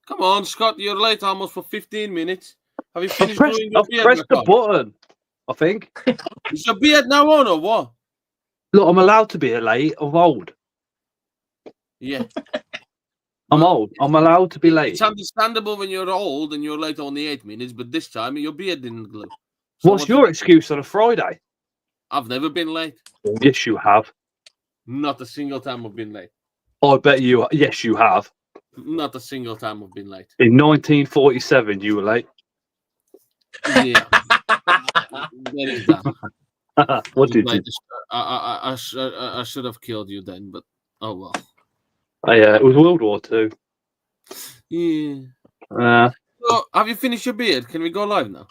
Come on, Scott, you're late almost for 15 minutes. Have you finished I've doing your beard? pressed the Ricardo? button, I think. Is your beard now on or what? Look, I'm allowed to be late. I'm old. Yeah. I'm old. I'm allowed to be late. It's understandable when you're old and you're late only 8 minutes, but this time your beard didn't glue. So What's your excuse on a Friday? I've never been late. Yes, you have. Not a single time I've been late. I bet you. Yes, you have. Not a single time I've been late. In 1947, you were late. Yeah. There is that. What did you? I should have killed you then, but oh well. Yeah, it was World War II. Yeah. So, have you finished your beard? Can we go live now?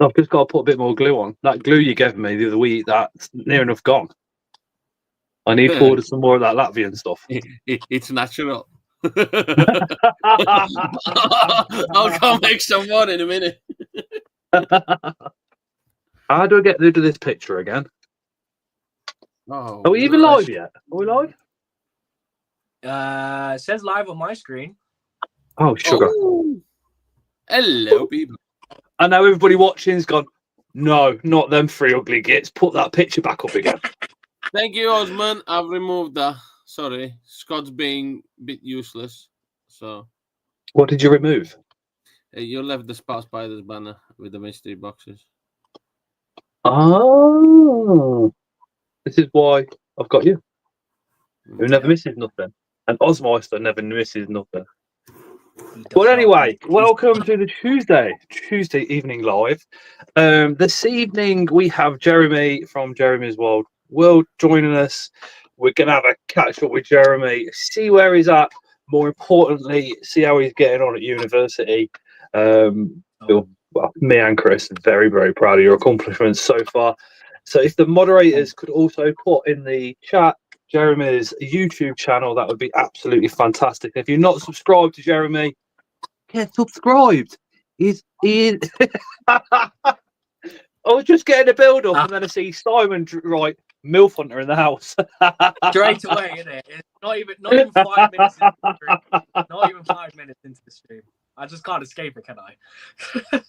I've just got to put a bit more glue on. That glue you gave me the other week, that's near enough gone. I need to order some more of that Latvian stuff. It's natural. I'll come make some more in a minute. How do I get rid of this picture again? Oh, are we even live yet? Are we live? It says live on my screen. Oh, sugar. Oh. Hello, people. I know everybody watching's gone, no, not them three ugly gits. Put that picture back up again. Thank you, Osman. I've removed that. Sorry. Scott's being a bit useless. So. What did you remove? You left the Spout Spiders banner with the mystery boxes. Oh. This is why I've got you. Who never misses nothing. And Osmeister never misses nothing. But anyway, welcome to the Tuesday evening live. This evening we have Jeremy from Jeremy's World joining us. We're going to have a catch up with Jeremy, see where he's at. More importantly, see how he's getting on at university. Well, me and Chris are very, very proud of your accomplishments so far. So if the moderators could also put in the chat Jeremy's YouTube channel, that would be absolutely fantastic. If you're not subscribed to Jeremy, get subscribed. He is. I was just getting a build up, and then I see Simon right MILF Hunter in the house. Straight away, isn't it? It's not even 5 minutes into the stream. Not even 5 minutes into the stream. I just can't escape it, can I?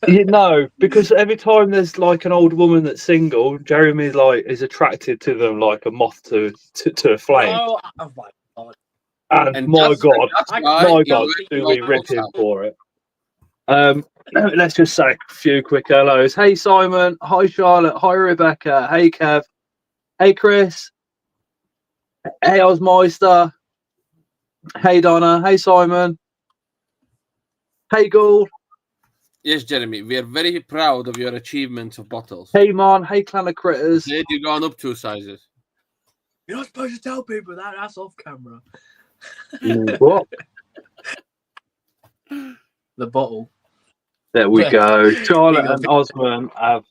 You know, because every time there's like an old woman that's single, Jeremy is attracted to them like a moth to a flame. Oh my god! And my God, do we rip him for it? Let's just say a few quick hellos. Hey Simon, hi Charlotte, hi Rebecca, hey Kev, hey Chris, hey Osmeister, hey Donna, hey Simon, hey Gould. Yes, Jeremy, we are very proud of your achievements of bottles. Hey man, hey Clan of Critters. You've gone up 2 sizes. You're not supposed to tell people that. That's off camera. What? The bottle. There we go. Charlotte and Osman have.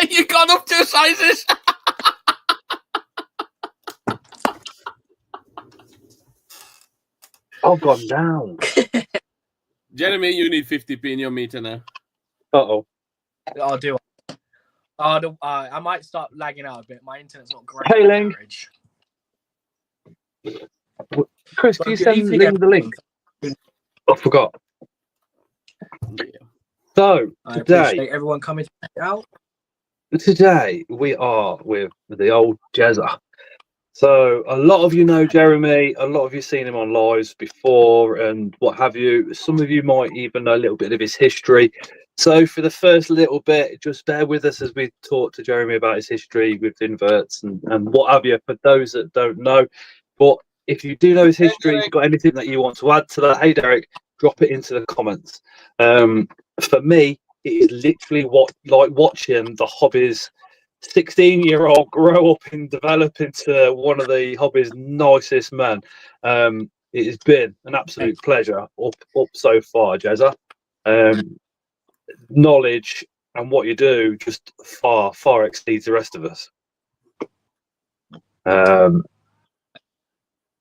You've gone up 2 sizes. I've gone down. Jeremy, you need 50p in your meter now. Uh-oh. I'll do it. I might start lagging out a bit. My internet's not great. Hey, Ling. Chris, can you send Ling the link? I forgot. Yeah. So, I today, appreciate everyone coming out. Today, we are with the old Jezza. So, a lot of you know Jeremy, a lot of you seen him on lives before and what have you. Some of you might even know a little bit of his history. So, for the first little bit, just bear with us as we talk to Jeremy about his history with inverts and what have you, for those that don't know. But if you do know his history, if you've got anything that you want to add to that, hey, Derek, drop it into the comments. For me, it is literally like watching the hobbies 16-year-old grow up and develop into one of the hobby's nicest men. It has been an absolute pleasure up so far, Jezza. Knowledge and what you do just far exceeds the rest of us.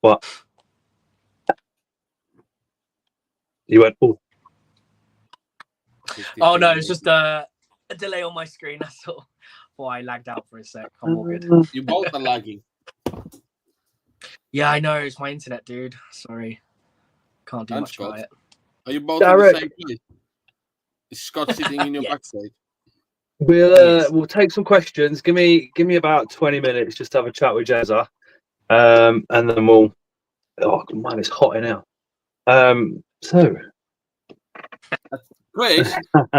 What? You went, oh. Oh no, it's just a delay on my screen. That's all. Why I lagged out for a sec. I'm all good. You both are lagging. Yeah, I know. It's my internet, dude. Sorry. Can't do much about it. Are you both in Derek. the same place? Is Scott sitting in your Yes. backside? We'll take some questions. Give me about 20 minutes just to have a chat with Jezza. And then we'll. Oh man, it's hot in here. So. Chris,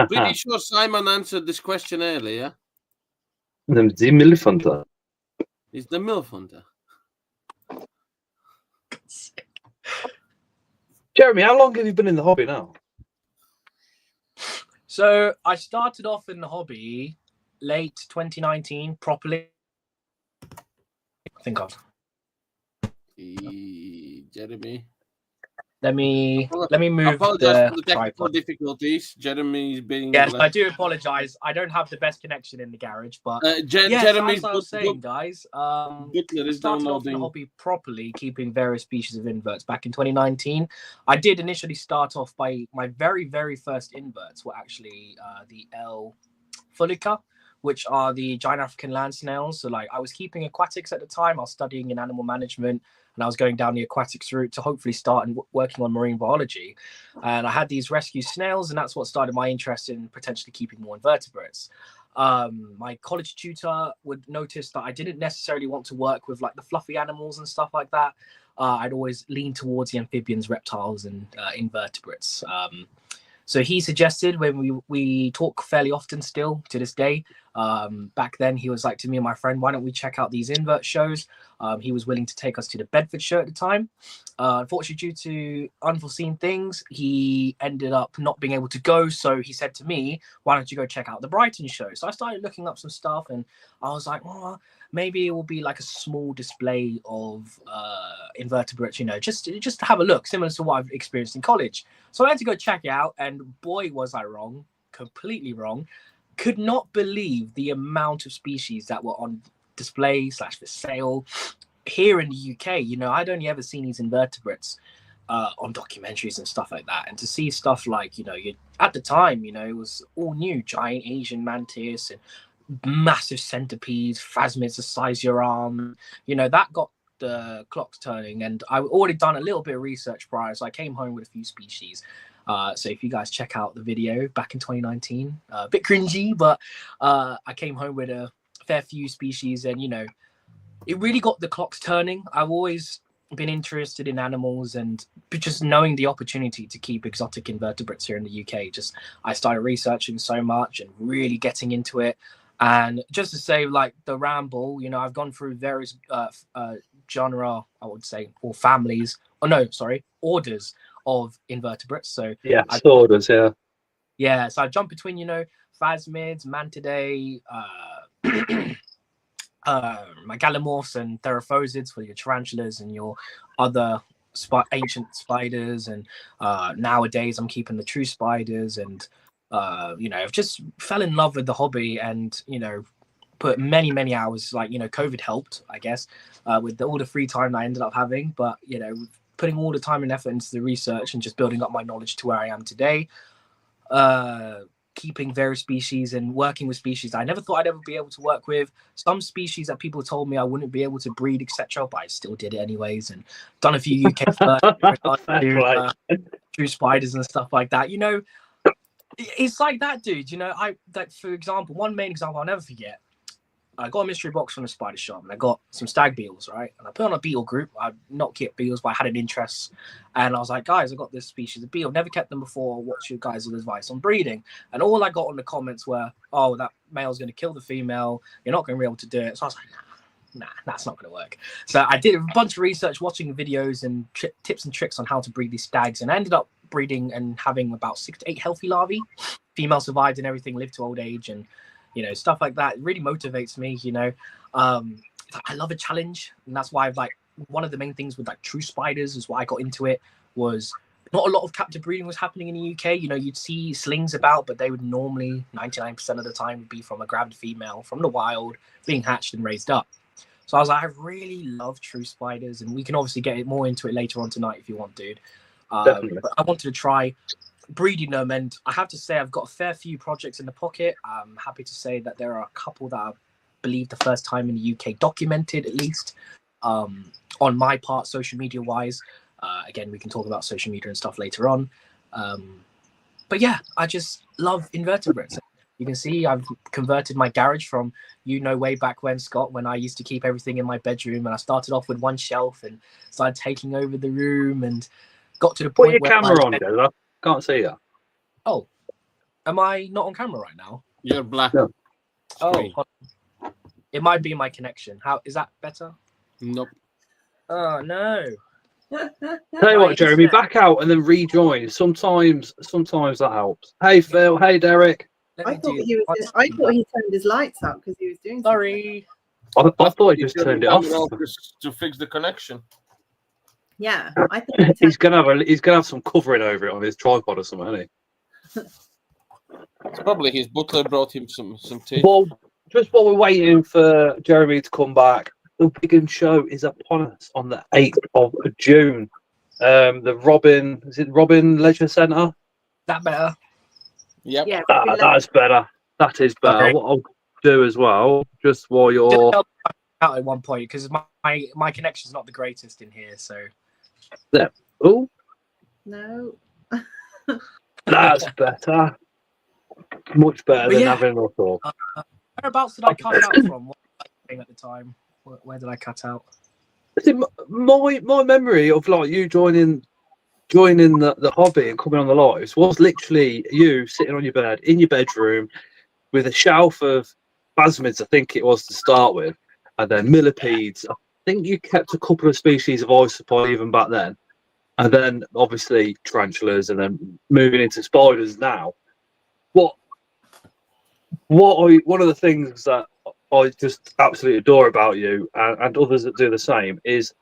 pretty sure Simon answered this question earlier. The millifunter. Is the MILF hunter? Jeremy, how long have you been in the hobby now? So I started off in the hobby late 2019 properly. Think of. Jeremy. Let me move Apologize for the technical tripod. difficulties. Jeremy's being. Yes, I do apologize. I don't have the best connection in the garage, but Jeremy's as I was saying, guys, Butler is started off in the downloading. hobby properly, keeping various species of inverts back in 2019. I did initially start off by my very first inverts were actually the L. fullica, which are the giant African land snails. So like I was keeping aquatics at the time. I was studying in animal management and I was going down the aquatics route to hopefully start and working on marine biology. And I had these rescue snails, and that's what started my interest in potentially keeping more invertebrates. My college tutor would notice that I didn't necessarily want to work with like the fluffy animals and stuff like that. I'd always lean towards the amphibians, reptiles, and invertebrates. So he suggested, when we talk fairly often still to this day, back then he was like to me and my friend, why don't we check out these invert shows? He was willing to take us to the Bedfordshire at the time. Unfortunately, due to unforeseen things, he ended up not being able to go. So he said to me, why don't you go check out the Brighton show? So I started looking up some stuff and I was like, oh, maybe it will be like a small display of invertebrates, you know, just to have a look, similar to what I've experienced in college. So I had to go check it out, and boy, was I wrong, completely wrong. Could not believe the amount of species that were on display / for sale here in the UK. You know, I'd only ever seen these invertebrates on documentaries and stuff like that. And to see stuff like, you know, at the time, you know, it was all new, giant Asian mantis and massive centipedes, phasmids the size of your arm. You know, that got the clocks turning, and I already done a little bit of research prior, so I came home with a few species. So if you guys check out the video back in 2019, a bit cringy, but I came home with a fair few species, and you know, it really got the clocks turning. I've always been interested in animals, and just knowing the opportunity to keep exotic invertebrates here in the UK, I started researching so much and really getting into it. And just to say, like the ramble, you know, I've gone through various genre, I would say, or families, orders of invertebrates. So yeah, orders, yeah. Yeah, so I jump between, you know, phasmids, mantidae, megalomorphs and theraphozids for your tarantulas and your other ancient spiders. And nowadays I'm keeping the true spiders, and you know, I've just fell in love with the hobby, and you know, put many hours. Like, you know, COVID helped, I guess, with all the free time I ended up having, but you know, putting all the time and effort into the research and just building up my knowledge to where I am today. Keeping various species and working with species I never thought I'd ever be able to work with. Some species that people told me I wouldn't be able to breed, etc., but I still did it anyways, and done a few UK true spiders and stuff like that. You know, it's like that, dude. You know, for example, one main example I'll never forget. I got a mystery box from the spider shop, and I got some stag beetles, right? And I put on a beetle group. I've not kept beetles, but I had an interest. And I was like, guys, I got this species of beetle. Never kept them before. What's your guys' advice on breeding? And all I got on the comments were, oh, that male's going to kill the female. You're not going to be able to do it. So I was like, nah, that's not going to work. So I did a bunch of research, watching videos and tips and tricks on how to breed these stags. And I ended up breeding and having about 6 to 8 healthy larvae. Female survived and everything, lived to old age, and you know, stuff like that. It really motivates me, you know. I love a challenge, and that's why I've like, one of the main things with like true spiders is why I got into it, was not a lot of captive breeding was happening in the UK. You know, you'd see slings about, but they would normally 99% of the time would be from a gravid female from the wild being hatched and raised up. So I was like, I really love true spiders, and we can obviously get more into it later on tonight if you want, dude. But I wanted to try breeding them, and I have to say I've got a fair few projects in the pocket. I'm happy to say that there are a couple that I believe the first time in the UK documented, at least on my part, social media wise. Again, we can talk about social media and stuff later on. But yeah, I just love invertebrates. You can see I've converted my garage from, way back when, Scott, when I used to keep everything in my bedroom, and I started off with one shelf and started taking over the room and got to the Put point your where camera on, Des. I can't see you. Oh, am I not on camera right now? You're black. No. Screen. Oh, it might be my connection. How is that better? Nope. Oh no. Tell you My what, Jeremy, internet- back out and then rejoin. Sometimes that helps. Hey, Phil. Hey, Derek. Let I me thought do- I thought he turned his lights out because he was doing something. Sorry. I thought he you just turned turned it off. just to fix the connection. Yeah, I thought he turned He's gonna have some covering over it on his tripod or something, isn't he? It's probably his butler brought him some tea. Well, just while we're waiting for Jeremy to come back, the big show is upon us on the 8th of June. The Robin Leisure Centre? That better. Yep. Yeah, That's better. That is better. Sorry. What I'll do as well, just while Just you're help out at one point because my connection's not the greatest in here. So there. Oh, no. that's better. Much better But than yeah. having a thought. whereabouts did I cut out from? What was I saying at the time? Where did I cut out? See, my memory of like you joining the hobby and coming on the lives was literally you sitting on your bed in your bedroom with a shelf of phasmids, I think it was to start with, and then millipedes. I think you kept a couple of species of isopod even back then, and then obviously tarantulas, and then moving into spiders now. One of the things that I just absolutely adore about you and others that do the same is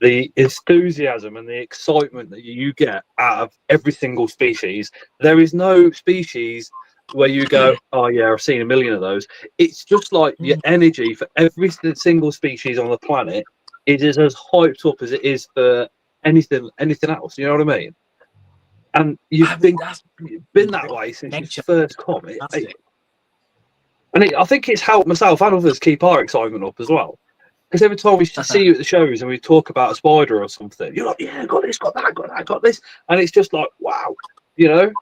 the enthusiasm and the excitement that you get out of every single species. There is no species where you go, oh yeah, I've seen a million of those. It's just like your energy for every single species on the planet. It is as hyped up as it is for anything else. You know what I mean? And you've been that way since you first come. I think it's helped myself and others keep our excitement up as well. Because every time we see you at the shows and we talk about a spider or something, you're like, yeah, got this, got that, got that, got this. And it's just like, wow, you know?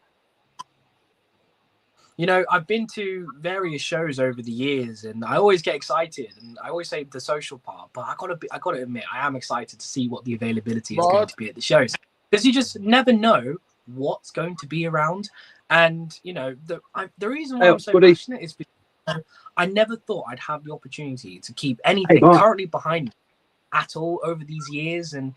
I've been to various shows over the years and I always get excited and I always say the social part, but I gotta admit, I am excited to see what the availability is going to be at the shows. Because you just never know what's going to be around. And, the reason why I'm so passionate is because I never thought I'd have the opportunity to keep anything currently behind me at all over these years. And,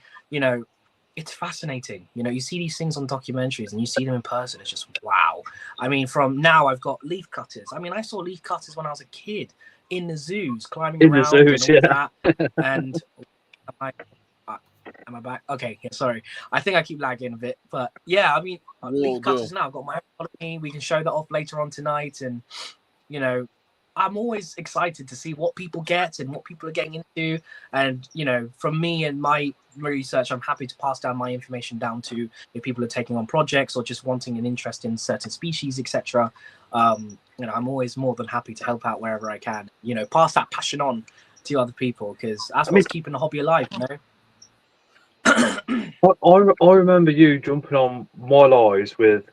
it's fascinating. You see these things on documentaries and you see them in person. It's just, wow. I mean, from now I've got leaf cutters. I mean, I saw leaf cutters when I was a kid in the zoos, climbing around and all that. And am I back? Okay, yeah, sorry. I think I keep lagging a bit. But yeah, I mean, leaf cutters now. I've got my own. We can show that off later on tonight. And, I'm always excited to see what people get and what people are getting into. And, from me and my research, I'm happy to pass down my information down to if people are taking on projects or just wanting an interest in certain species, etc. I'm always more than happy to help out wherever I can, pass that passion on to other people because that's what's keeping the hobby alive, I remember you jumping on my lives with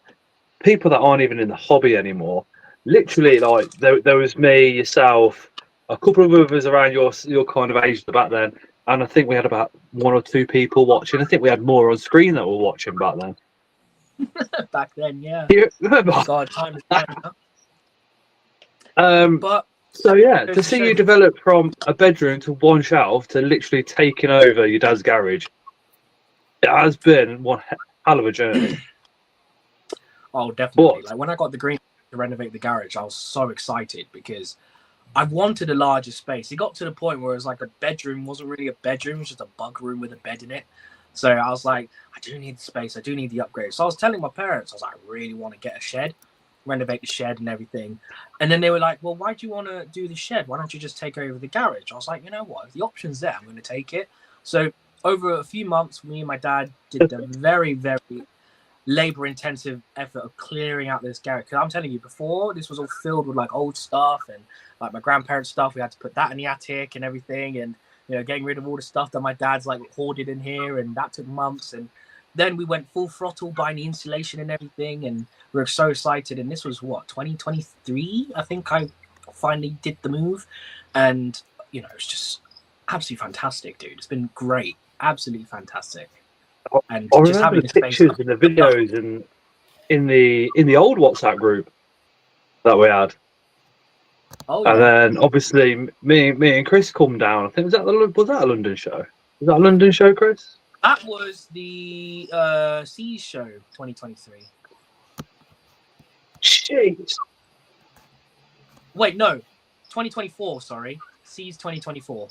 people that aren't even in the hobby anymore. Literally, like there was me, yourself, a couple of others around your kind of age back then, and I think we had about 1 or 2 people watching. I think we had more on screen that were watching back then. Back then, yeah. You remember? Oh God, time is flying. But so yeah, to see you develop from a bedroom to one shelf to literally taking over your dad's garage, it has been one hell of a journey. Oh, definitely. Like when I got the green to renovate the garage, I was so excited because I wanted a larger space. It got to the point where it was like a bedroom wasn't really a bedroom, it was just a bug room with a bed in it. So I was like, I do need the space, I do need the upgrade. So I was telling my parents, I was like, I really want to get a shed, renovate the shed and everything. And then they were like, well, why do you want to do the shed? Why don't you just take over the garage? I was like, you know what, if the option's there, I'm going to take it. So over a few months, me and my dad did the very, very labor-intensive effort of clearing out this garage. Because I'm telling you, before this was all filled with like old stuff and like my grandparents' stuff. We had to put that in the attic and everything, and getting rid of all the stuff that my dad's like hoarded in here, and that took months. And then we went full throttle buying the insulation and everything, and we were so excited. And this was what, 2023? I think I finally did the move, and it's just absolutely fantastic, dude. It's been great, absolutely fantastic. And I just remember having the the space pictures and the videos and in the old WhatsApp group that we had. Oh, And yeah. then obviously me and Chris come down. I think was that a London show? Was that a London show, Chris? That was the Seas show 2023. Jeez. Wait, no, 2024. Sorry, Seas 2024.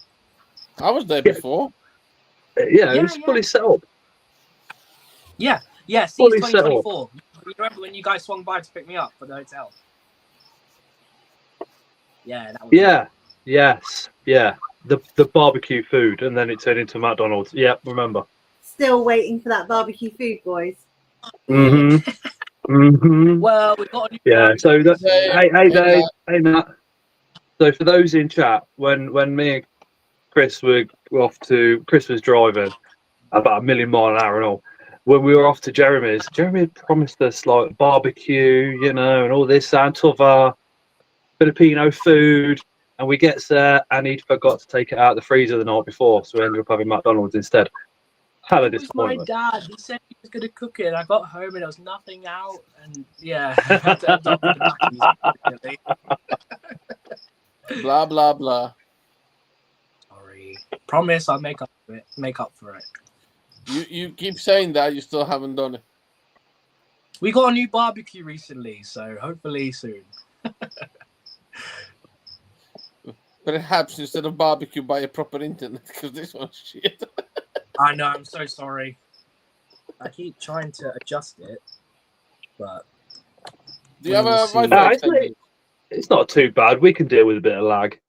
I was there before. Yeah, it was fully set up. Yeah, Seas Fully set up. 2024. You remember when you guys swung by to pick me up for the hotel? Yeah, that was Yes. The barbecue food, and then it turned into McDonald's. Yeah, remember. Still waiting for that barbecue food, boys. Well, we got a new So that, Hey, hey Matt. So for those in chat, when me and Chris were off to, Chris was driving about 1,000,000 miles an hour and all. When we were off to Jerimies, Jeremy had promised us like barbecue, and all this Santovar Filipino food. And we get there, and he forgot to take it out of the freezer the night before, so we ended up having McDonald's instead. Hella It was disappointment. my dad. He said he was going to cook it. I got home and there was nothing out, and yeah, I had to end up with the Macca's. Blah blah blah. Sorry. Promise I'll make up for it. You keep saying that, you still haven't done it. We got a new barbecue recently, so hopefully soon. Perhaps instead of barbecue, buy a proper internet, because this one's shit. I know, I'm so sorry. I keep trying to adjust it, but... Do you have a see. Wi-Fi? It's not too bad. We can deal with a bit of lag.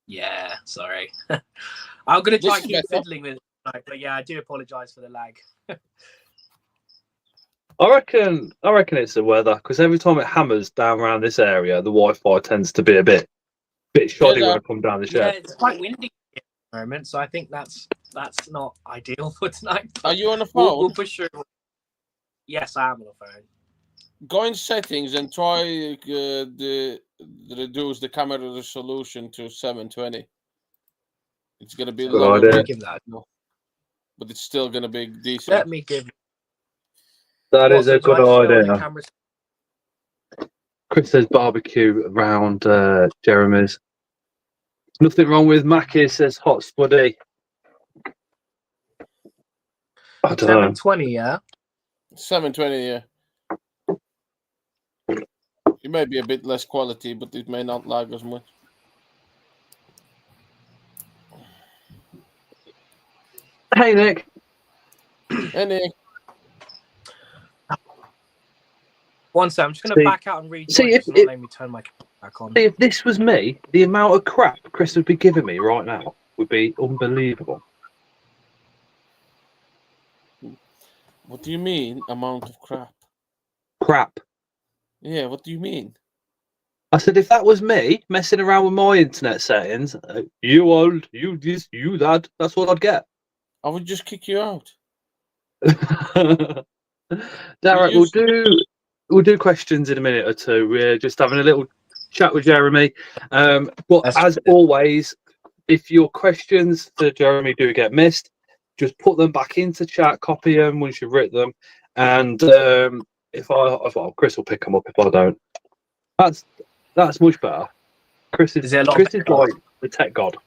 Yeah, sorry. I'm going to try This and is keep better. fiddling with it, but yeah, I do apologise for the lag. I reckon it's the weather, because every time it hammers down around this area, the Wi-Fi tends to be a bit shoddy when I come down the Yeah, shed. it's quite windy at the moment, so I think that's not ideal for tonight. Are you on the phone? We'll push through. Yes, I am on the phone. Go in settings and try reduce the camera resolution to 720. It's gonna be Good lower, idea. Give that. but it's still gonna be decent. Let me give. That is a do I good show the idea. cameras? Chris says barbecue around Jerimies. Nothing wrong with Mackie, says Hot Spuddy. I don't know. 720, yeah. 720, yeah. It may be a bit less quality, but it may not lag as much. Hey Nick. Any One second, I'm just going to back out and read. See, It's not letting me turn my camera back on. See, if this was me, the amount of crap Chris would be giving me right now would be unbelievable. What do you mean, amount of crap? Crap. Yeah, what do you mean? I said, if that was me messing around with my internet settings, you old, you this, you that, that's what I'd get. I would just kick you out. Derek, we'll do questions in a minute or two. We're just having a little chat with Jeremy. But as always, if your questions for Jeremy do get missed, just put them back into chat, copy them once you've written them, and Chris will pick them up if I don't. That's much better. Chris is like the tech god.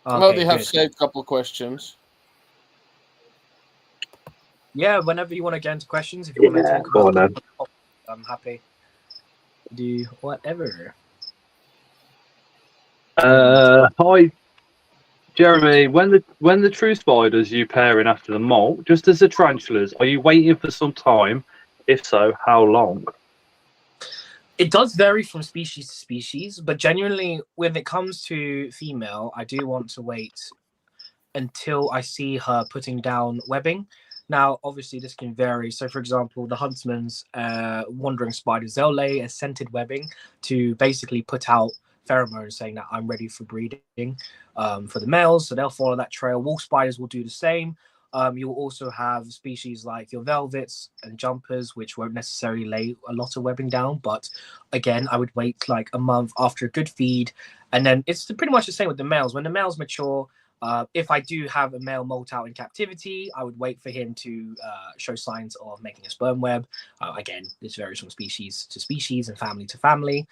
Okay, Well, they have good. saved a couple questions. Yeah, whenever you want to get into questions, if you want to talk about them, I'm happy to do whatever. Hi, Jeremy. When the true spiders you pairing after the molt, just as the tarantulas, are you waiting for some time? If so, how long? It does vary from species to species, but genuinely, when it comes to female, I do want to wait until I see her putting down webbing. Now, obviously, this can vary. So, for example, the huntsman's wandering spiders, they'll lay a scented webbing to basically put out pheromones saying that I'm ready for breeding for the males. So they'll follow that trail. Wolf spiders will do the same. You'll also have species like your velvets and jumpers, which won't necessarily lay a lot of webbing down. But again, I would wait like a month after a good feed. And then it's pretty much the same with the males. When the males mature, if I do have a male molt out in captivity, I would wait for him to show signs of making a sperm web. Again, this varies from species to species and family to family.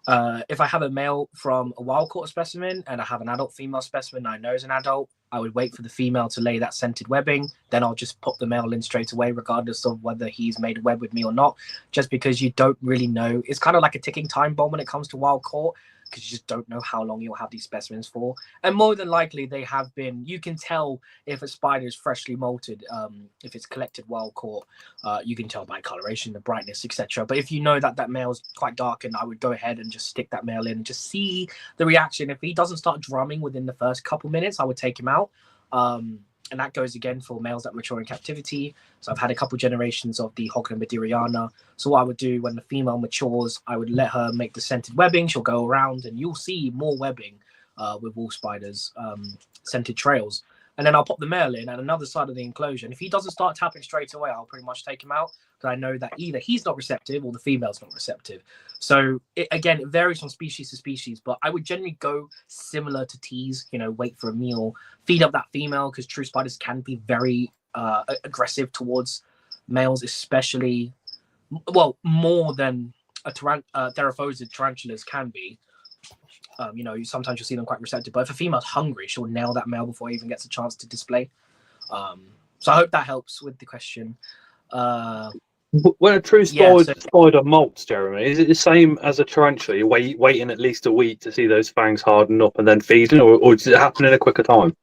If I have a male from a wild caught specimen and I have an adult female specimen I know is an adult, I would wait for the female to lay that scented webbing. Then I'll just pop the male in straight away, regardless of whether he's made a web with me or not, just because you don't really know. It's kind of like a ticking time bomb when it comes to wild caught, because you just don't know how long you'll have these specimens for. And more than likely, they have been, you can tell if a spider is freshly molted, if it's collected wild caught, you can tell by coloration, the brightness, etc. But if you know that that male is quite darkened, I would go ahead and just stick that male in and just see the reaction. If he doesn't start drumming within the first couple minutes, I would take him out. And that goes again for males that mature in captivity. So I've had a couple generations of the Hogna Maderiana. So what I would do when the female matures, I would let her make the scented webbing. She'll go around and you'll see more webbing with wolf spiders, scented trails. And then I'll pop the male in at another side of the enclosure. And if he doesn't start tapping straight away, I'll pretty much take him out, because I know that either he's not receptive or the female's not receptive. So it varies from species to species, but I would generally go similar to teas, wait for a meal, feed up that female, because true spiders can be very aggressive towards males, especially, well, more than a Theraphosid tarantulas can be. Sometimes you'll see them quite receptive, but if a female's hungry, she'll nail that male before he even gets a chance to display. So I hope that helps with the question. When a true spider molts, Jeremy, is it the same as a tarantula? You're waiting at least a week to see those fangs harden up and then feeding, or does it happen in a quicker time?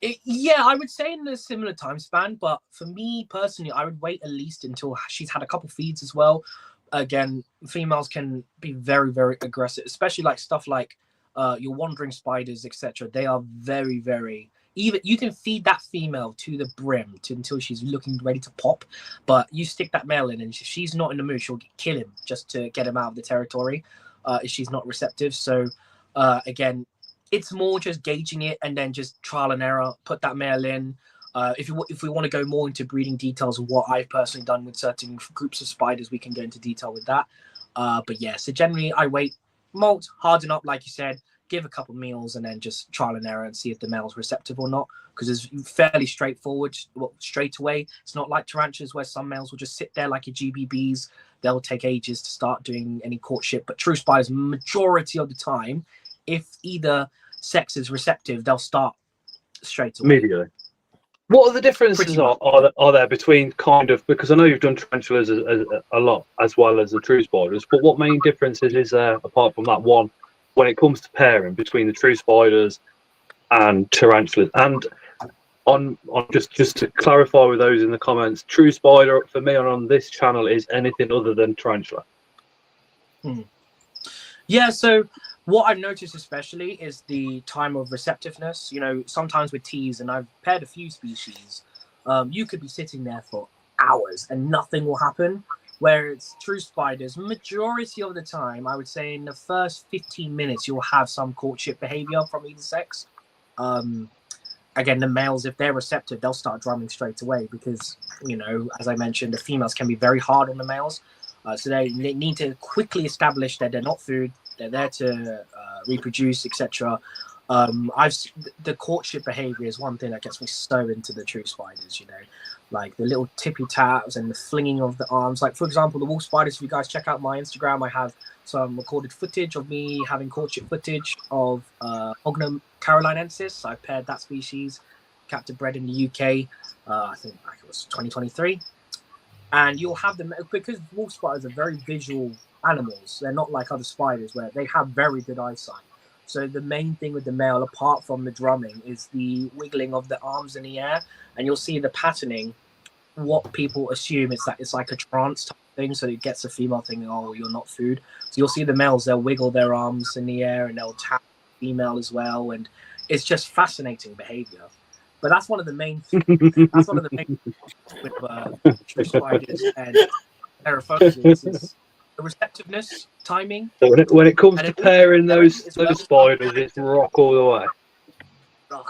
I would say in a similar time span, but for me personally, I would wait at least until she's had a couple feeds as well. Again, females can be very, very aggressive, especially like stuff like your wandering spiders, etc. They are very, very, even you can feed that female to the brim until she's looking ready to pop, but you stick that male in and if she's not in the mood, she'll kill him just to get him out of the territory if she's not receptive. So again, it's more just gauging it and then just trial and error, put that male in. If we want to go more into breeding details of what I've personally done with certain groups of spiders, we can go into detail with that. But yeah, so generally I wait, molt, harden up, like you said, give a couple meals and then just trial and error and see if the male's receptive or not, because it's fairly straightforward. Straight away, it's not like tarantulas where some males will just sit there like your GBBs. They'll take ages to start doing any courtship, but true spiders, majority of the time, if either sex is receptive, they'll start straight away. Immediately. What are the differences are there between because I know you've done tarantulas a lot as well as the true spiders, but what main differences is there apart from that one when it comes to pairing between the true spiders and tarantulas? And on just to clarify with those in the comments, true spider for me on this channel is anything other than tarantula. Yeah, so what I've noticed especially is the time of receptiveness. Sometimes with teas, and I've paired a few species, you could be sitting there for hours and nothing will happen. Whereas true spiders, majority of the time, I would say in the first 15 minutes, you'll have some courtship behavior from either sex. Again, the males, if they're receptive, they'll start drumming straight away because, as I mentioned, the females can be very hard on the males. So they need to quickly establish that they're not food, they're there to reproduce, etc. The courtship behavior is one thing that gets me so into the true spiders, like the little tippy taps and the flinging of the arms. Like, for example, the wolf spiders, if you guys check out my Instagram, I have some recorded footage of me having courtship footage of Hogna carolinensis. I paired that species, captive bred in the UK, I think it was 2023. And you'll have them, because wolf spiders are very visual animals. They're not like other spiders where they have very good eyesight. So the main thing with the male, apart from the drumming, is the wiggling of the arms in the air. And you'll see the patterning. What people assume is that it's like a trance type thing. So it gets a female thinking, oh, you're not food. So you'll see the males, they'll wiggle their arms in the air and they'll tap the female as well. And it's just fascinating behavior. But that's one of the main with true spiders and Theraphosis is the receptiveness, timing. So when it comes to pairing those spiders, it's rock all the way. Oh,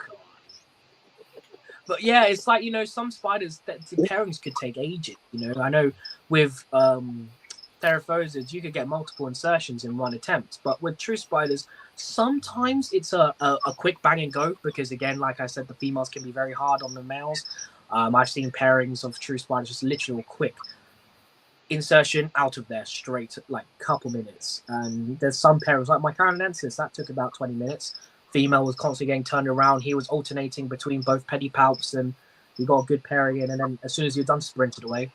But yeah, it's like, some spiders that the pairings could take ages. I know with Theraphosids, you could get multiple insertions in one attempt, but with true spiders, sometimes it's a quick bang and go, because again, like I said, the females can be very hard on the males. I've seen pairings of true spiders just literally quick insertion out of there straight, like couple minutes. And there's some pairings like my Caranensis that took about 20 minutes. Female was constantly getting turned around. He was alternating between both pedipalps, and we got a good pairing in. And then as soon as you're done, sprinted away.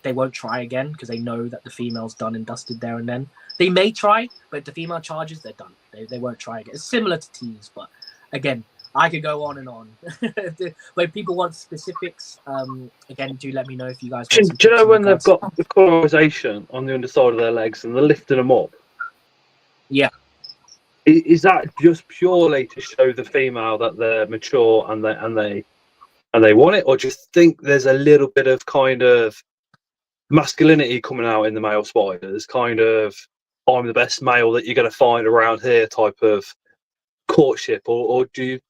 They won't try again because they know that the female's done and dusted there and then. They may try, but if the female charges, they're done. They won't try again. It's similar to teas, but again, I could go on and on. When people want specifics, again, do let me know if you guys want. Do you know when they've got the colorization on the underside of their legs and they're lifting them up? Yeah. Is that just purely to show the female that they're mature and they want it, or do you think there's a little bit of kind of masculinity coming out in the male spiders, kind of I'm the best male that you're going to find around here type of courtship, or do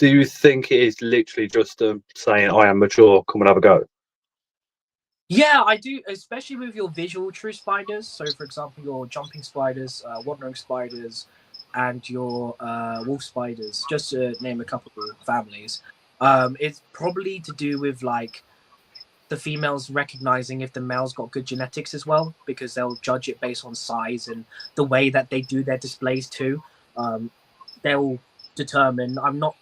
you think it is literally just saying I am mature, come and have a go? Yeah, I do, especially with your visual true spiders. So, for example, your jumping spiders, wandering spiders, and your wolf spiders, just to name a couple of families. It's probably to do with like the females recognizing if the male's got good genetics as well, because they'll judge it based on size and the way that they do their displays too. They'll determine. I'm not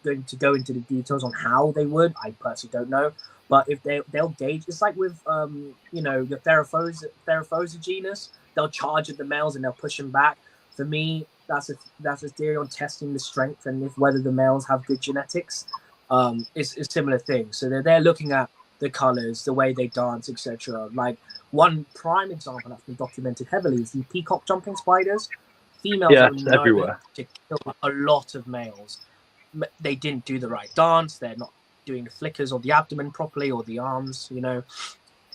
going to go into the details on how they would. I personally don't know. But if they'll gauge, it's like with your Theraphosa genus, they'll charge at the males and they'll push them back. For me, that's a theory on testing the strength and whether the males have good genetics. It's a similar thing. So they're looking at the colors, the way they dance, etc. Like one prime example that's been documented heavily is the peacock jumping spiders. Females are known everywhere to kill a lot of males. They didn't do the right dance. They're not doing the flickers or the abdomen properly or the arms.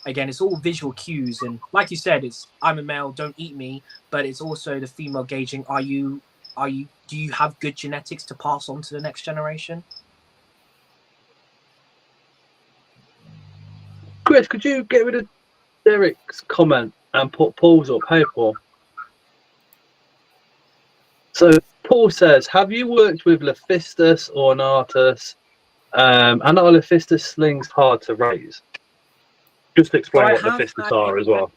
Again, it's all visual cues, and like you said, it's I'm a male, don't eat me. But it's also the female gauging. Do you have good genetics to pass on to the next generation? Chris, could you get rid of Derek's comment and put Paul's up? Hey, Paul. So Paul says, have you worked with Lephistus or Ornatus? And are Lephistus slings hard to raise? Just explain what Lephistus are as well.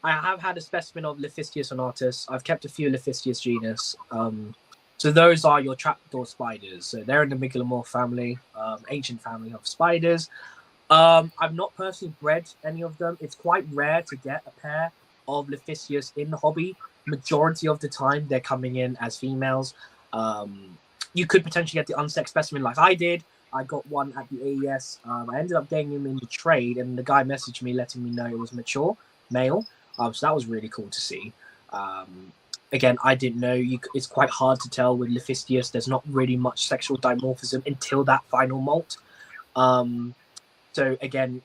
I have had a specimen of Lephistus ornatus. I've kept a few Lephistus genus. So those are your trapdoor spiders. So they're in the Megalomorph family, ancient family of spiders. I've not personally bred any of them. It's quite rare to get a pair of Lephistus in the hobby. Majority of the time, they're coming in as females. You could potentially get the unsexed specimen like I did. I got one at the AES. I ended up getting him in the trade, and the guy messaged me letting me know it was mature, male. So that was really cool to see. Again, I didn't know. It's quite hard to tell with Lephistus. There's not really much sexual dimorphism until that final molt. So again,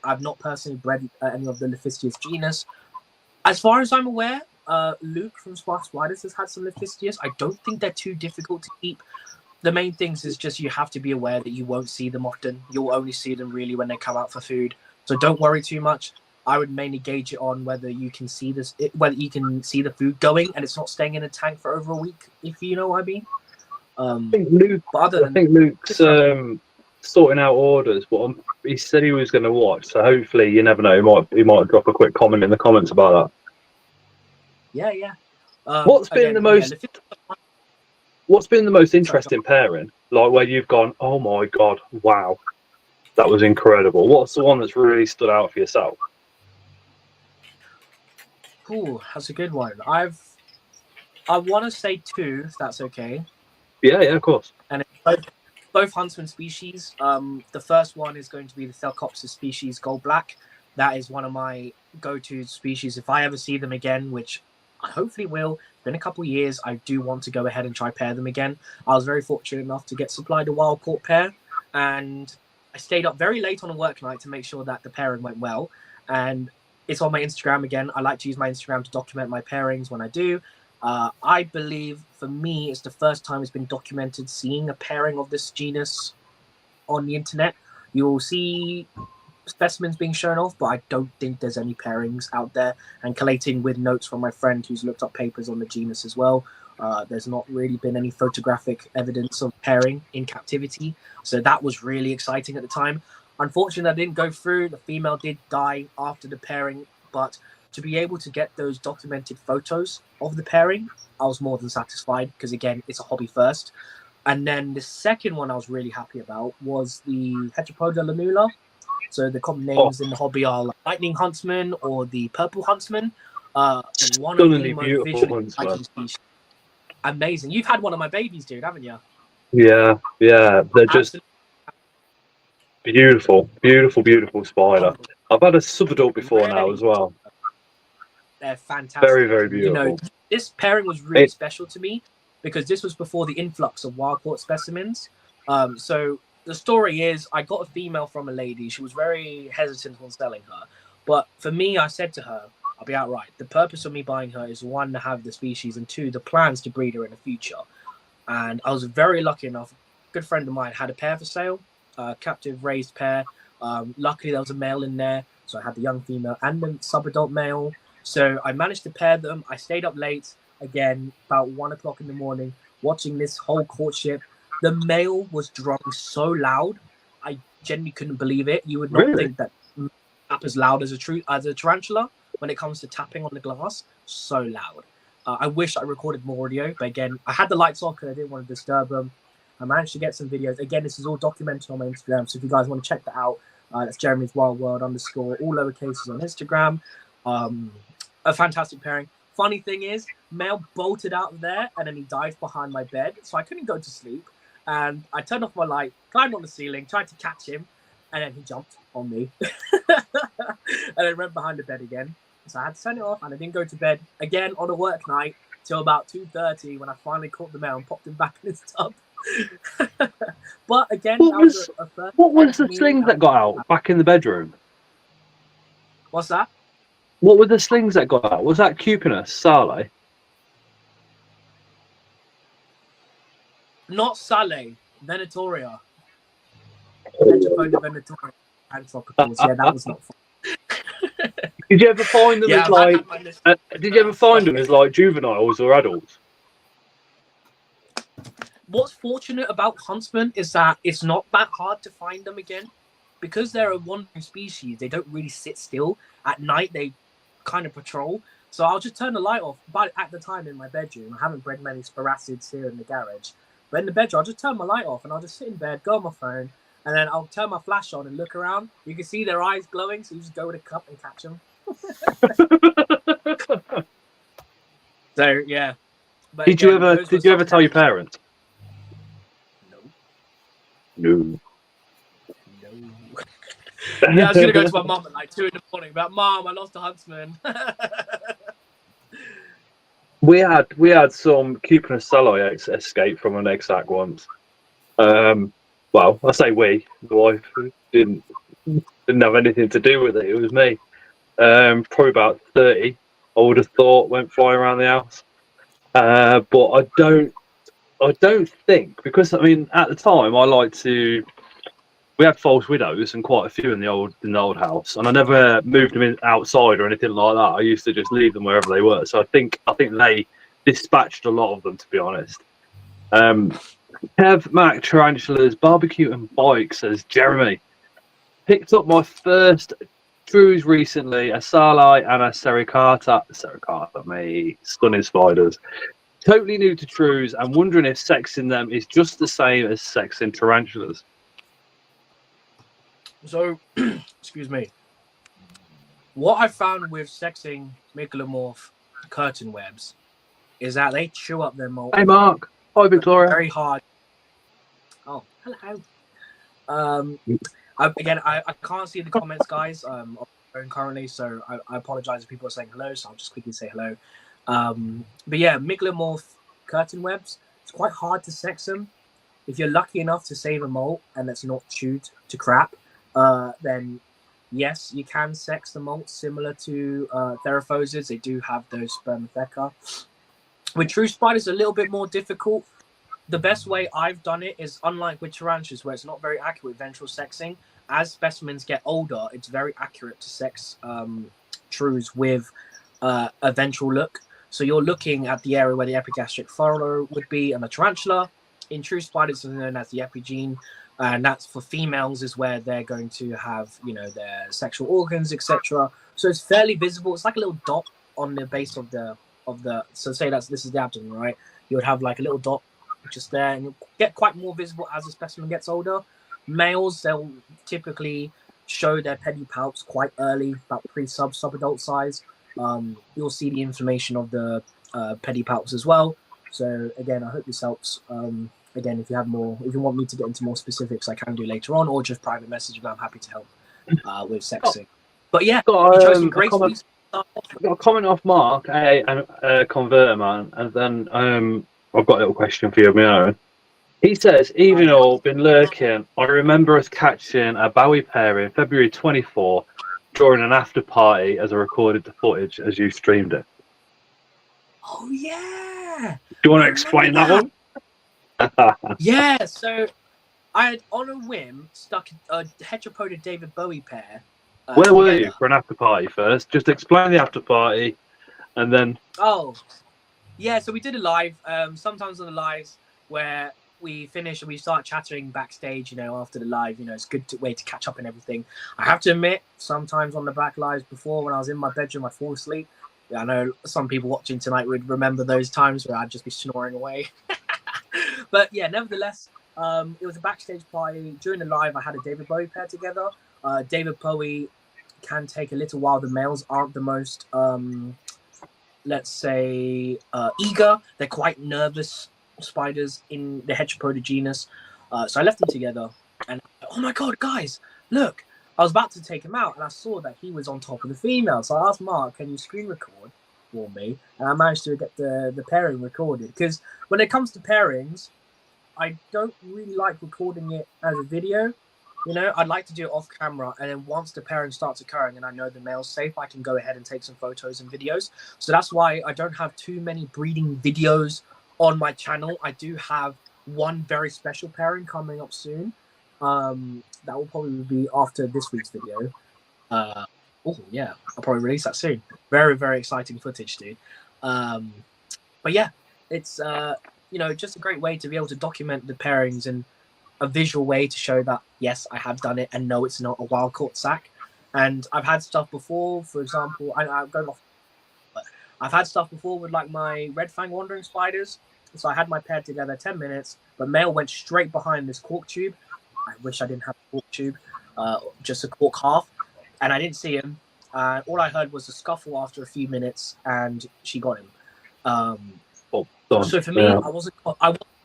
I've not personally bred any of the Lephistus genus. As far as I'm aware, Luke from Spark Spiders has had some Lephistus. I don't think they're too difficult to keep. The main things is just you have to be aware that you won't see them often. You'll only see them really when they come out for food. So don't worry too much. I would mainly gauge it on whether you can see whether you can see the food going and it's not staying in a tank for over a week, if you know what I mean. I think Luke's sorting out orders, but he said he was going to watch. So hopefully, you never know, he might drop a quick comment in the comments about that. Yeah. What's been the most interesting pairing? Like where you've gone, oh my god, wow, that was incredible. What's the one that's really stood out for yourself? Cool, that's a good one. I want to say two, if that's okay. Yeah, of course. And it's both huntsman species. The first one is going to be the Thelcopsis species Gold Black. That is one of my go-to species. If I ever see them again, which I hopefully will. It's been a couple of years. I do want to go ahead and try pair them again. I was very fortunate enough to get supplied a wild caught pair, and I stayed up very late on a work night to make sure that the pairing went well. And it's on my Instagram again. I like to use my Instagram to document my pairings when I do. I believe for me, it's the first time it's been documented seeing a pairing of this genus on the internet. You'll see specimens being shown off, but I don't think there's any pairings out there. And collating with notes from my friend who's looked up papers on the genus as well, there's not really been any photographic evidence of pairing in captivity. So that was really exciting at the time. Unfortunately, I didn't go through. The female did die after the pairing, but to be able to get those documented photos of the pairing, I was more than satisfied because, again, it's a hobby first. And then the second one I was really happy about was the Heteropoda lamula. So the common names in the hobby are like lightning huntsman or the purple huntsman. One of the Stunningly most beautiful visually huntsman. exciting species. Amazing. You've had one of my babies, dude, haven't you? Yeah, they're just Absolutely. beautiful spider. I've had a subadult before now as well. They're fantastic. Very beautiful. You know, this pairing was really special to me because this was before the influx of wild caught specimens. So the story is I got a female from a lady. She was very hesitant on selling her. But for me, I said to her, I'll be outright. The purpose of me buying her is one, to have the species, and two, the plans to breed her in the future. And I was very lucky enough. A good friend of mine had a pair for sale, captive raised pair. Luckily, there was a male in there. So I had the young female and the subadult male. So I managed to pair them. I stayed up late, again, about 1 o'clock in the morning, watching this whole courtship. The male was drumming so loud, I genuinely couldn't believe it. You would not think that tap as loud as a tarantula when it comes to tapping on the glass. So loud. I wish I recorded more audio, but again, I had the lights on because I didn't want to disturb them. I managed to get some videos. Again, this is all documented on my Instagram, so if you guys want to check that out, that's Jeremy's Wild World _ all lowercases on Instagram. A fantastic pairing. Funny thing is, male bolted out of there and then he dived behind my bed, so I couldn't go to sleep. And I turned off my light, climbed on the ceiling, tried to catch him, and then he jumped on me. And then went behind the bed again. So I had to turn it off, and I didn't go to bed again on a work night till about 2:30 when I finally caught the male and popped him back in his tub. But again, what was the slings that got out back in the bedroom? What's that? What were the slings that got out? Was that Cupinus, Sale? Not Sale, Venatoria. Heteropoda Venatoria and tropicals. Yeah, that was not fun. Did you ever find them as like? Did you ever find them as like juveniles or adults? What's fortunate about huntsmen is that it's not that hard to find them again, because they're a wandering species. They don't really sit still at night. They kind of patrol. So I'll just turn the light off. But at the time in my bedroom, I haven't bred many sporasids here in the garage. But in the bedroom, I'll just turn my light off and I'll just sit in bed, go on my phone, and then I'll turn my flash on and look around. You can see their eyes glowing, so you just go with a cup and catch them. So yeah. But did you ever tell your parents? No. Yeah, I was gonna go to my mum at like 2 in the morning. But Mom, I lost a huntsman. We had some Cupinus Sale escape from an egg sac once. Well, I say we. The wife didn't have anything to do with it. It was me. Probably about 30. I would have thought went flying around the house. But I don't think, because I mean at the time we had false widows and quite a few in the old house, and I never moved them in outside or anything like that. I used to just leave them wherever they were. So I think they dispatched a lot of them, to be honest. Kev Mac Tarantulas Barbecue and Bike says Jeremy picked up my first Trues recently, a Salai and a Sericata, mate, stunning spiders. Totally new to Trues and wondering if sexing them is just the same as sexing tarantulas. So, excuse me. What I found with sexing megalomorph curtain webs is that they chew up their molt. Hey, Mark. Hi, Victoria. Very hard. Oh, hello. I can't see the comments, guys. I'm currently, so I apologize if people are saying hello. So I'll just quickly say hello. But yeah, megalomorph curtain webs. It's quite hard to sex them. If you're lucky enough to save a molt and it's not chewed to crap, then yes, you can sex the molt similar to theraphosids. They do have those spermatheca. With true spiders, a little bit more difficult. The best way I've done it is, unlike with tarantulas, where it's not very accurate with ventral sexing. As specimens get older, it's very accurate to sex trues with a ventral look. So you're looking at the area where the epigastric furrow would be, and the tarantula. In true spiders, is known as the epigene, and that's for females, is where they're going to have, you know, their sexual organs, etc. So it's fairly visible. It's like a little dot on the base of the So say this is the abdomen, right? You would have like a little dot just there, and you'll get quite more visible as the specimen gets older. Males, they'll typically show their pedipalps quite early, about sub-adult size. You'll see the inflammation of the pedipalps as well. So again, I hope this helps. Again, if you want me to get into more specifics, I can do later on, or just private message. But I'm happy to help with sexing. But yeah, you chose some great species. I've got a comment off Mark, a converter man, and then I've got a little question for you of my own. He says, "Evening all, been lurking. I remember us catching a Bowie pair in February 24 during an after party as I recorded the footage as you streamed it." Oh yeah. Do you want to explain that one? Yeah, so I had on a whim stuck a heteropodid David Bowie pair. Where were you for an after party first? Just explain the after party, and then. Oh, yeah. So we did a live. Sometimes on the lives where we finish and we start chattering backstage, you know, after the live. You know, it's a good way to catch up and everything. I have to admit, sometimes on the back lives before, when I was in my bedroom, I'd fall asleep. I know some people watching tonight would remember those times where I'd just be snoring away. But yeah, nevertheless, it was a backstage party. During the live, I had a David Bowie pair together. David Bowie can take a little while. The males aren't the most, let's say, eager. They're quite nervous spiders in the heteropodid genus. So I left them together. And oh my God, guys, look. I was about to take him out, and I saw that he was on top of the female. So I asked Mark, "Can you screen record for me?" And I managed to get the pairing recorded. Because when it comes to pairings, I don't really like recording it as a video. You know, I'd like to do it off camera, and then once the pairing starts occurring and I know the male's safe, I can go ahead and take some photos and videos. So that's why I don't have too many breeding videos on my channel. I do have one very special pairing coming up soon. That will probably be after this week's video. Oh yeah, I'll probably release that soon. Very, very exciting footage, dude. But yeah, it's you know, just a great way to be able to document the pairings in a visual way to show that yes, I have done it, and no, it's not a wild caught sack. And I've had stuff before, for example, I'm going off, but I've had stuff before with like my red fang wandering spiders. So I had my pair together 10 minutes, but male went straight behind this cork tube. I wish I didn't have a cork tube, just a cork half, and I didn't see him. All I heard was a scuffle after a few minutes, and she got him. So for me, yeah. I wasn't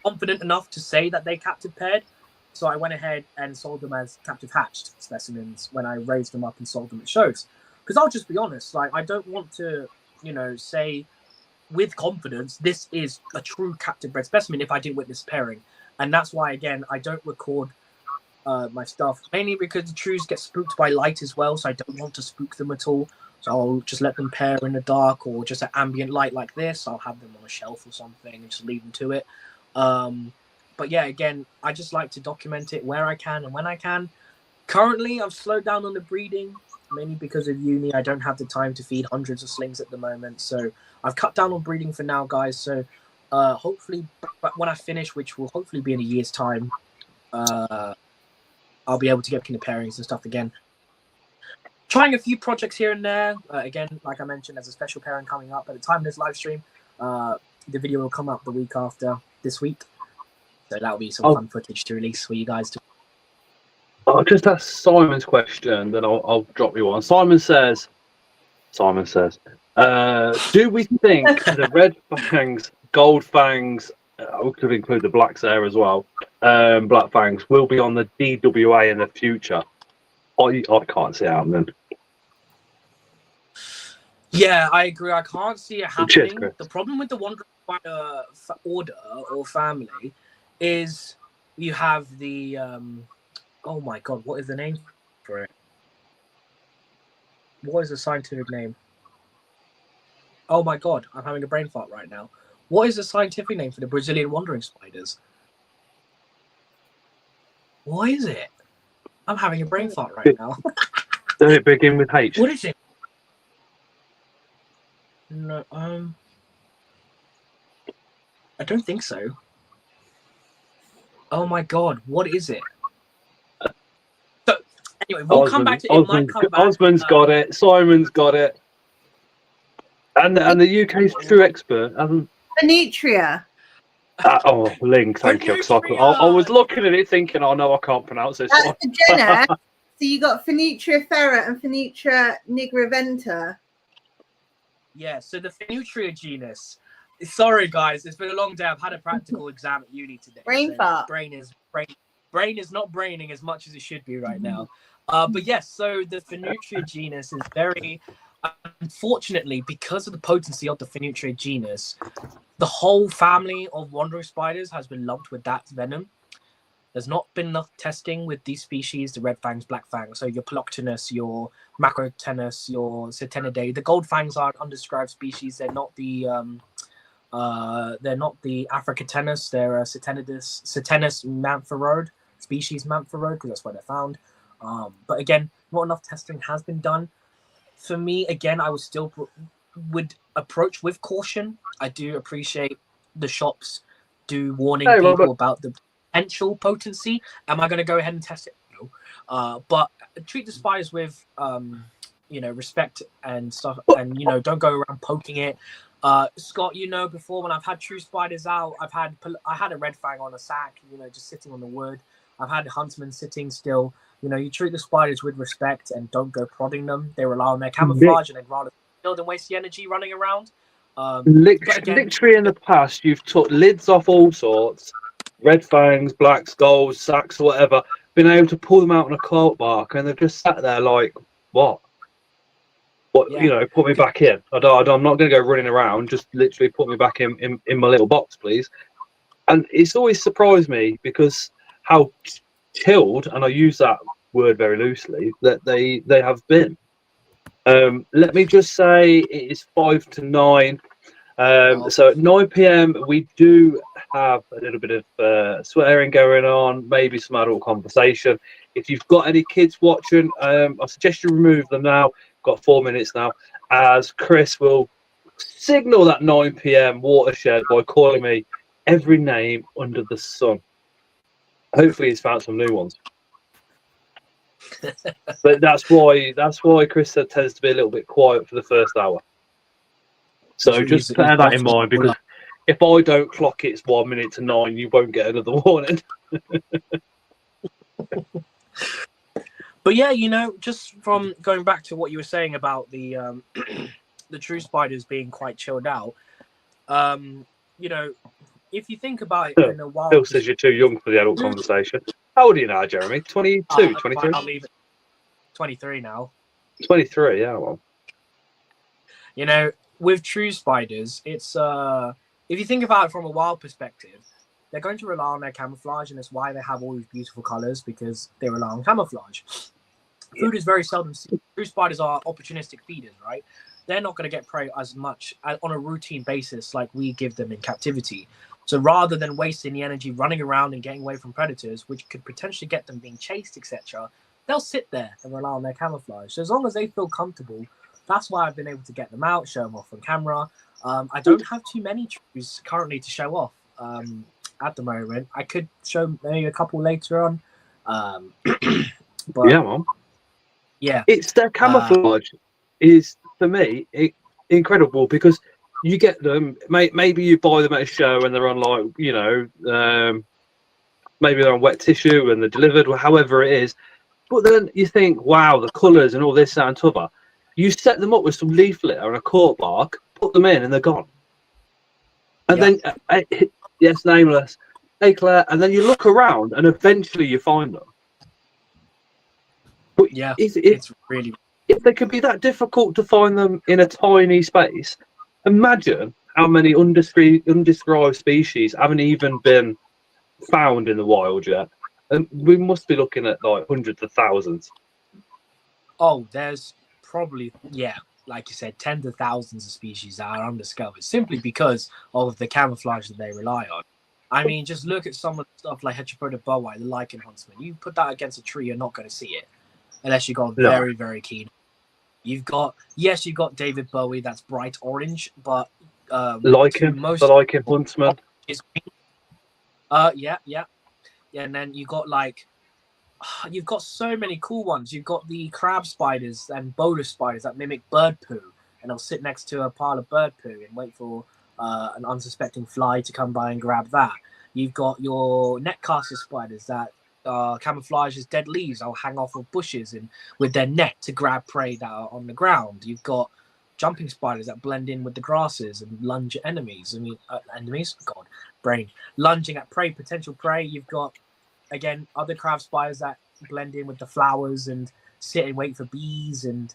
confident enough to say that they captive paired, so I went ahead and sold them as captive hatched specimens when I raised them up and sold them at shows. Because I'll just be honest, like I don't want to, you know, say with confidence this is a true captive bred specimen if I didn't witness pairing, and that's why again I don't record my stuff, mainly because the trues get spooked by light as well, so I don't want to spook them at all. So I'll just let them pair in the dark, or just at ambient light like this. I'll have them on a shelf or something and just leave them to it. But yeah, again, I just like to document it where I can and when I can. Currently, I've slowed down on the breeding, mainly because of uni. I don't have the time to feed hundreds of slings at the moment, so I've cut down on breeding for now, guys. So hopefully, when I finish, which will hopefully be in a year's time, I'll be able to get into pairings and stuff again. Trying a few projects here and there. Again, like I mentioned, there's a special pairing coming up. At the time of this live stream, the video will come up the week after this week. So that'll be some fun footage to release for you guys. I'll just ask Simon's question, then I'll drop you one. Simon says, do we think the red fangs, gold fangs, we could include the blacks there as well, black fangs, will be on the DWA in the future? I can't see it happening. Yeah, I agree. I can't see it happening. Cheers, the problem with the wandering spider order or family is you have the oh my god, what is the name for it? What is the scientific name? Oh my god, I'm having a brain fart right now. What is the scientific name for the Brazilian wandering spiders? What is it? I'm having a brain fart right now. Does it begin with H? What is it? No, I don't think so. Oh my god, what is it? So anyway, we'll come back to it. Might come back. Osmond's got it. Simon's got it. And the UK's true expert hasn't. Phoenitria. Link, thank you. 'Cause I was looking at it thinking, oh no, I can't pronounce this That's one. the genus. So you got Phoenitria ferret and Phoenitria nigriventa. Yeah, so the Phoenitria genus. Sorry guys, it's been a long day. I've had a practical exam at uni today. Brain fart. Brain is not braining as much as it should be right now. But yes, so the Phoenitria genus is very, unfortunately, because of the potency of the Phoenitria genus, the whole family of wandering spiders has been lumped with that venom. There's not been enough testing with these species, the red fangs, black fangs. So your Peloctonus, your Macrotenus, your Cetenidae. The gold fangs are an undescribed species. They're not the Africatenus. They're a Cetenus Mantharode species, Mantharode, because that's where they're found. But again, not enough testing has been done. For me, again, I would approach with caution. I do appreciate the shops warning people about the potential potency. Am I going to go ahead and test it? No. But treat the spiders with respect and stuff, and don't go around poking it. Scott, before when I've had true spiders out, I had a red fang on a sack, just sitting on the wood. I've had huntsmen sitting still. You treat the spiders with respect and don't go prodding them. They rely on their camouflage and they'd rather kill than waste the energy running around. Literally in the past, you've took lids off all sorts, red fangs, black skulls, sacks, or whatever, been able to pull them out on a cart bark, and they've just sat there like, what? Yeah. Put me back in. I'm not going to go running around. Just literally put me back in my little box, please. And it's always surprised me because how chilled, and I use that word very loosely, that they have been. Let me just say it is 5 to 9. So at 9 p.m. we do have a little bit of swearing going on, maybe some adult conversation. If you've got any kids watching, I suggest you remove them now. Got 4 minutes now, as Chris will signal that 9 p.m. watershed by calling me every name under the sun. Hopefully he's found some new ones. But that's why Chris tends to be a little bit quiet for the first hour. So just bear that in mind, because if I don't clock it's 1 minute to 9, you won't get another warning. But yeah, just from going back to what you were saying about the the true spiders being quite chilled out, if you think about it in a while... Phil says you're too young for the adult conversation. How old are you now, Jeremy? 22, 23? I'll leave it. 23 now. 23, yeah, well. With true spiders, it's... if you think about it from a wild perspective, they're going to rely on their camouflage, and that's why they have all these beautiful colors, because they rely on camouflage. Food is very seldom seen. True spiders are opportunistic feeders, right? They're not going to get prey as much on a routine basis like we give them in captivity. So rather than wasting the energy running around and getting away from predators, which could potentially get them being chased, etc., they'll sit there and rely on their camouflage. So as long as they feel comfortable, that's why I've been able to get them out, show them off on camera. I don't have too many trues currently to show off at the moment. I could show maybe a couple later on. But yeah, man. Yeah. It's their camouflage is, for me, incredible, because you get them, maybe you buy them at a show and they're on maybe they're on wet tissue and they're delivered, or however it is. But then you think, wow, the colours and all this, that and t'other. You set them up with some leaf litter and a cork bark, put them in, and they're gone. And then, yes, nameless, hey Claire, and then you look around and eventually you find them. But yeah, it's really... If they could be that difficult to find them in a tiny space, imagine how many undescribed species haven't even been found in the wild yet. And we must be looking at like hundreds of thousands. Oh, there's probably, yeah. like you said, tens of thousands of species that are undiscovered simply because of the camouflage that they rely on. I mean, just look at some of the stuff like Heteropoda boa, the lichen huntsman. You put that against a tree, you're not going to see it unless you got very, very keen. You've got David Bowie, that's bright orange, but the lichen huntsman. Yeah, and then you've got so many cool ones. You've got the crab spiders and bolus spiders that mimic bird poo, and they'll sit next to a pile of bird poo and wait for an unsuspecting fly to come by and grab that. You've got your netcaster spiders that camouflage as dead leaves. They'll hang off of bushes and with their net to grab prey that are on the ground. You've got jumping spiders that blend in with the grasses and lunge at enemies. Lunging at potential prey. You've got, again, other crab spiders that blend in with the flowers and sit and wait for bees, and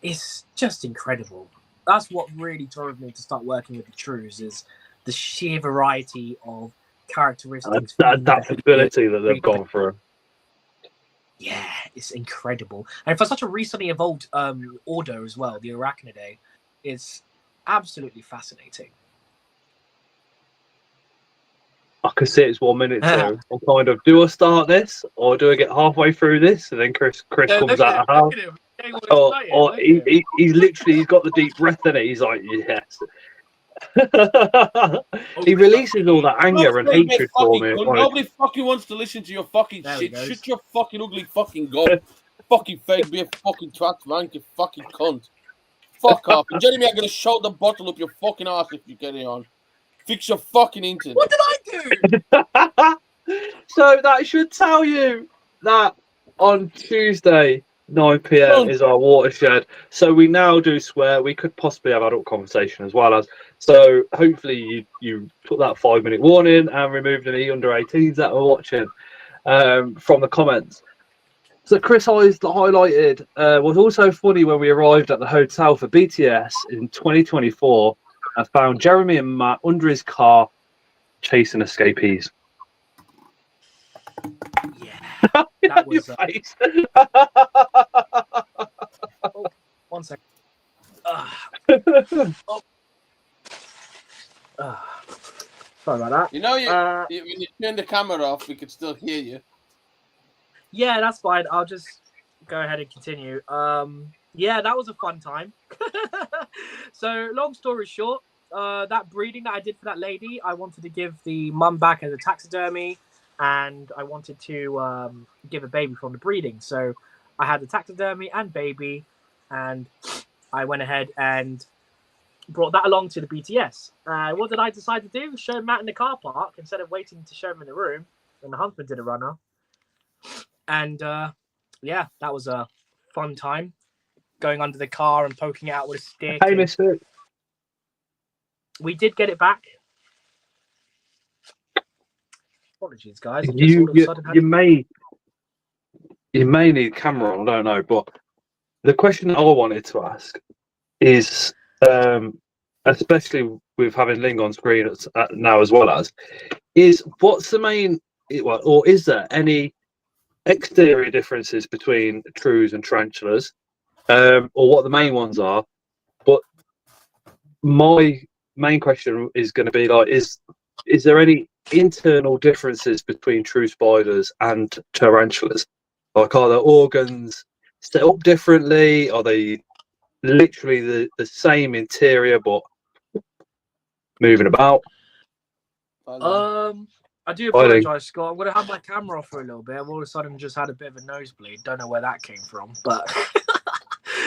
it's just incredible. That's what really drove me to start working with the Shrews, is the sheer variety of characteristics. That adaptability that they've gone through. Yeah, it's incredible. And for such a recently evolved order as well, the Arachnidae, it's absolutely fascinating. I can see it's 1 minute too. I'm kind of, do I start this or do I get halfway through this and then Chris comes out of house? Or he's got the deep breath in it. He's like, yes. He releases all that anger and hatred for me. Nobody fucking wants to listen to your fucking shit. Shut your fucking ugly fucking gob. Fucking fake, be a fucking twat, man. You fucking cunt. Fuck off. And Jeremy, I'm gonna shove the bottle up your fucking ass if you carry on. Fix your fucking internet. What did I do? So that should tell you that on Tuesday, 9 PM is our watershed. So we now do swear. We could possibly have adult conversation as well as. So hopefully you put that 5-minute warning and remove any under 18s that are watching from the comments. So Chris highlighted was also funny when we arrived at the hotel for BTS in 2024 and found Jeremy and Matt under his car chasing escapees. Yeah, that was. Oh, 1 second. Sorry about that. You know, when you turn the camera off, we could still hear you. Yeah, that's fine. I'll just go ahead and continue. Yeah, that was a fun time. So, long story short, that breeding that I did for that lady, I wanted to give the mum back as a taxidermy, and I wanted to give a baby from the breeding. So I had the taxidermy and baby, and I went ahead and brought that along to the BTS. What did I decide to do? Show Matt in the car park instead of waiting to show him in the room. And the huntsman did a runner. And yeah, that was a fun time. Going under the car and poking it out with a stick. Hey, mister. We did get it back. Apologies, guys. You may need camera on, I don't know, but the question I wanted to ask is, especially with having Ling on screen now as well as, is what's the main, or is there any exterior differences between Shrews and tarantulas, or what the main ones are? But my main question is going to be like, is there any internal differences between true spiders and tarantulas? Like, are their organs set up differently? Are they literally the same interior but moving about? I do apologize, Scott. I'm going to have my camera off for a little bit. I've all of a sudden just had a bit of a nosebleed. Don't know where that came from, but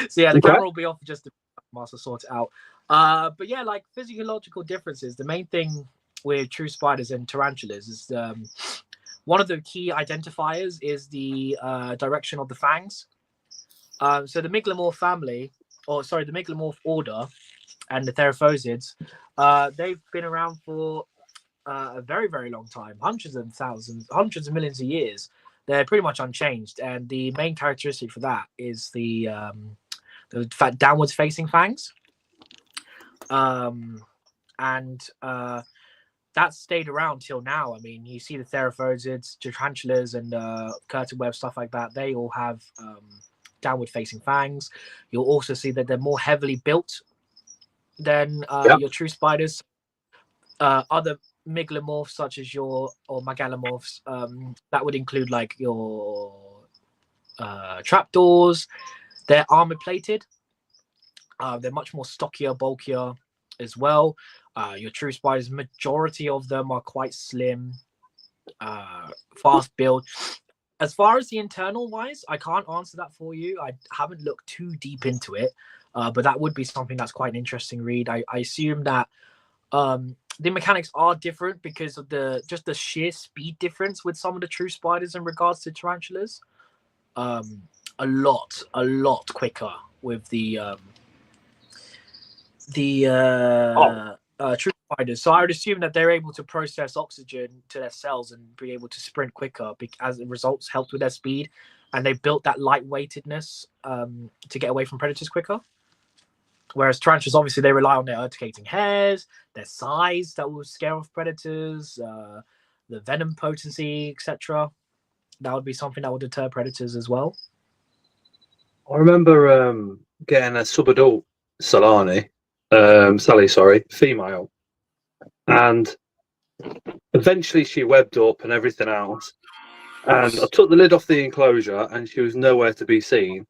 so yeah, the camera will be off just to sort it out. But yeah, like physiological differences. The main thing with true spiders and tarantulas is one of the key identifiers is the direction of the fangs. So the Megalomorph family, the Megalomorph order and the Theraphosids, they've been around for a very, very long time, hundreds of millions of years. They're pretty much unchanged, and the main characteristic for that is the downwards facing fangs. That's stayed around till now. I mean, you see the Theraphosids, tarantulas, and curtain web, stuff like that. They all have downward-facing fangs. You'll also see that they're more heavily built than your true spiders. Other megalomorphs, such as or megalomorphs, that would include like your trapdoors. They're armor-plated. They're much more stockier, bulkier as well. Your true spiders, majority of them are quite slim, fast build. As far as the internal wise, I can't answer that for you. I haven't looked too deep into it, but that would be something that's quite an interesting read. I assume that the mechanics are different because of just the sheer speed difference with some of the true spiders in regards to tarantulas. A lot quicker with the true spiders. So I would assume that they're able to process oxygen to their cells and be able to sprint quicker, as the results helped with their speed, and they built that lightweightedness to get away from predators quicker. Whereas tarantulas, obviously, they rely on their urticating hairs, their size that will scare off predators, the venom potency, etc. That would be something that would deter predators as well. I remember getting a subadult Sally, female, and eventually she webbed up and everything else. And I took the lid off the enclosure, and she was nowhere to be seen.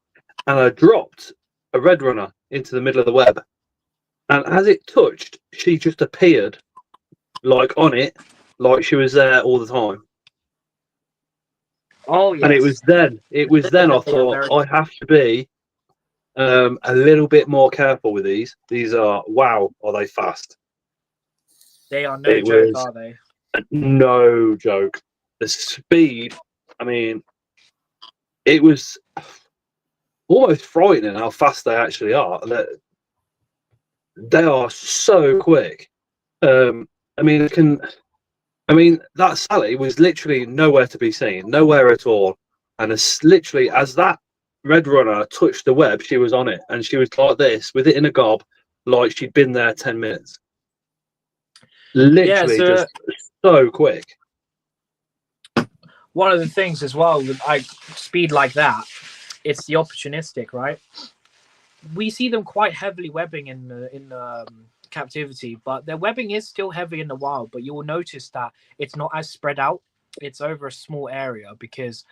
And I dropped a red runner into the middle of the web, and as it touched, she just appeared, like on it, like she was there all the time. Oh yes. And it was then I thought I have to be a little bit more careful with these. These are are they fast? They are no joke, are they? No joke. The speed, I mean, it was almost frightening how fast they actually are. They are so quick. That Sally was literally nowhere to be seen, nowhere at all. And as that red runner touched the web, she was on it, and she was like this with it in a gob, like she'd been there 10 minutes. Literally, just so quick. One of the things as well with speed like that, it's the opportunistic, right? We see them quite heavily webbing in captivity, but their webbing is still heavy in the wild. But you will notice that it's not as spread out; it's over a small area, because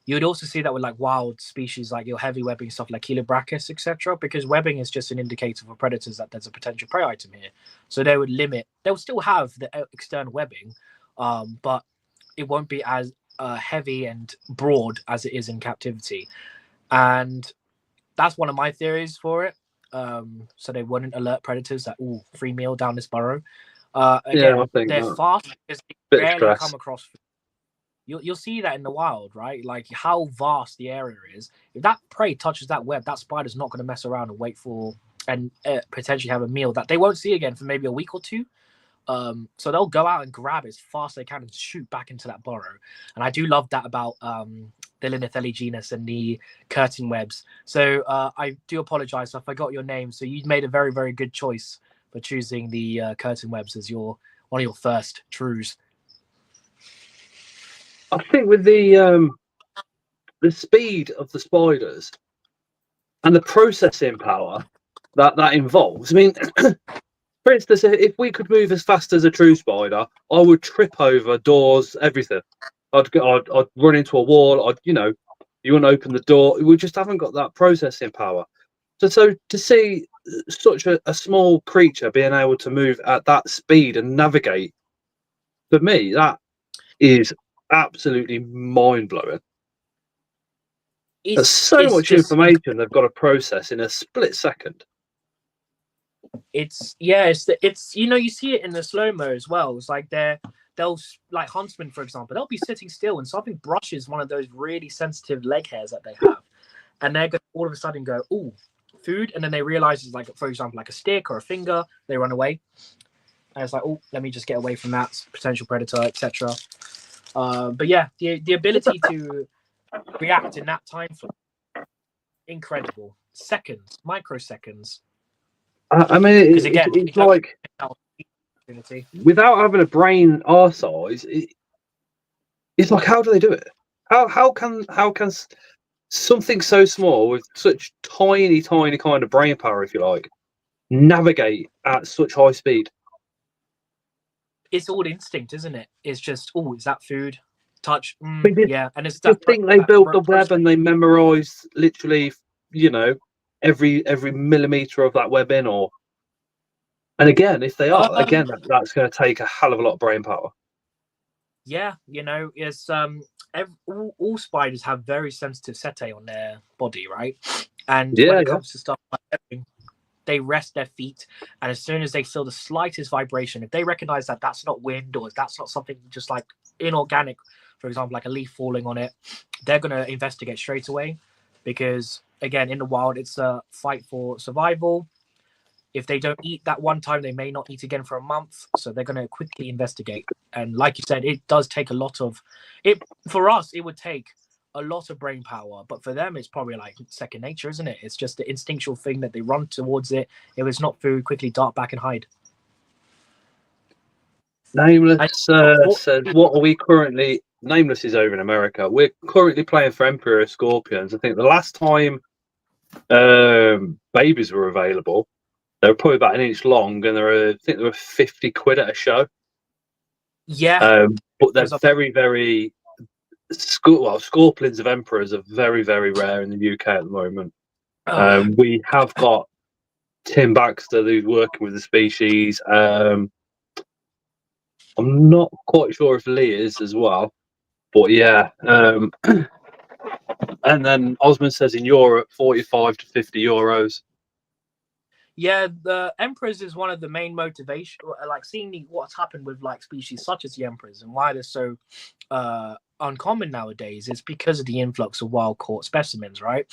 you would also see that with like wild species, like your heavy webbing stuff like Chelobrachus, etc. Because webbing is just an indicator for predators that there's a potential prey item here. So they would limit. They'll still have the external webbing, but it won't be as heavy and broad as it is in captivity. And that's one of my theories for it. So they wouldn't alert predators that, free meal down this burrow. Again, they're fast because they rarely come across food. You'll see that in the wild, right? Like how vast the area is. If that prey touches that web, that spider's not going to mess around and wait for and potentially have a meal that they won't see again for maybe a week or two. So they'll go out and grab it as fast as they can and shoot back into that burrow. And I do love that about the Linnatheli genus and the curtain webs. So I do apologize, I forgot your name. So you made a very, very good choice for choosing the curtain webs as one of your first trues. I think with the speed of the spiders and the processing power that involves, I mean, for instance, if we could move as fast as a true spider, I would trip over doors, everything. I'd run into a wall. You wouldn't open the door. We just haven't got that processing power. So to see such a small creature being able to move at that speed and navigate, for me, that is absolutely mind-blowing. There's so much information they've got to process in a split second. You see it in the slow-mo as well. It's like they'll like huntsmen, for example, they'll be sitting still and something brushes one of those really sensitive leg hairs that they have, and they're going to all of a sudden go, food, and then they realize it's like, for example, like a stick or a finger, they run away, and it's like, let me just get away from that potential predator, etc. But yeah, the ability to react in that time frame, incredible. Seconds, microseconds. I mean, it's like without having a brain our size, it's like, how do they do it? How can something so small with such tiny kind of brain power, if you like, navigate at such high speed? It's all instinct, isn't it? It's just, oh, is that food? Touch, yeah, and it's You that. think they built the web and they memorized literally, every millimeter of that web in, or? And again, if they are, that's going to take a hell of a lot of brain power. Yeah, it's all spiders have very sensitive setae on their body, right? And when it comes to stuff like they rest their feet, and as soon as they feel the slightest vibration, if they recognize that that's not wind or that's not something just like inorganic, for example, like a leaf falling on it, they're going to investigate straight away, because again, in the wild, it's a fight for survival. If they don't eat that one time, they may not eat again for a month, so they're going to quickly investigate. And like you said, it does take a lot of it. For us, it would take a lot of brain power, but for them, it's probably like second nature, isn't it? It's just the instinctual thing that they run towards it. If it's not food, quickly dart back and hide. Nameless says, what are we currently... Nameless is over in America. We're currently playing for Emperor Scorpions. I think the last time babies were available, they were probably about an inch long, and I think they were 50 quid at a show. Yeah. But they're very, very... scorpions of emperors are very, very rare in the UK at the moment. We have got Tim Baxter, who's working with the species. I'm not quite sure if Lee is as well, but yeah. And then Osmond says in Europe, 45 to 50 euros. Yeah, the emperors is one of the main motivation, like seeing what's happened with like species such as the emperors and why they're so uncommon nowadays is because of the influx of wild caught specimens, right?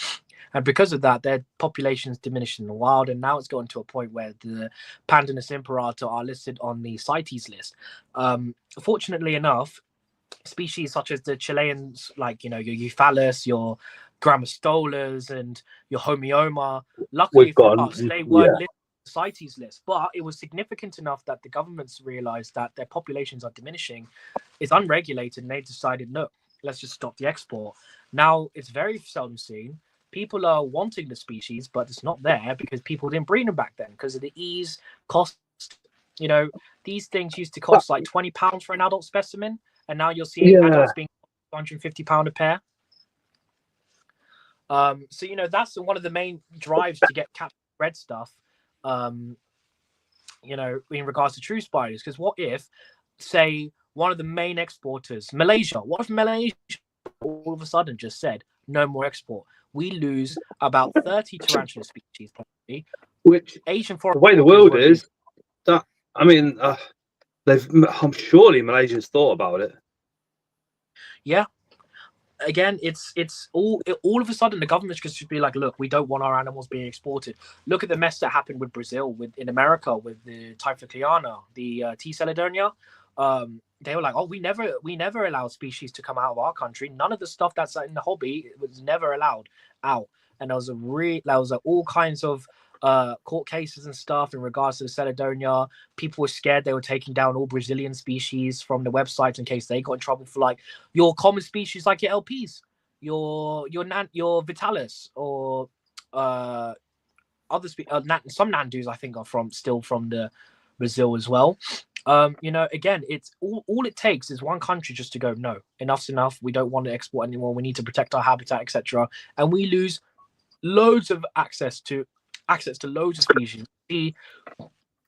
And because of that, their populations diminished in the wild, and now it's gotten to a point where the Pandanus imperata are listed on the CITES list. Fortunately enough, species such as the Chileans, like your Euphallus, your Grammostolas, and your Homeoma, luckily for us, they weren't listed on the CITES list. But it was significant enough that the governments realized that their populations are diminishing. It's unregulated, and they decided, no, let's just stop the export. Now it's very seldom seen. People are wanting the species, but it's not there because people didn't breed them back then because of the ease, cost. These things used to cost like £20 for an adult specimen, and now you're seeing adults being £150 a pair. So that's one of the main drives to get captured red stuff. In regards to true spiders, because what if, say, one of the main exporters, Malaysia, what if Malaysia all of a sudden just said no more export? We lose about 30 tarantula species, probably. Which Asian forest. The way the world is, that I'm surely Malaysians thought about it. Yeah. Again, it's all of a sudden the government's just be like, look, we don't want our animals being exported. Look at the mess that happened with Brazil, in America with the Typhloiana, the T. Celedonia. They were like, oh, we never allow species to come out of our country. None of the stuff that's in the hobby was never allowed out. And there was all kinds of court cases and stuff in regards to the Celedonia. People were scared they were taking down all Brazilian species from the websites in case they got in trouble for like your common species, like your LPs, your Vitalis, or other some Nandus I think are still from the Brazil as well. Again, it's all it takes is one country just to go, no, enough's enough. We don't want to export anymore. We need to protect our habitat, etc. And we lose loads of access to loads of species. The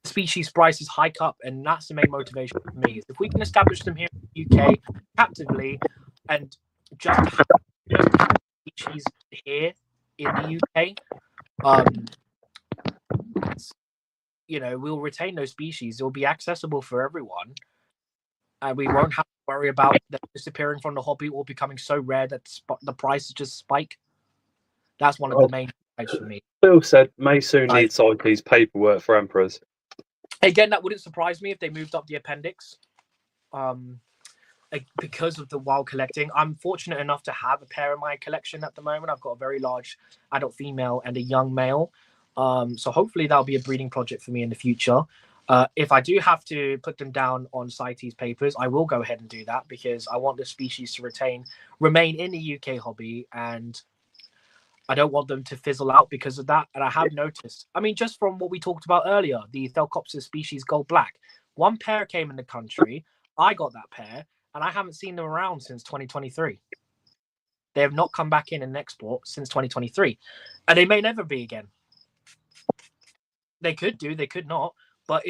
species prices hike up, and that's the main motivation for me. Is if we can establish them here in the UK captively, and just have species here in the UK, we'll retain those species. It will be accessible for everyone, and we won't have to worry about them disappearing from the hobby or becoming so rare that the prices just spike. That's one of the main drives for me. Phil said may soon need CITES paperwork for emperors. Again, that wouldn't surprise me if they moved up the appendix. Because of the wild collecting, I'm fortunate enough to have a pair in my collection at the moment. I've got a very large adult female and a young male. So hopefully that'll be a breeding project for me in the future. If I do have to put them down on CITES papers, I will go ahead and do that because I want the species to remain in the UK hobby and I don't want them to fizzle out because of that. And I have noticed, I mean, just from what we talked about earlier, the Thelcopsis species gold black, one pair came in the country. I got that pair, and I haven't seen them around since 2023. They have not come back in an export since 2023, and they may never be again. They could do, they could not, but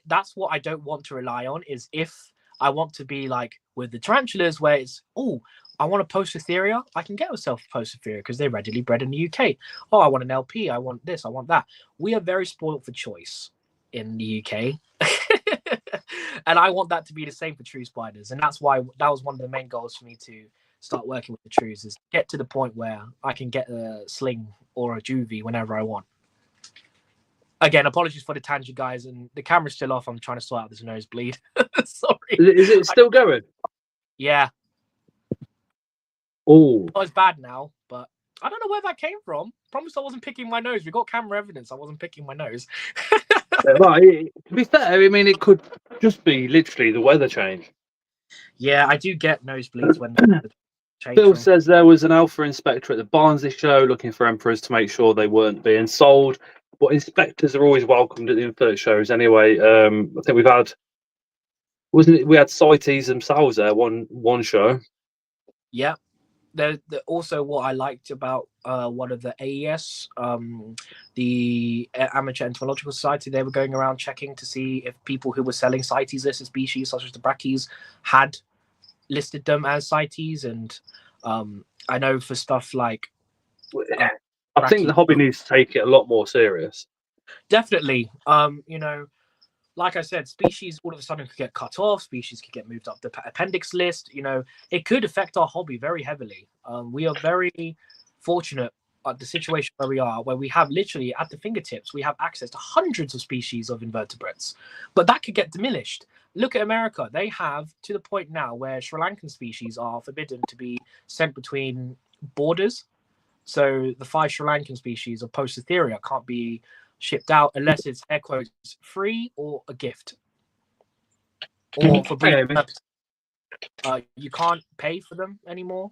that's what I don't want to rely on. Is if I want to be like with the tarantulas, where it's I want a Postotheria, I can get myself a Postotheria because they're readily bred in the UK. Oh, I want an LP, I want this, I want that. We are very spoiled for choice in the UK. And I want that to be the same for true spiders. And that's why that was one of the main goals for me to start working with the trues, is get to the point where I can get a sling or a juvie whenever I want. Again, apologies for the tangent, guys, and the camera's still off. I'm trying to sort out this nosebleed. Sorry. Is it still going? Yeah. Oh, It's bad now, but I don't know where that came from. Promise I wasn't picking my nose. We got camera evidence I wasn't picking my nose. right. To be fair, I mean, it could just be literally the weather change. Yeah, I do get nosebleeds when the change. Phil says there was an alpha inspector at the Barnsley show looking for emperors to make sure they weren't being sold. But inspectors are always welcomed at the invert shows anyway. I think we had CITES themselves there one show. Yeah. Also, what I liked about one of the AES, the Amateur Entomological Society, they were going around checking to see if people who were selling CITES listed species, such as the brackies, had listed them as CITES. And I know for stuff like I think the hobby needs to take it a lot more serious. Definitely. Like I said, species all of a sudden could get cut off. Species could get moved up the appendix list. It could affect our hobby very heavily. We are very fortunate at the situation where we are, where we have literally at the fingertips, we have access to hundreds of species of invertebrates, but that could get diminished. Look at America. They have to the point now where Sri Lankan species are forbidden to be sent between borders. So the 5 Sri Lankan species of Postotheria can't be shipped out unless it's air quotes free or a gift, or for breeding purposes. You can't pay for them anymore.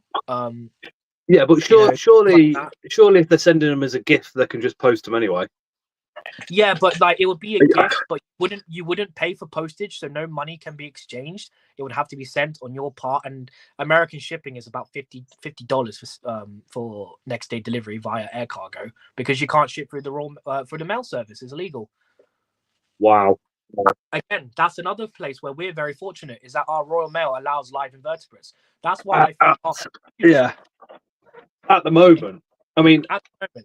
Yeah, but surely if they're sending them as a gift, they can just post them anyway. Yeah, but like it would be a gift, but you wouldn't pay for postage, so no money can be exchanged. It would have to be sent on your part, and American shipping is about $50 for next day delivery via air cargo, because you can't ship through the mail service. It's illegal. Wow. Again, that's another place where we're very fortunate, is that our Royal Mail allows live invertebrates. That's why yeah. At the moment, I mean, at the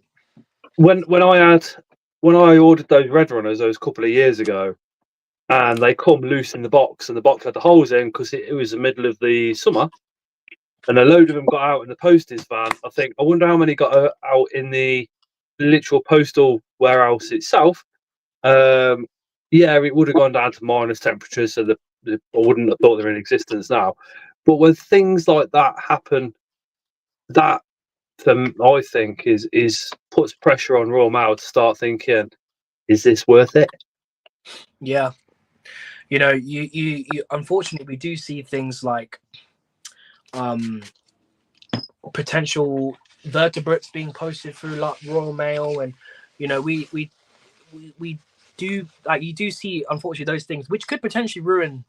moment, when I ordered those red runners those couple of years ago, and they come loose in the box, and the box had the holes in because it was the middle of the summer, and a load of them got out in the postage van. I wonder how many got out in the literal postal warehouse itself. Yeah, it would have gone down to minus temperatures, so I wouldn't have thought they're in existence now. But when things like that happen, that I think is puts pressure on Royal Mail to start thinking, is this worth it? Yeah, you unfortunately we do see things like potential vertebrates being posted through like Royal Mail, and we do, like, you do see unfortunately those things which could potentially ruin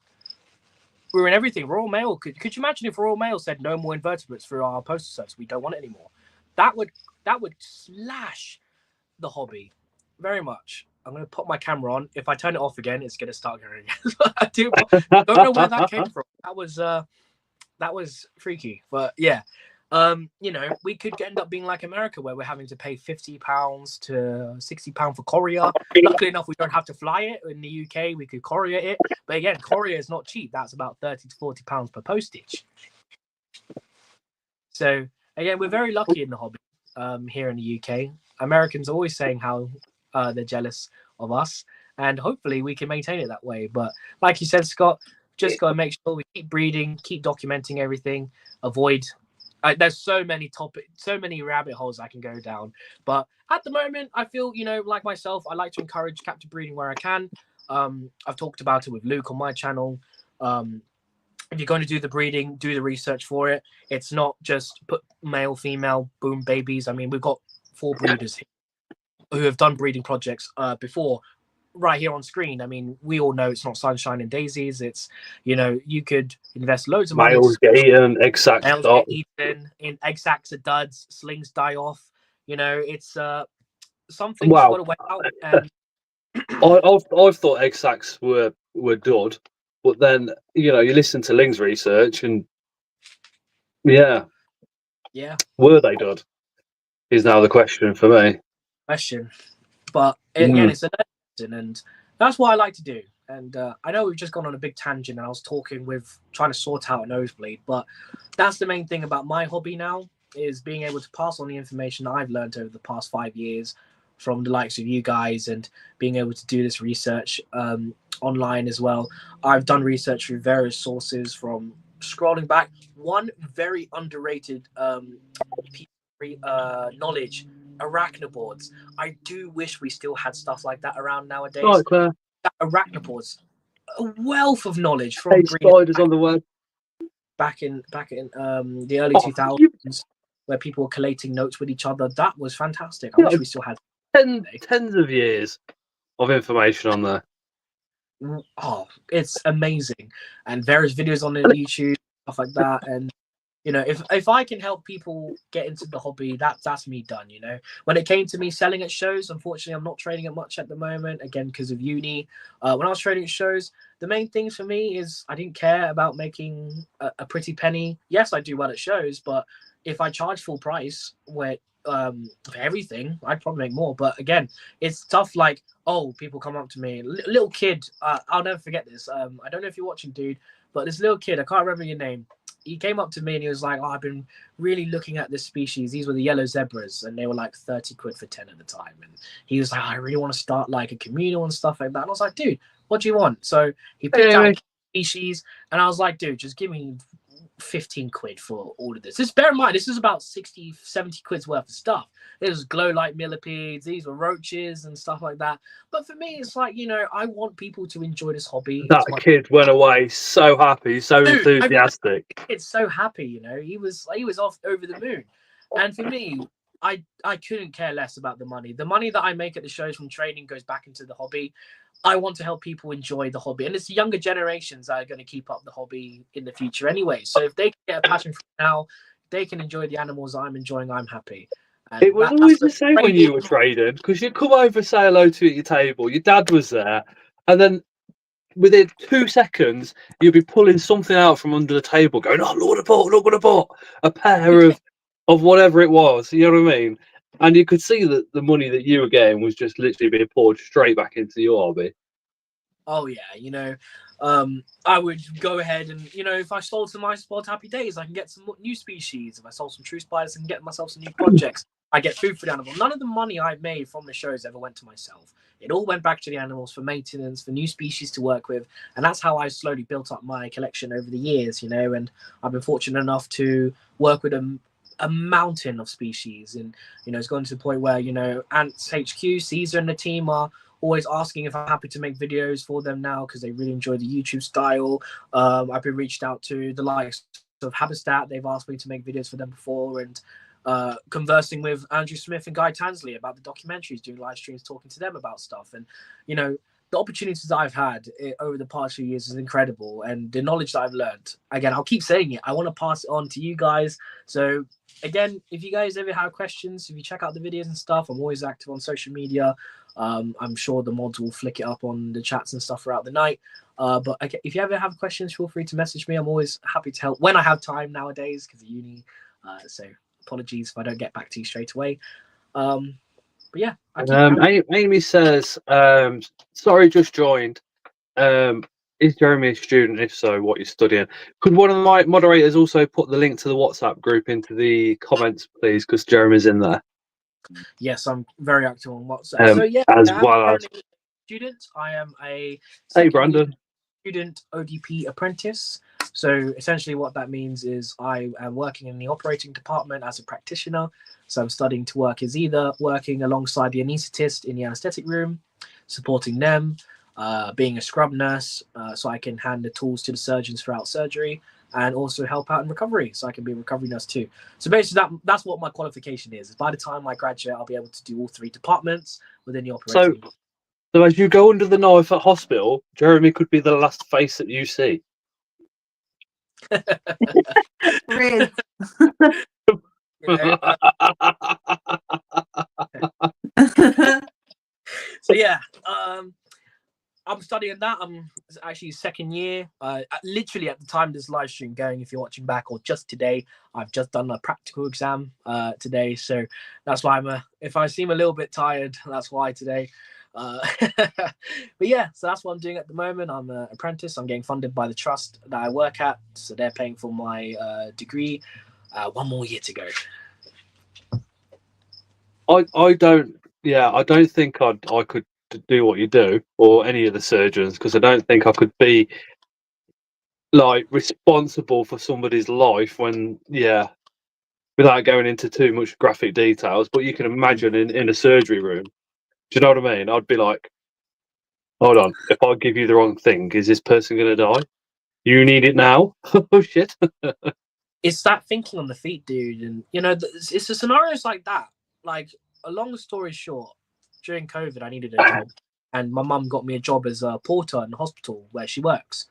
everything. Royal Mail could you imagine if Royal Mail said no more invertebrates through our postal service, we don't want it anymore? That would slash the hobby very much. I'm going to put my camera on. If I turn it off again, it's going to start going again. I don't know where that came from. That was freaky, but yeah. We could end up being like America, where we're having to pay £50 to £60 for courier. Luckily enough, we don't have to fly it. In the UK, we could courier it, but again, courier is not cheap. That's about £30 to £40 per postage. So again, we're very lucky in the hobby here in the UK. Americans are always saying how they're jealous of us, and hopefully we can maintain it that way. But like you said, Scott, just got to make sure we keep breeding, keep documenting everything, avoid. There's so many rabbit holes I can go down. But at the moment, I feel, like myself, I like to encourage captive breeding where I can. I've talked about it with Luke on my channel. if you're going to do the breeding, do the research for it. It's not just put male, female, boom, babies. I mean, we've got 4 breeders here who have done breeding projects before, right here on screen. I mean, we all know it's not sunshine and daisies. It's, you could invest loads of money. Males get eaten, egg sacs males stop. get eaten, in egg sacs are duds, slings die off. It's something Wow. got to weigh out. And I've thought egg sacs were dud, but then you listen to Ling's research and yeah, were they dud? Is now the question for me. But again, it's a lesson, and that's what I like to do. And I know we've just gone on a big tangent, and I was trying to sort out a nosebleed, but that's the main thing about my hobby now, is being able to pass on the information that I've learned over the past 5 years from the likes of you guys, and being able to do this research online as well. I've done research through various sources, from scrolling back. One very underrated knowledge, arachnopods. I do wish we still had stuff like that around nowadays. Right, Claire. Arachnopods, a wealth of knowledge from spiders on the web. Back in the early 2000s, where people were collating notes with each other. That was fantastic. I wish we still had tens of years of information on there. Oh, it's amazing. And various videos on YouTube, stuff like that. And if I can help people get into the hobby, that's me done. When it came to me selling at shows, unfortunately I'm not trading it much at the moment, again because of uni. When I was trading at shows, the main thing for me is I didn't care about making a pretty penny. Yes, I do well at shows, but if I charge full price for everything, I'd probably make more. But again, it's tough. Like, people come up to me, little kid, I'll never forget this. I don't know if you're watching, dude, but this little kid, I can't remember your name. He came up to me and he was like, I've been really looking at this species. These were the yellow zebras, and they were like 30 quid for 10 at the time. And he was like, I really want to start like a communal and stuff like that. And I was like, dude, what do you want? So he picked out a species, and I was like, dude, just give me 15 quid for all of this. Just bear in mind, this is about 60, 70 quid's worth of stuff. There was glow light millipedes, these were roaches and stuff like that. But for me, it's like, I want people to enjoy this hobby. That kid went away so happy, so enthusiastic. It's so happy, he was off over the moon. And for me, I couldn't care less about the money. The money that I make at the shows from training goes back into the hobby. I want to help people enjoy the hobby, and it's the younger generations that are going to keep up the hobby in the future anyway. So if they can get a passion for it now, they can enjoy the animals I'm enjoying, I'm happy. And it was always the same when you were trading, because you'd come over, say hello to at your table, your dad was there, and then within 2 seconds you'd be pulling something out from under the table going, oh, look what I bought, a pair of whatever it was, you know what I mean? And you could see that the money that you were getting was just literally being poured straight back into your hobby. Oh yeah, I would go ahead and, if I sold some isopods, happy days. I can get some new species. If I sold some true spiders, I can get myself some new projects. I get food for the animal. None of the money I made from the shows ever went to myself. It all went back to the animals for maintenance, for new species to work with. And that's how I slowly built up my collection over the years, and I've been fortunate enough to work with a mountain of species. And, it's gone to the point where, Ants HQ, Caesar and the team are always asking if I'm happy to make videos for them now, because they really enjoy the YouTube style. I've been reached out to the likes of Habitat. They've asked me to make videos for them before, and conversing with Andrew Smith and Guy Tansley about the documentaries, doing live streams, talking to them about stuff. And, the opportunities that I've had over the past few years is incredible. And the knowledge that I've learned, again, I'll keep saying it, I want to pass it on to you guys. So again, if you guys ever have questions, if you check out the videos and stuff, I'm always active on social media. I'm sure the mods will flick it up on the chats and stuff throughout the night. But if you ever have questions, feel free to message me. I'm always happy to help when I have time nowadays, because of uni. So apologies if I don't get back to you straight away. But yeah, Amy says, sorry, just joined. Is Jeremy a student? If so, what you're studying? Could one of my moderators also put the link to the WhatsApp group into the comments, please? Because Jeremy's in there. Yes, I'm very active on WhatsApp. So yeah, as well as student. I am a Brandon student ODP apprentice. So essentially what that means is I am working in the operating department as a practitioner. So I'm studying to work as either working alongside the anaesthetist in the anesthetic room, supporting them, being a scrub nurse, so I can hand the tools to the surgeons throughout surgery, and also help out in recovery, so I can be a recovery nurse too. So basically, that's what my qualification is. By the time I graduate, I'll be able to do all 3 departments within the operating. So as you go under the knife at hospital, Jeremy could be the last face that you see. Riz. You know, so yeah, I'm studying that. I'm actually second year. Literally at the time this live stream going, if you're watching back, or just today, I've just done a practical exam today. So that's why if I seem a little bit tired, that's why today. But yeah, so that's what I'm doing at the moment. I'm an apprentice. I'm getting funded by the trust that I work at, so they're paying for my degree. 1 more year to go. I don't think I could do what you do, or any of the surgeons, because I don't think I could be like responsible for somebody's life when without going into too much graphic details. But you can imagine in a surgery room. Do you know what I mean? I'd be like, hold on, if I give you the wrong thing, is this person going to die? You need it now? Oh shit. It's that thinking on the feet, dude. And it's the scenarios like that. Like, a long story short, during COVID, I needed a job, and my mum got me a job as a porter in the hospital where she works.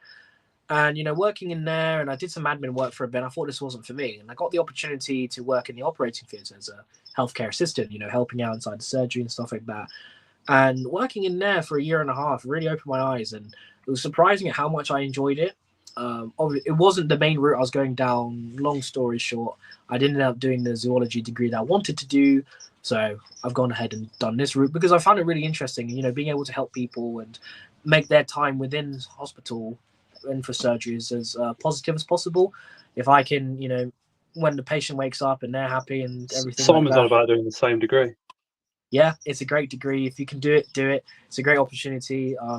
And working in there, and I did some admin work for a bit. I thought this wasn't for me, and I got the opportunity to work in the operating theatre as a healthcare assistant. Helping out inside the surgery and stuff like that. And working in there for 1.5 years really opened my eyes, and it was surprising at how much I enjoyed it. It wasn't the main route I was going down. Long story short, I didn't end up doing the zoology degree that I wanted to do. So I've gone ahead and done this route because I found it really interesting. Being able to help people and make their time within hospital and for surgeries as positive as possible. If I can, when the patient wakes up and they're happy and everything. Simon's like on about doing the same degree. Yeah, it's a great degree. If you can do it, do it. It's a great opportunity. I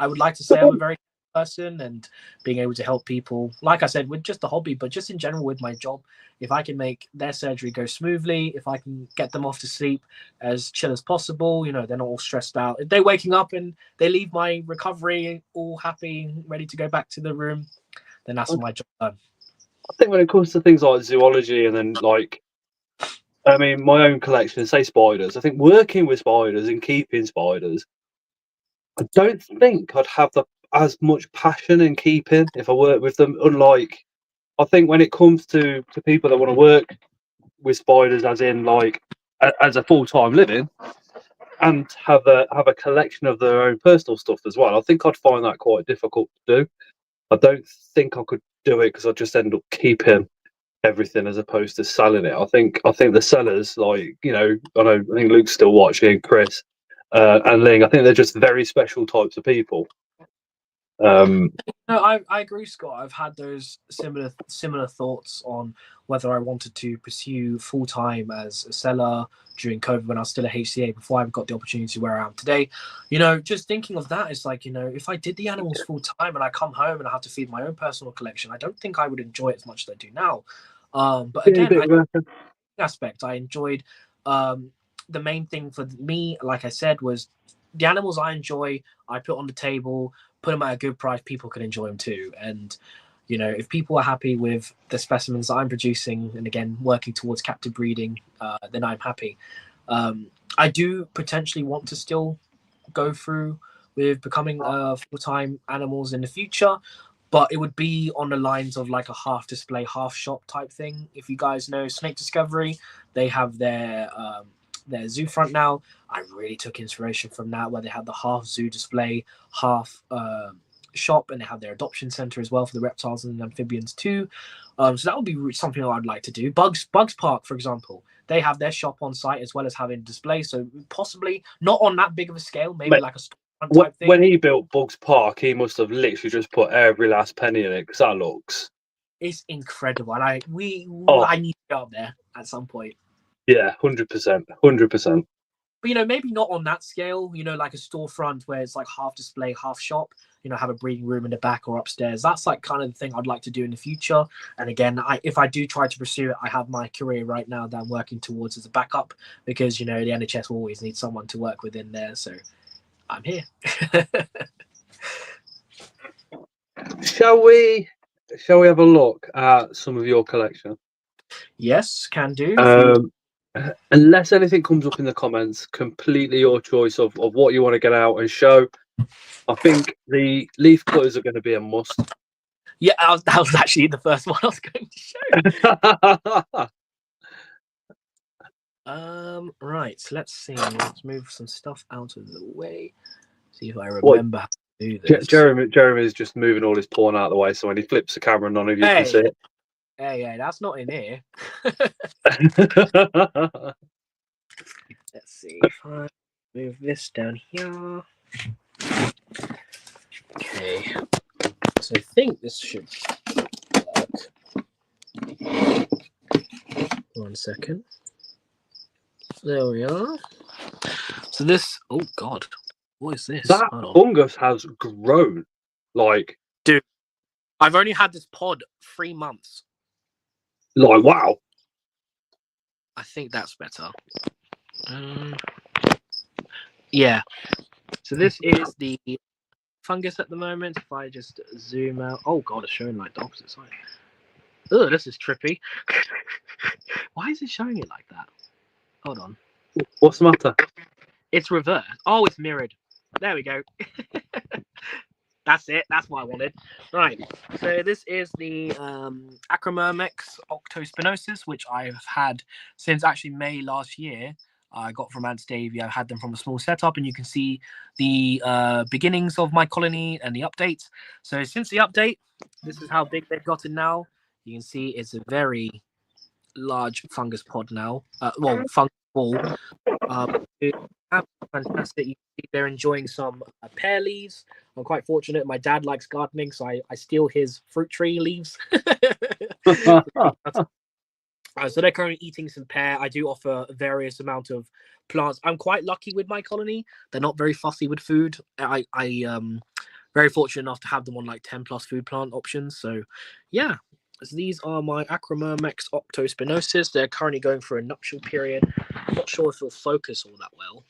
would like to say I'm a very person, and being able to help people, like I said, with just a hobby, but just in general with my job, if I can make their surgery go smoothly, if I can get them off to sleep as chill as possible, they're not all stressed out. If they're waking up and they leave my recovery all happy, ready to go back to the room, then that's my job done. I think when it comes to things like zoology, and then my own collection, say spiders, I think working with spiders and keeping spiders, I don't think I'd have as much passion in keeping if I work with them. Unlike, I think when it comes to people that want to work with spiders, as in as a full-time living, and have a collection of their own personal stuff as well, I think I'd find that quite difficult to do. I don't think I could do it because I'd just end up keeping everything as opposed to selling it. I think the sellers, I think Luke's still watching, Chris, and Ling, I think they're just very special types of people. No, I agree, Scott. I've had those similar thoughts on whether I wanted to pursue full time as a seller during COVID when I was still a HCA before I got the opportunity where I am today. Just thinking of that, it's like, if I did the animals full time and I come home and I have to feed my own personal collection, I don't think I would enjoy it as much as I do now. But again, aspect I enjoyed. The main thing for me, like I said, was the animals I enjoy, I put on the table, put them at a good price, people can enjoy them too. And if people are happy with the specimens that I'm producing, and again working towards captive breeding, then I'm happy. I do potentially want to still go through with becoming full-time animals in the future, but it would be on the lines of like a half display, half shop type thing. If you guys know Snake Discovery, they have their zoo front now. I really took inspiration from that, where they have the half zoo display, half shop, and they have their adoption center as well for the reptiles and amphibians too. So that would be something I'd like to do. Bugs Park, for example, they have their shop on site as well as having display. So possibly not on that big of a scale, maybe like a storefront type thing. When he built Bugs Park, he must have literally just put every last penny in it, because that looks, it's incredible. And I need to go up there at some point. Yeah, 100%. But maybe not on that scale, like a storefront where it's like half display, half shop, have a breeding room in the back or upstairs. That's like kind of the thing I'd like to do in the future. And again, if I do try to pursue it, I have my career right now that I'm working towards as a backup, because the NHS will always need someone to work within there. So I'm here. Shall we have a look at some of your collection? Yes, can do. Unless anything comes up in the comments, completely your choice of what you want to get out and show. I think the leaf cutters are going to be a must. Yeah, that was actually the first one I was going to show. Right, so let's see. Let's move some stuff out of the way. See if I remember how to do this. Jeremy is just moving all his porn out of the way, so when he flips the camera, none of you can see it. Hey, that's not in here. Let's see if I move this down here. Okay, so I think this should work. 1 second. There we are. So this, oh God, what is this? That fungus has grown. Like, dude, I've only had this pod 3 months. Like, wow. I think that's better. Yeah. So this is the fungus at the moment. If I just zoom out, oh God, it's showing like the opposite side. Oh, this is trippy. Why is it showing it like that? Hold on. What's the matter? It's reversed. Oh, it's mirrored. There we go. That's it. That's what I wanted. Right. So this is the Acromyrmex octospinosus, which I've had since actually May last year. I got from Ants Davy. I had them from a small setup, and you can see the beginnings of my colony and the updates. So since the update, this is how big they've gotten now. You can see it's a very large fungus pod now. Well, fungus ball. Fantastic. You see they're enjoying some pear leaves. I'm quite fortunate. My dad likes gardening, so I steal his fruit tree leaves. So they're currently eating some pear. I do offer various amount of plants. I'm quite lucky with my colony. They're not very fussy with food. I very fortunate enough to have them on like 10 plus food plant options. So yeah, so these are my Acromyrmex octospinosus. They're currently going through a nuptial period. I'm not sure if it'll focus all that well.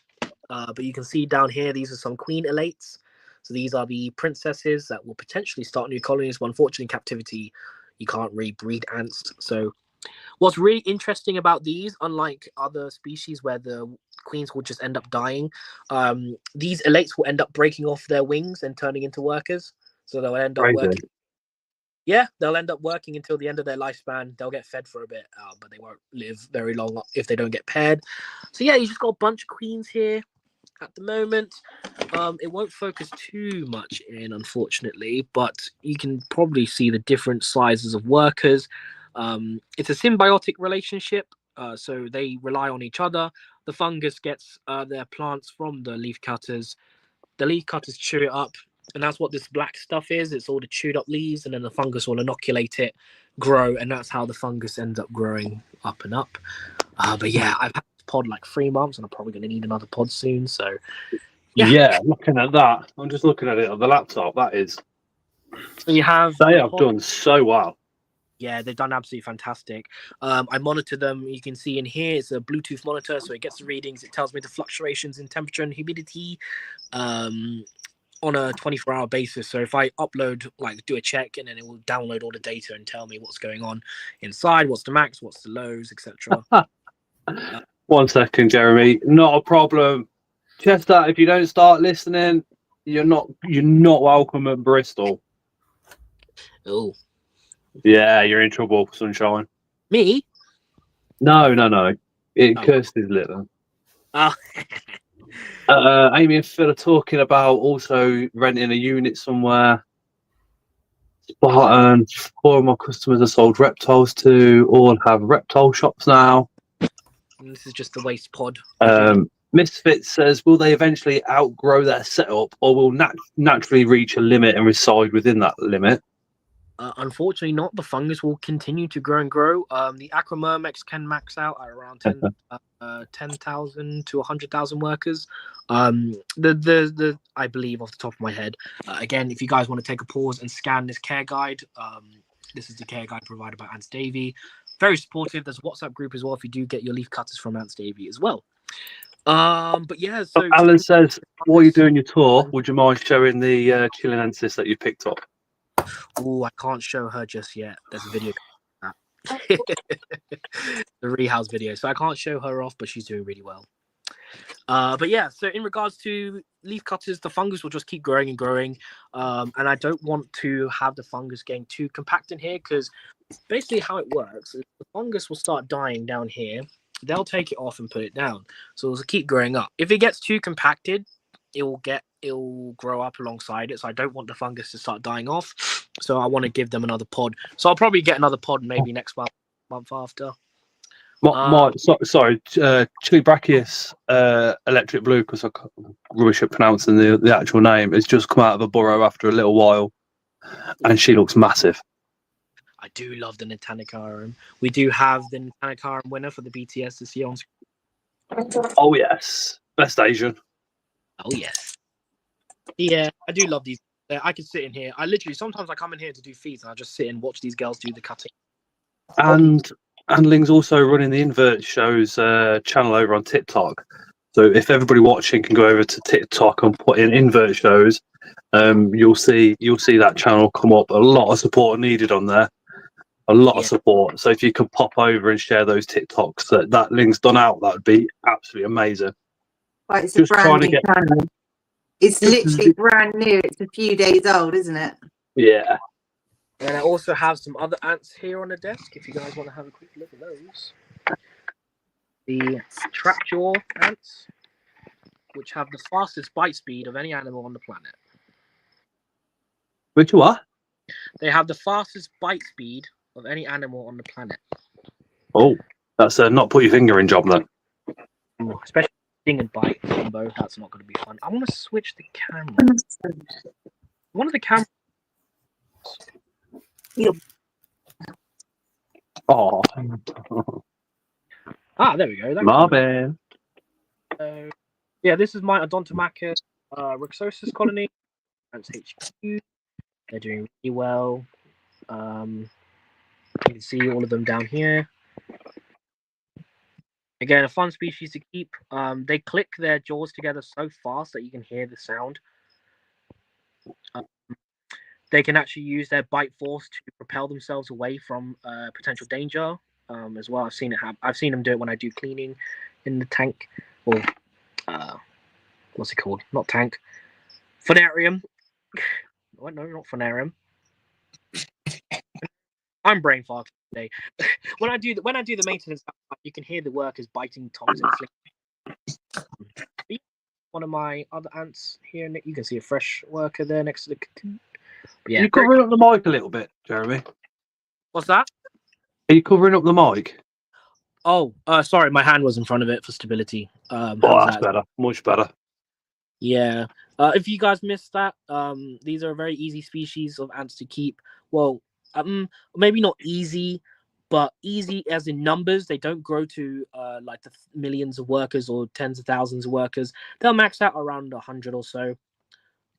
But you can see down here, these are some queen elates. So these are the princesses that will potentially start new colonies. But unfortunately, in captivity, you can't really breed ants. So what's really interesting about these, unlike other species where the queens will just end up dying, these elates will end up breaking off their wings and turning into workers. So they'll end up working. Yeah, they'll end up working until the end of their lifespan. They'll get fed for a bit, but they won't live very long if they don't get paired. So yeah, you just got a bunch of queens here at the moment. It won't focus too much in, unfortunately, but you can probably see the different sizes of workers. It's a symbiotic relationship, so they rely on each other. The fungus gets their plants from the leaf cutters. The leaf cutters chew it up, and that's what this black stuff is. It's all the chewed up leaves, and then the fungus will inoculate it, grow, and that's how the fungus ends up growing up and up. But yeah, I've had this pod like 3 months, and I'm probably going to need another pod soon. So yeah, looking at that, I'm just looking at it on the laptop. That is, so you have they have done so well. Yeah, they've done absolutely fantastic. I monitor them. You can see in here, it's a Bluetooth monitor, so it gets the readings. It tells me the fluctuations in temperature and humidity on a 24-hour basis. So if I upload, like do a check, and then it will download all the data and tell me what's going on inside, what's the max, what's the lows, etc. 1 second, Jeremy. Not a problem. Just that if you don't start listening, you're not welcome at Bristol. Oh. Yeah, you're in trouble, sunshine. Me? No. Kirsty's little. Oh. Amy and Phil are talking about also renting a unit somewhere. Spartan, 4 of my customers are sold reptiles to, all have reptile shops now. And this is just the waste pod. Misfit says, will they eventually outgrow their setup, or will naturally reach a limit and reside within that limit? Unfortunately not. The fungus will continue to grow and grow. The Acromyrmex can max out at around 10,000 to 100,000 workers. The I believe off the top of my head. Again, if you guys want to take a pause and scan this care guide, this is the care guide provided by Ants Davy. Very supportive. There's a WhatsApp group as well if you do get your leaf cutters from Ants Davy as well. But yeah, so Alan says, while you're doing your tour, would you mind showing the Chilenensis that you picked up? Oh, I can't show her just yet. There's a video. The rehouse video, so I can't show her off, but she's doing really well. But yeah, so in regards to leaf cutters, the fungus will just keep growing and growing, and I don't want to have the fungus getting too compact in here, because basically how it works is the fungus will start dying down here. They'll take it off and put it down, so it'll keep growing up. If it gets too compacted, it'll grow up alongside it. So I don't want the fungus to start dying off. So I want to give them another pod. So I'll probably get another pod maybe next month after. Sorry, Chilibrachius electric blue, because I rubbish at pronouncing the actual name, has just come out of a burrow after a little while, and she looks massive. I do love the Nitanicarum. We do have the Nitanicarum winner for the BTS this year on screen. Oh yes, best Asian. Oh yes. Yeah, I do love these. I can sit in here. Sometimes I come in here to do feeds, and I just sit and watch these girls do the cutting. And Ling's also running the Invert Shows channel over on TikTok. So if everybody watching can go over to TikTok and put in Invert Shows, you'll see that channel come up. A lot of support needed on there. A lot of support. So if you could pop over and share those TikToks that Ling's done out, that would be absolutely amazing. Right, it's a brand new channel. It's literally brand new. It's a few days old, isn't it? Yeah. And I also have some other ants here on the desk, if you guys want to have a quick look at those. The trapjaw ants, which have the fastest bite speed of any animal on the planet. Which what? They have the fastest bite speed of any animal on the planet. Oh, that's a not put your finger in job then. Especially sting and bite combo. That's not going to be fun. I want to switch the camera. One of the cameras. Oh. There we go. My bad. Yeah, this is my Odontomachus Rhexosus colony. That's HQ. They're doing really well. You can see all of them down here. Again, a fun species to keep. They click their jaws together so fast that you can hear the sound. They can actually use their bite force to propel themselves away from potential danger as well. I've seen them do it when I do cleaning in the tank, or what's it called? Not tank, funarium. No, not funarium. I'm brain fog today. when I do the maintenance, you can hear the workers biting tongues and flicking. One of my other ants here, you can see a fresh worker there next to the cocoon. Yeah, are you covering up the mic a little bit, Jeremy? What's that? Are you covering up the mic? Oh, sorry, my hand was in front of it for stability. That's better, much better. Yeah. If you guys missed that, these are very easy species of ants to keep. Well, maybe not easy, but easy as in numbers. They don't grow to like the millions of workers or tens of thousands of workers. They'll max out around 100 or so.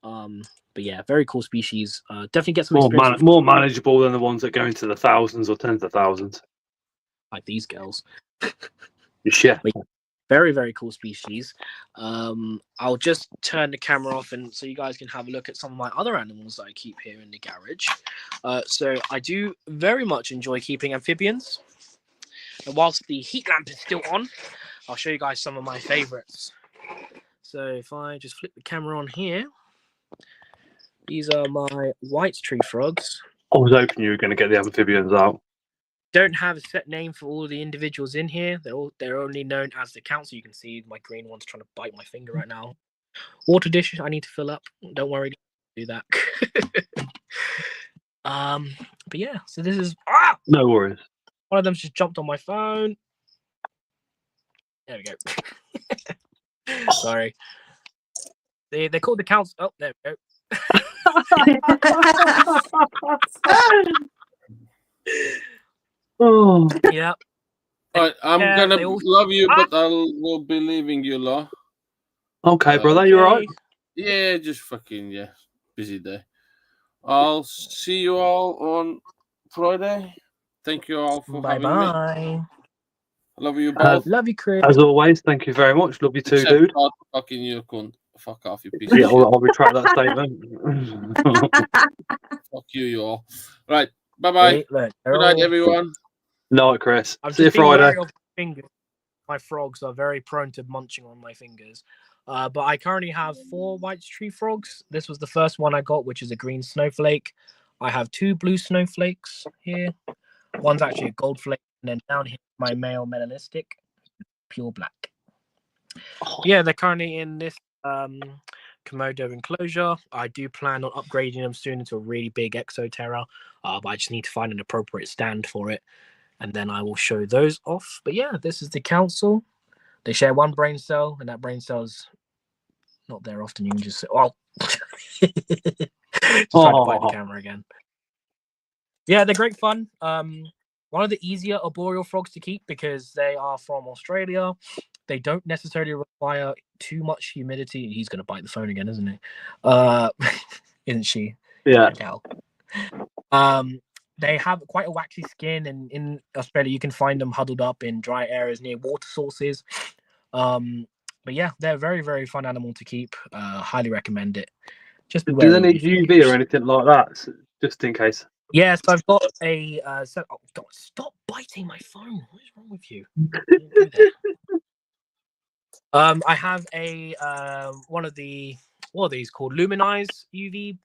But yeah, very cool species. Definitely get some experience. More manageable than the ones that go into the thousands or tens of thousands. Like these girls. Yeah. Very, very cool species. I'll just turn the camera off and so you guys can have a look at some of my other animals that I keep here in the garage. So I do very much enjoy keeping amphibians. And whilst the heat lamp is still on, I'll show you guys some of my favorites. So if I just flip the camera on here, these are my white tree frogs. I was hoping you were going to get the amphibians out. Don't have a set name for all the individuals in here. They're only known as the council. You can see my green one's trying to bite my finger right now. Water dish I need to fill up. Don't worry, do that. But yeah, so this is no worries. One of them's just jumped on my phone. There we go. Sorry. They're called the council. Oh, there we go. Oh yeah. Right, I'm gonna love you, but will be leaving you, Law. Okay, brother, you alright? Yeah, just fucking busy day. I'll see you all on Friday. Thank you all for having me. Love you both. Love you, Chris. As always, thank you very much. Love you too, Except dude. God, fucking you, cunt. Fuck off, you piece Yeah, of shit. I'll retract that statement. Fuck you all. Right. Bye-bye. Good night, everyone. Night, Chris. I'm See you just being Friday. wary of my fingers. My frogs are very prone to munching on my fingers. But I currently have 4 white tree frogs. This was the first one I got, which is a green snowflake. I have 2 blue snowflakes here. One's actually a gold flake. And then down here, my male melanistic, pure black. Yeah, they're currently in this Komodo enclosure. I do plan on upgrading them soon into a really big exoterra. But I just need to find an appropriate stand for it. And then I will show those off. But yeah, this is the council. They share one brain cell, and that brain cell's not there often. You can just say, oh, just trying to bite the camera again. Yeah, they're great fun. One of the easier arboreal frogs to keep because they are from Australia. They don't necessarily require too much humidity. He's going to bite the phone again, isn't he? Isn't she? Yeah. They have quite a waxy skin, and in Australia, you can find them huddled up in dry areas near water sources. But yeah, they're a very, very fun animal to keep. Highly recommend it. Just do they need UV or anything like that, just in case? Yes, I've got a. Oh God! Stop biting my phone. What is wrong with you? I have a one of the what are these called? Luminize UV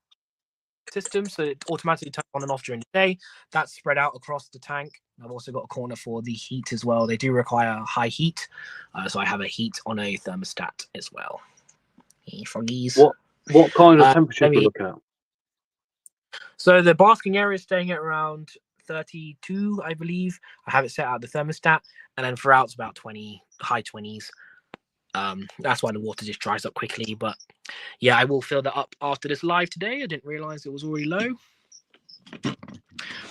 system, so it automatically turns on and off during the day. That's spread out across the tank. I've also got a corner for the heat as well. They do require high heat, so I have a heat on a thermostat as well. Hey, froggies. What kind of temperature do we look at? So the basking area is staying at around 32, I believe. I have it set out the thermostat, and then throughout it's about 20, high 20s. That's why the water just dries up quickly. But yeah, I will fill that up after this live today. I didn't realize it was already low.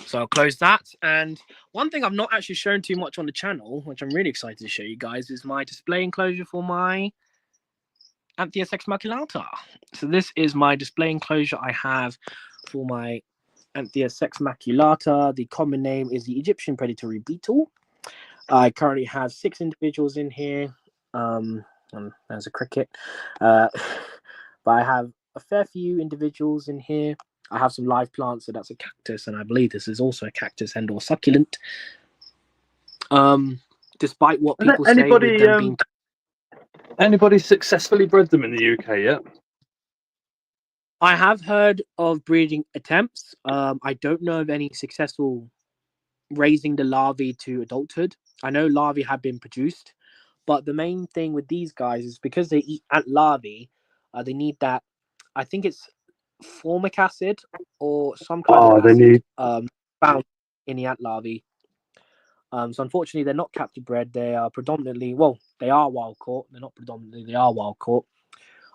So I'll close that. And one thing I've not actually shown too much on the channel, which I'm really excited to show you guys, is my display enclosure for my Anthea maculata. So this is my display enclosure I have for my Anthea maculata. The common name is the Egyptian predatory beetle. I currently have 6 individuals in here. There's a cricket. But I have a fair few individuals in here. I have some live plants, so that's a cactus, and I believe this is also a cactus and or succulent. Despite what people say with them being... Anybody successfully bred them in the UK yet? I have heard of breeding attempts. I don't know of any successful raising the larvae to adulthood. I know larvae have been produced, but the main thing with these guys is because they eat ant larvae, they need that, I think it's formic acid or some kind of acid found in the ant larvae. So unfortunately, they're not captive bred. They are predominantly, they are wild caught. They're not predominantly, they are wild caught.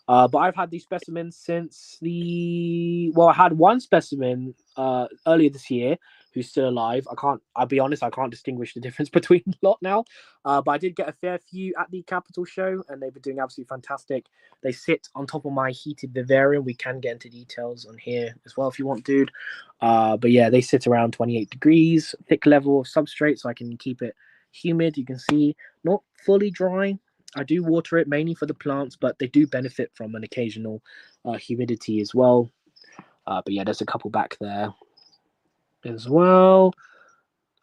But I've had these specimens since I had one specimen earlier this year who's still alive. I'll be honest, I can't distinguish the difference between the lot now. But I did get a fair few at the Capital show, and they've been doing absolutely fantastic. They sit on top of my heated vivarium. We can get into details on here as well if you want, dude. But yeah, they sit around 28 degrees, thick level of substrate, so I can keep it humid. You can see, not fully dry. I do water it mainly for the plants, but they do benefit from an occasional humidity as well. But yeah, there's a couple back there as well.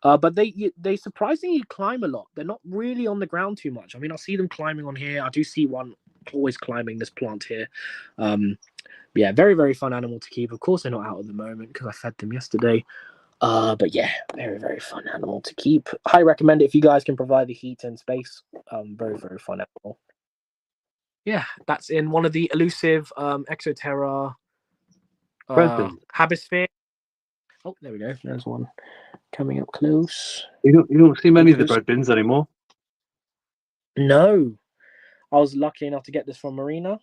But they surprisingly climb a lot. They're not really on the ground too much. I mean, I see them climbing on here. I do see one always climbing this plant here. Yeah, very, very fun animal to keep. Of course, they're not out at the moment because I fed them yesterday. But yeah, very, very fun animal to keep. Highly recommend it if you guys can provide the heat and space. Very, very fun animal. Yeah, that's in one of the elusive Exoterra Habisphere. Oh, there we go. There's one coming up close. You don't see many of the bread bins anymore. No. I was lucky enough to get this from Marina.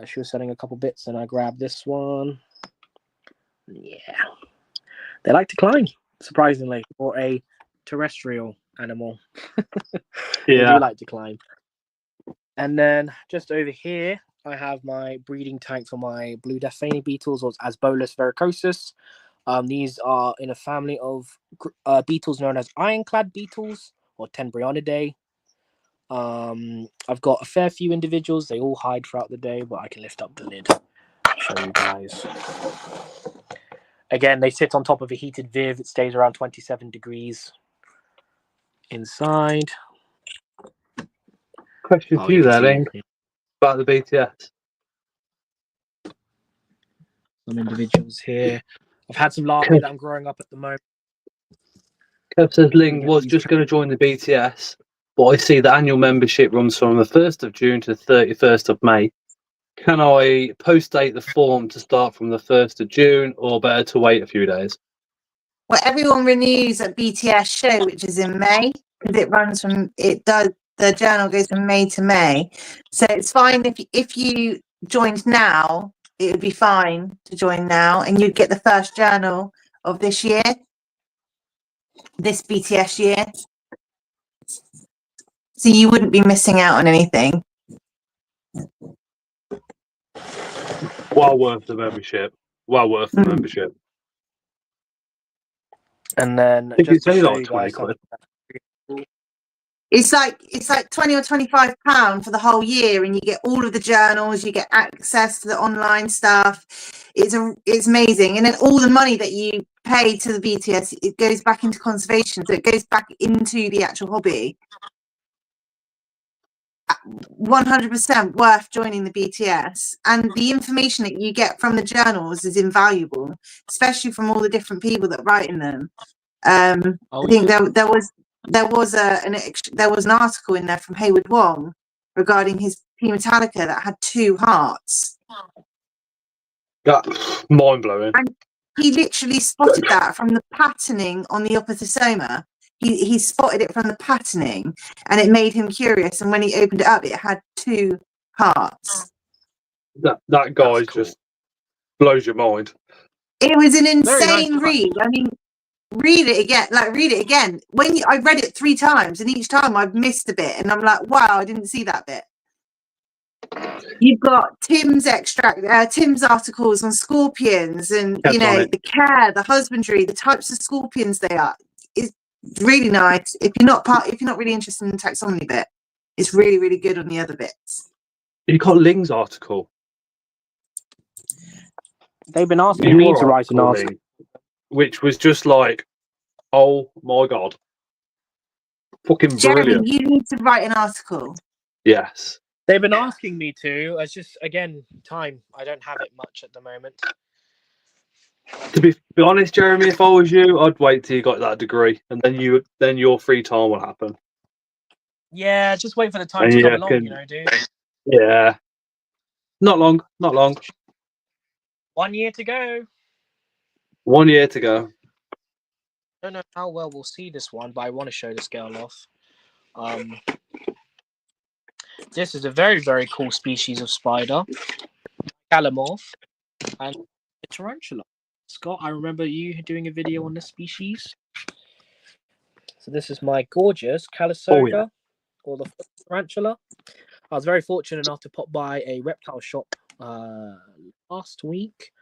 She was selling a couple bits and I grabbed this one. Yeah. They like to climb, surprisingly, for a terrestrial animal. They do like to climb. And then just over here, I have my breeding tank for my blue Daphne beetles, or Asbolus verrucosus. These are in a family of beetles known as ironclad beetles or Tenbrionidae. I've got a fair few individuals. They all hide throughout the day, but I can lift up the lid, show you guys. Again, they sit on top of a heated viv. It stays around 27 degrees inside. Question for you there, Link, about the BTS. Some individuals here. I've had some larvae that I'm growing up at the moment. Kev says Ling was just going to join the BTS, but I see the annual membership runs from the 1st of June to the 31st of May. Can I post-date the form to start from the 1st of June, or better to wait a few days? Well, everyone renews at BTS show, which is in May, because it runs from, the journal goes from May to May. So it's fine if you joined now, it would be fine to join now, and you'd get the first journal of this year, this BTS year. So you wouldn't be missing out on anything. Well worth the membership. Well worth the membership. And then If just you to show like you 20 guys, quid. It's like 20 or £25 for the whole year, and you get all of the journals, you get access to the online stuff. It's amazing. And then all the money that you pay to the BTS, it goes back into conservation, so it goes back into the actual hobby. 100% worth joining the BTS, and the information that you get from the journals is invaluable, especially from all the different people that write in them. I think there was an article in there from Hayward Wong regarding his P. Metallica that had 2 hearts. Mind blowing. And he literally spotted that from the patterning on the opistosoma. He spotted it from the patterning, and it made him curious. And when he opened it up, it had 2 hearts. That guy just blows your mind. It was an insane nice read. I mean, read it again. I read it 3 times, and each time I've missed a bit, and I'm like, wow, I didn't see that bit. You've got Tim's articles on scorpions, and the care, the husbandry, the types of scorpions they are. It's really nice. If you're not really interested in the taxonomy bit, it's really, really good on the other bits. You got Ling's article. They've been asking me to write an article, which was just like, oh my god, fucking brilliant. Jeremy, you need to write an article. Yes. They've been asking me to. It's just, again, time. I don't have it much at the moment. To be honest, Jeremy, if I was you, I'd wait till you got that degree, and then your free time will happen. Yeah, just wait for the time to come along, dude. Yeah. Not long. 1 year to go. 1 year to go. I don't know how well we'll see this one, but I want to show this girl off. This is a very, very cool species of spider, Calamorph, and a tarantula. Scott, I remember you doing a video on this species. So this is my gorgeous Calisoga, or the tarantula. I was very fortunate enough to pop by a reptile shop last week,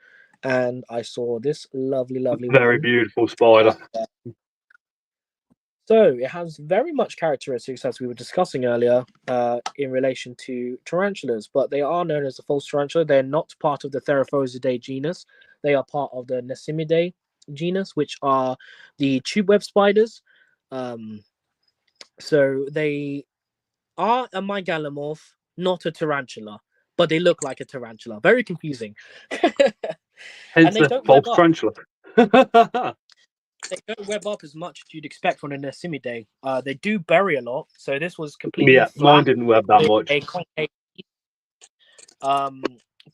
and I saw this lovely very beautiful spider. So it has very much characteristics, as we were discussing earlier, in relation to tarantulas, but they are known as the false tarantula. They're not part of the Theraphosidae genus. They are part of the Nesimidae genus, which are the tube web spiders. So they are a mygalomorph, not a tarantula, but they look like a tarantula. Very confusing. Hence the false tarantula. They don't web up as much as you'd expect from a Nesimidae. They do bury a lot, so this was completely flat. Mine didn't web that much.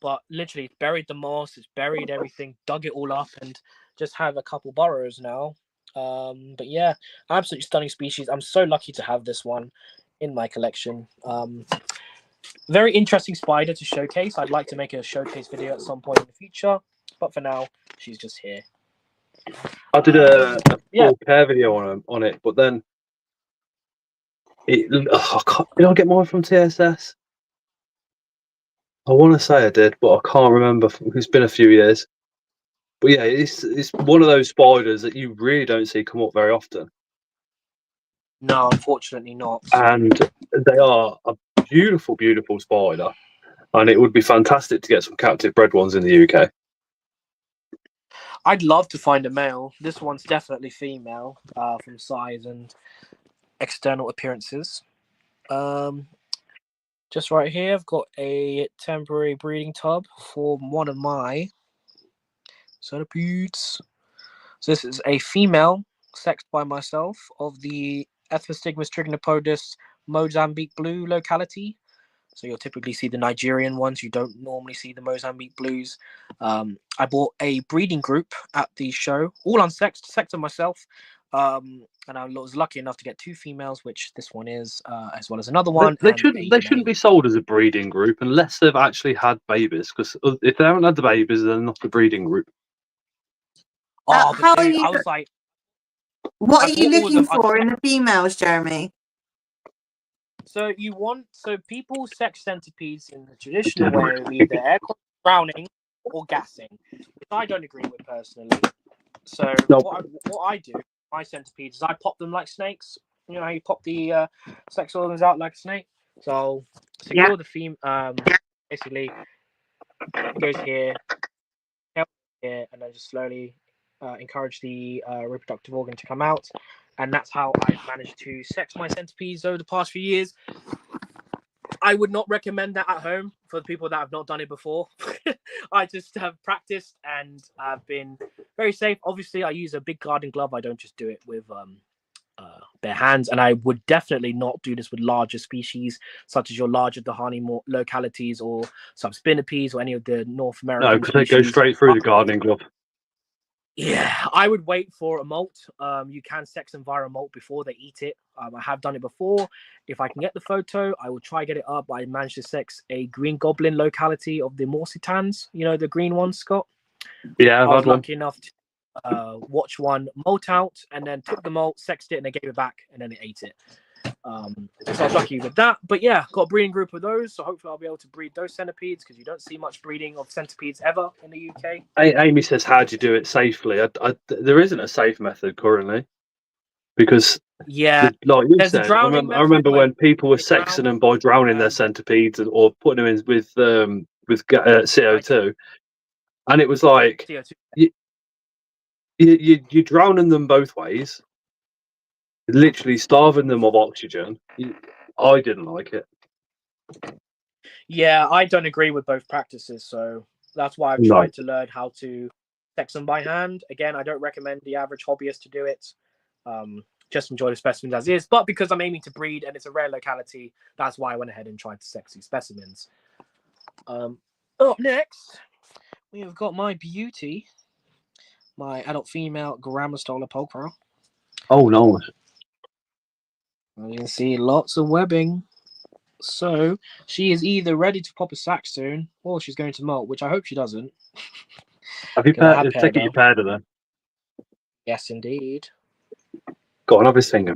But literally, it's buried the moss, it's buried everything, dug it all up, and just have a couple burrows now. But yeah, absolutely stunning species. I'm so lucky to have this one in my collection. Very interesting spider to showcase. I'd like to make a showcase video at some point in the future, but for now, she's just here. I did a full care video on it, but then did I get mine from TSS? I want to say I did, but I can't remember. It's been a few years. But yeah, it's one of those spiders that you really don't see come up very often, No, unfortunately not. and they are a beautiful, beautiful spider. And it would be fantastic to get some captive bred ones in the UK. I'd love to find a male. This one's definitely female, from size and external appearances. Just right here, I've got a temporary breeding tub for one of my centipedes. So this is a female sexed by myself of the Ethostigmus trigonopodus Mozambique blue locality. So you'll typically see the Nigerian ones. You don't normally see the Mozambique blues. I bought a breeding group at the show, all unsexed, sexed them myself. And I was lucky enough to get 2 females, which this one is, as well as another one. They shouldn't be sold as a breeding group unless they've actually had babies. Because if they haven't had the babies, they're not a breeding group. Oh, How but dude, are you? I was like, What I are you bought all of looking them. for in the females, Jeremy? So people sex centipedes in the traditional way of either air drowning or gassing, which I don't agree with personally. So Nope. what I do, my centipedes, is I pop them like snakes. You know how you pop the sex organs out like a snake. So I'll secure the basically it goes here, here, and then just slowly encourage the reproductive organ to come out. And that's how I've managed to sex my centipedes over the past few years. I would not recommend that at home for the people that have not done it before. I just have practiced and I've been very safe. Obviously, I use a big garden glove. I don't just do it with bare hands. And I would definitely not do this with larger species, such as your larger Dahani localities or some spinipeds or any of the North American No, because they go straight through the gardening glove. Yeah, I would wait for a molt. You can sex them via a molt before they eat it. I have done it before. If I can get the photo, I will try get it up. I managed to sex a green goblin locality of the morsitans. You know, the green ones, Scott? Yeah, I was lucky enough to watch one molt out and then took the molt, sexed it, and then gave it back, and then it ate it. So I was lucky with that. But yeah, got a breeding group of those, so hopefully I'll be able to breed those centipedes because you don't see much breeding of centipedes ever in the UK. Amy says, how do you do it safely? There isn't a safe method currently because, like you said, I remember when people were sexing them by drowning their centipedes or putting them in with CO2, and it was like you're drowning them both ways, literally starving them of oxygen. I didn't like it. Yeah, I don't agree with both practices, so that's why I've tried to learn how to sex them by hand. Again, I don't recommend the average hobbyist to do it. Just enjoy the specimens as is. But because I'm aiming to breed and it's a rare locality, that's why I went ahead and tried to sex these specimens. Up next, we have got my beauty, my adult female Grammostola pulchra. Oh, nice. You can see lots of webbing. So she is either ready to pop a sack soon, or she's going to molt, which I hope she doesn't. Have you taken your powder then? Yes, indeed. Go on, have his finger.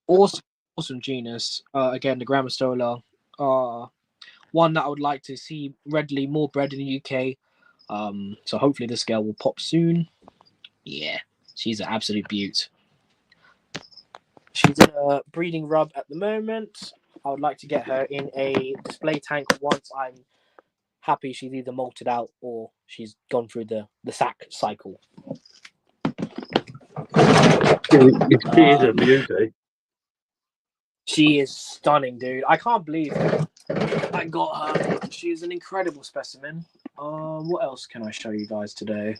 Awesome genus. Again, the Grammostola are one that I would like to see readily more bred in the UK. So hopefully this girl will pop soon. Yeah, she's an absolute beaut. She's in a breeding rub at the moment. I would like to get her in a display tank once I'm happy she's either molted out or she's gone through the sack cycle. She is a beauty. She is stunning, dude. I can't believe I got her. She's an incredible specimen. What else can I show you guys today?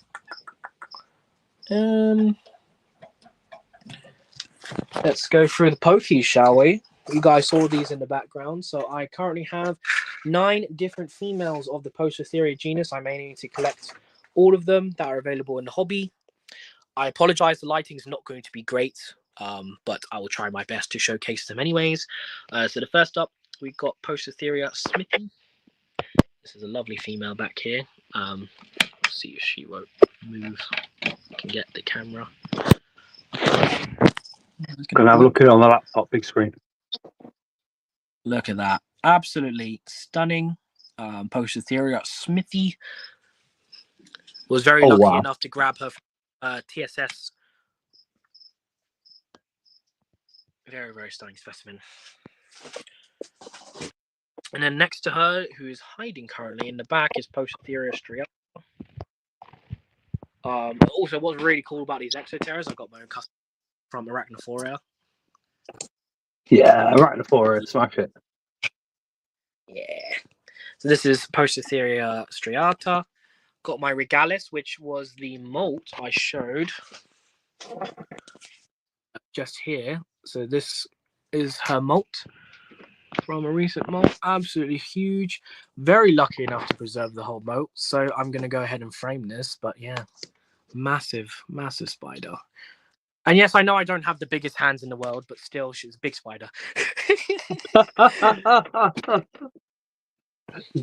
Let's go through the pokies, shall we? You guys saw these in the background. So I currently have 9 different females of the Poecilotheria genus. I'm aiming to collect all of them that are available in the hobby. I apologize, the lighting is not going to be great, but I will try my best to showcase them anyways. So the first up, we've got Poecilotheria smithy. This is a lovely female back here. Let's see if she won't move. I can get the camera. Gonna have a look at it on the laptop, big screen. Look at that. Absolutely stunning. Posotheria Smithy. Was very lucky enough to grab her TSS. Very, very stunning specimen. And then next to her, who is hiding currently in the back, is Posotheria striata. Also, what's really cool about these exoterras, I've got my own custom from Arachnophoria. Yeah, Arachnophoria, smash it. Yeah. So this is Posotheria striata. Got my Regalis, which was the molt I showed just here. So this is her molt from a recent molt. Absolutely huge. Very lucky enough to preserve the whole molt. So I'm going to go ahead and frame this. But yeah, massive, massive spider. And yes, I know I don't have the biggest hands in the world, but still, she's a big spider.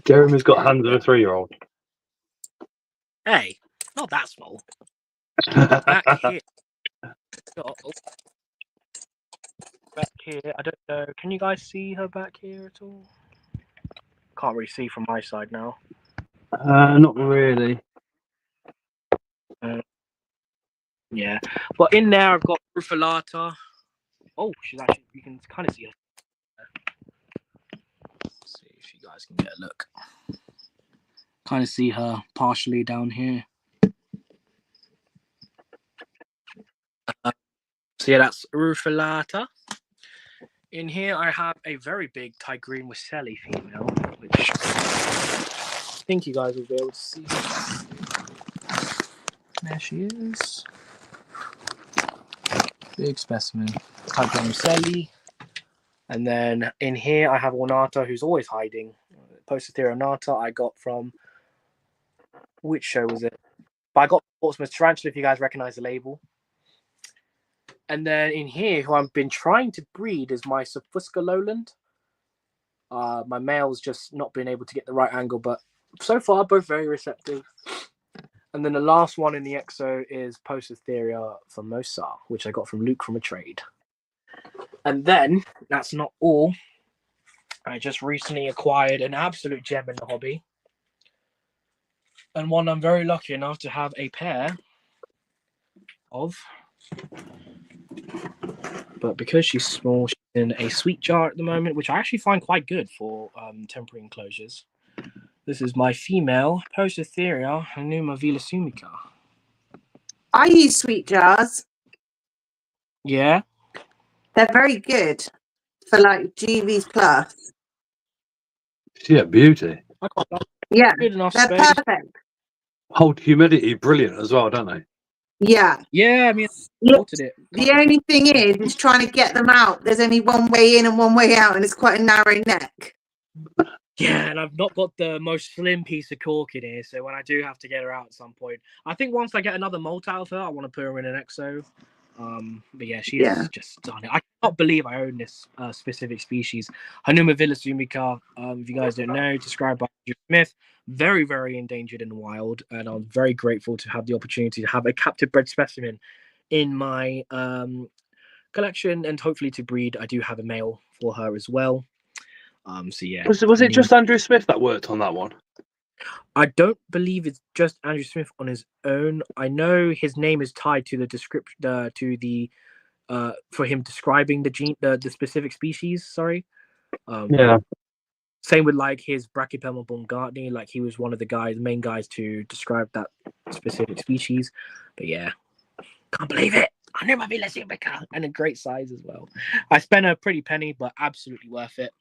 Jeremy's got hands of a 3-year-old. Hey, not that small. Back here. Back here. I don't know. Can you guys see her back here at all? Can't really see from my side now. Not really. Yeah. But in there, I've got Rufilata. Oh, she's actually, you can kind of see her. Let's see if you guys can get a look. Kind of see her partially down here. So yeah, that's Rufilata. In here, I have a very big Tigrine Wicelli female, which I think you guys will be able to see. There she is. Big specimen. Tigrine Wicelli. And then in here, I have Ornata, who's always hiding. Posotheria Ornata I got from... Which show was it? But I got Portsmouth Tarantula, if you guys recognize the label. And then in here, who I've been trying to breed is my Sophuska Lowland. My male's just not been able to get the right angle, but so far, both very receptive. And then the last one in the exo is Posotheria Formosa, which I got from Luke from a trade. And then, that's not all. I just recently acquired an absolute gem in the hobby. And one I'm very lucky enough to have a pair of. But because she's small, she's in a sweet jar at the moment, which I actually find quite good for temporary enclosures. This is my female Posotheria Hanuma Vilasumica. I use sweet jars. Yeah. They're very good for like GVs plus. Yeah, beauty. I quite like Yeah, good enough they're space. perfect. Hold humidity brilliant as well, don't they? Yeah. Yeah, I mean, The only thing is trying to get them out. There's only one way in and one way out, and it's quite a narrow neck. Yeah, and I've not got the most slim piece of cork in here, so when I do have to get her out at some point, I think once I get another molt out of her, I want to put her in an exo. But yeah, she's just stunning. I cannot believe I own this specific species. Hanuma Vilasumica, if you guys don't know, described by Andrew Smith, very, very endangered in the wild, and I'm very grateful to have the opportunity to have a captive bred specimen in my collection, and hopefully to breed. I do have a male for her as well. So yeah. Was it just Andrew Smith that worked on that one? I don't believe it's just Andrew Smith on his own. I know his name is tied to the description, for him describing the specific species. Sorry. Yeah. Same with like his Brachypelma baumgartneri, like he was one of the main guys to describe that specific species. But yeah, can't believe it. I know my Vilasumica, and a great size as well. I spent a pretty penny, but absolutely worth it.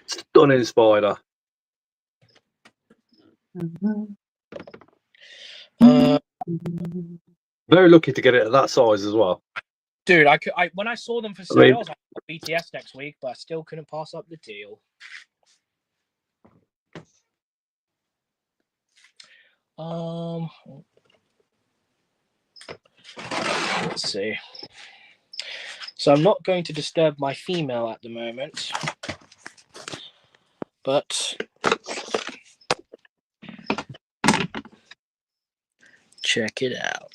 Stunning spider. Very lucky to get it at that size as well. Dude, I when I saw them for sale, I was like, BTS next week, but I still couldn't pass up the deal. Let's see. So I'm not going to disturb my female at the moment, but check it out.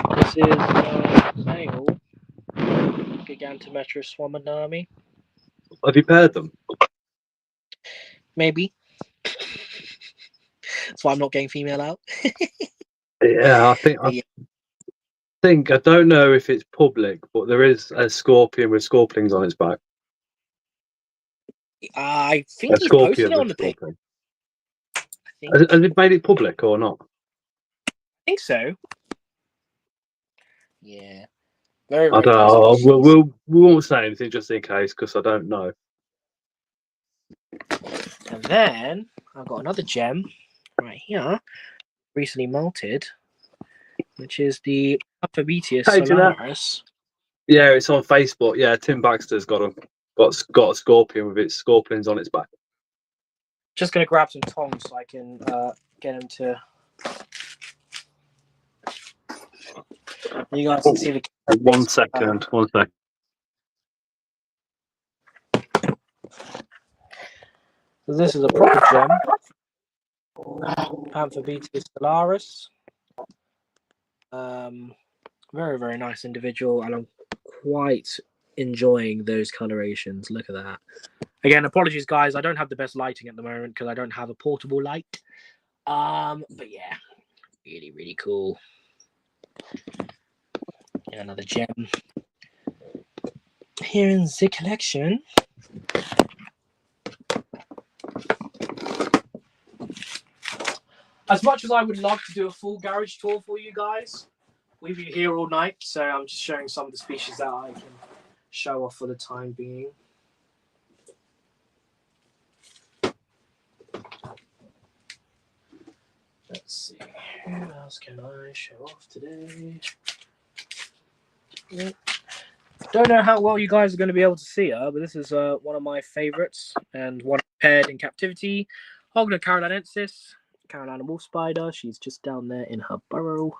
Oh, this is male Gigantometrus swaminami. Have you paired them? Maybe. That's why I'm not getting female out. Yeah, Yeah. I don't know if it's public, but there is a scorpion with scorpions on its back. I think A he's posted scorpion it on with the page. scorpion. I Has it made it public or not? think so. Yeah. Very, I very don't nice know. species. We won't say anything just in case because I don't know. And then I've got another gem right here, recently molted, which is the Amphibian Page of that? Solaris. Yeah, it's on Facebook. Yeah, Tim Baxter's got a scorpion with its scorpions on its back. Just gonna grab some tongs so I can get him to. You guys can see the. 1 second. 1 second. So this is a proper gem. Amphibian Solaris. Very, very nice individual, and I'm quite enjoying those colorations. Look at that. Again, apologies, guys. I don't have the best lighting at the moment because I don't have a portable light. But yeah, really, really cool. And another gem here in the collection. As much as I would love to do a full garage tour for you guys, we'll be here all night, so I'm just showing some of the species that I can show off for the time being. Let's see, who else can I show off today? Don't know how well you guys are going to be able to see her, but this is one of my favorites and one paired in captivity. Hogna carolinensis, Carolina wolf spider. She's just down there in her burrow.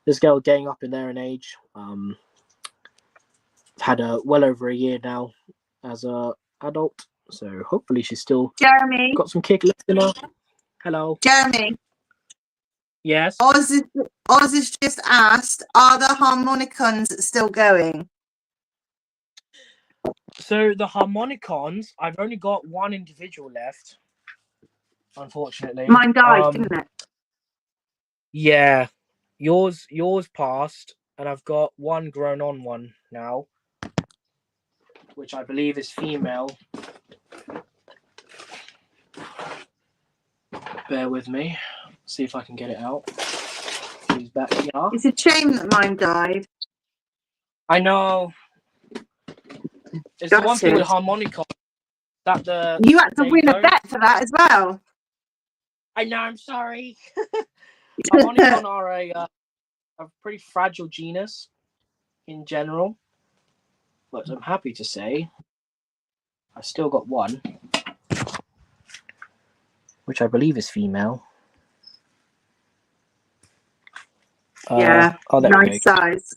This girl getting up in there in age. Had her well over a year now as a adult, so hopefully she's still Jeremy. got some kick left in her. Hello. Jeremy. Yes. Oz has just asked, are the harmonicons still going? So the harmonicons, I've only got one individual left, unfortunately. Mine died, didn't it? Yeah, yours passed, and I've got one grown on one now, which I believe is female. Bear with me. See if I can get it out. She's back here. It's a shame that mine died. I know. It's the one thing with harmonicon that you had to win a bet for that as well. I know. I'm sorry. Harmonicon are a pretty fragile genus in general, but I'm happy to say I've still got one, which I believe is female. Yeah, nice size.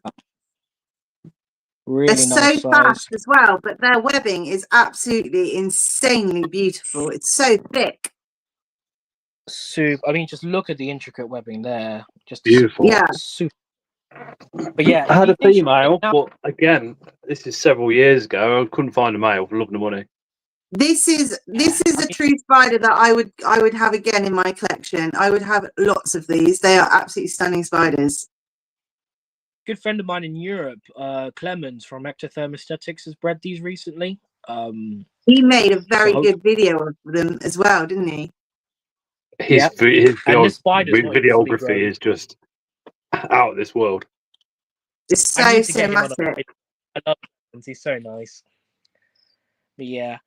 Really They're nice so size. fast as well, but their webbing is absolutely insanely beautiful. It's so thick. I mean, just look at the intricate webbing there. Just Beautiful. Yeah. Super. But yeah, I had a female, but again, this is several years ago. I couldn't find a male for love and money. This is a true spider that I would have again in my collection. I would have lots of these. They are absolutely stunning spiders. Good friend of mine in Europe, Clemens from Ectotherm Aesthetics, has bred these recently. He made a very good video of them as well, didn't he? His videography is just out of this world. It's so cinematic. I love him. He's so nice. But yeah,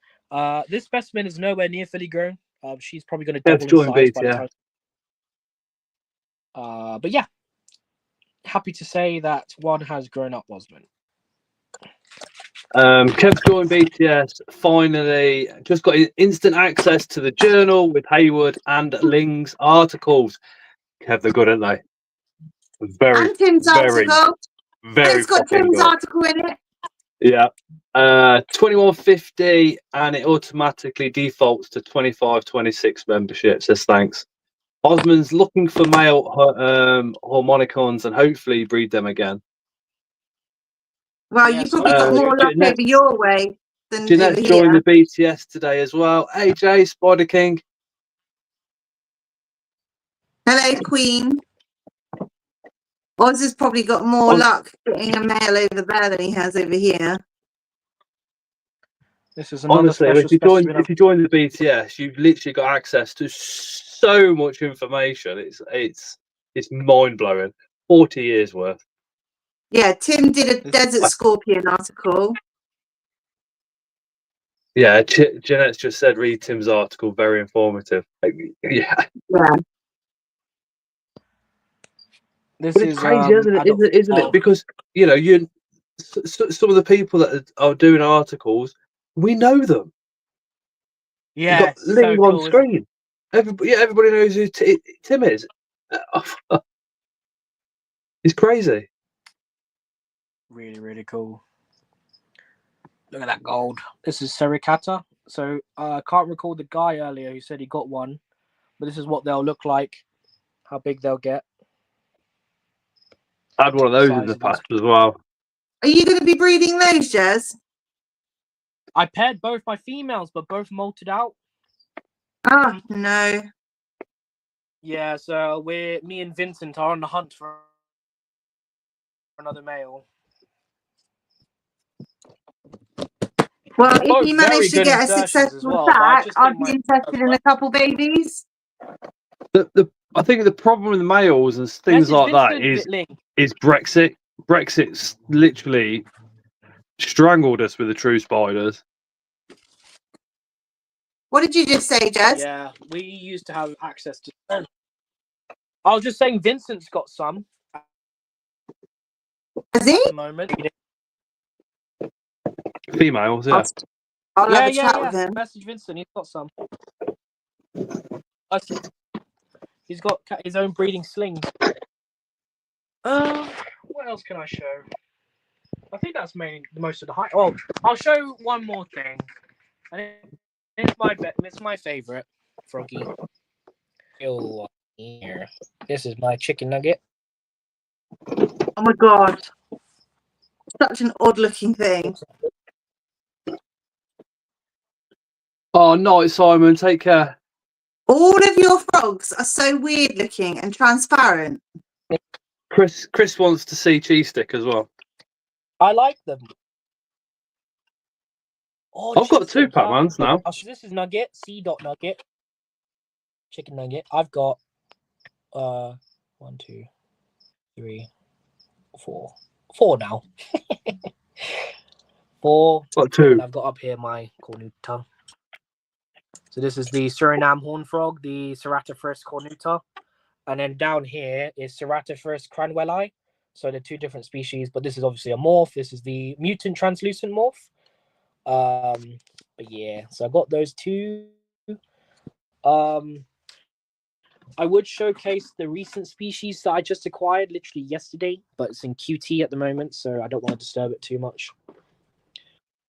this specimen is nowhere near fully grown. She's probably going to double in size by the time. But yeah, happy to say that one has grown up, Osman. Kev's joined BTS. Finally, just got instant access to the journal with Hayward and Ling's articles. Kev, they're good, aren't they? Very, and Tim's article. Very. It's got Tim's article in it. Yeah. 2150, and it automatically defaults to 2526 membership. Says thanks. Osman's looking for male harmonicons and hopefully breed them again. Well, you probably got more luck over your way. than Jeanette's over joined here. the BTS today as well. AJ, Spider King. Hello, Queen. Oz has probably got more luck getting a male over there than he has over here. This is another Honestly, special if you join the BTS, you've literally got access to so much information. It's mind blowing. 40 years worth. Yeah, Tim did a desert scorpion article. Yeah, Jeanette's just said read Tim's article. Very informative. Yeah. This But it's is crazy, isn't it? Because some of the people that are doing articles, we know them. Yeah, You've got Ling on screen. Everybody knows who Tim is. It's crazy. Really, really cool. Look at that gold. This is Sericata. So I can't recall the guy earlier who said he got one, but this is what they'll look like, how big they'll get. I had one of those in the past as well. Are you going to be breeding those, Jez? I paired both my females, but both molted out. Oh, no. Yeah, so me and Vincent are on the hunt for another male. Well, if you manage to get a successful sack, I'd be interested in a couple babies. I think the problem with the males and things like that is Brexit. Brexit's literally strangled us with the true spiders. What did you just say, Jez? Yeah, we used to have access to them. I was just saying Vincent's got some. Has he? At the moment. Females, yeah. I'll have a chat with him. Message Vincent, he's got some. He's got his own breeding slings. What else can I show? I think that's mainly most of the height. Oh, I'll show one more thing. And it's my favorite, Froggy. Here. This is my chicken nugget. Oh my god. Such an odd looking thing. Oh no, Simon, take care. All of your frogs are so weird looking and transparent. Chris wants to see cheese stick as well. I like them. Oh, I've got 2 Pac-Mans now. This is Nugget, C.Nugget. Chicken nugget. I've got 1, 2, 3, 4. 4 now. 4. Got 2. And I've got up here my cornuta. So this is the Suriname horn frog, the Ceratophorus cornuta. And then down here is Ceratophorus cranwelli. So they're 2 different species, but this is obviously a morph. This is the mutant translucent morph. But yeah, so I got those 2. I would showcase the recent species that I just acquired literally yesterday, but it's in QT at the moment, so I don't want to disturb it too much.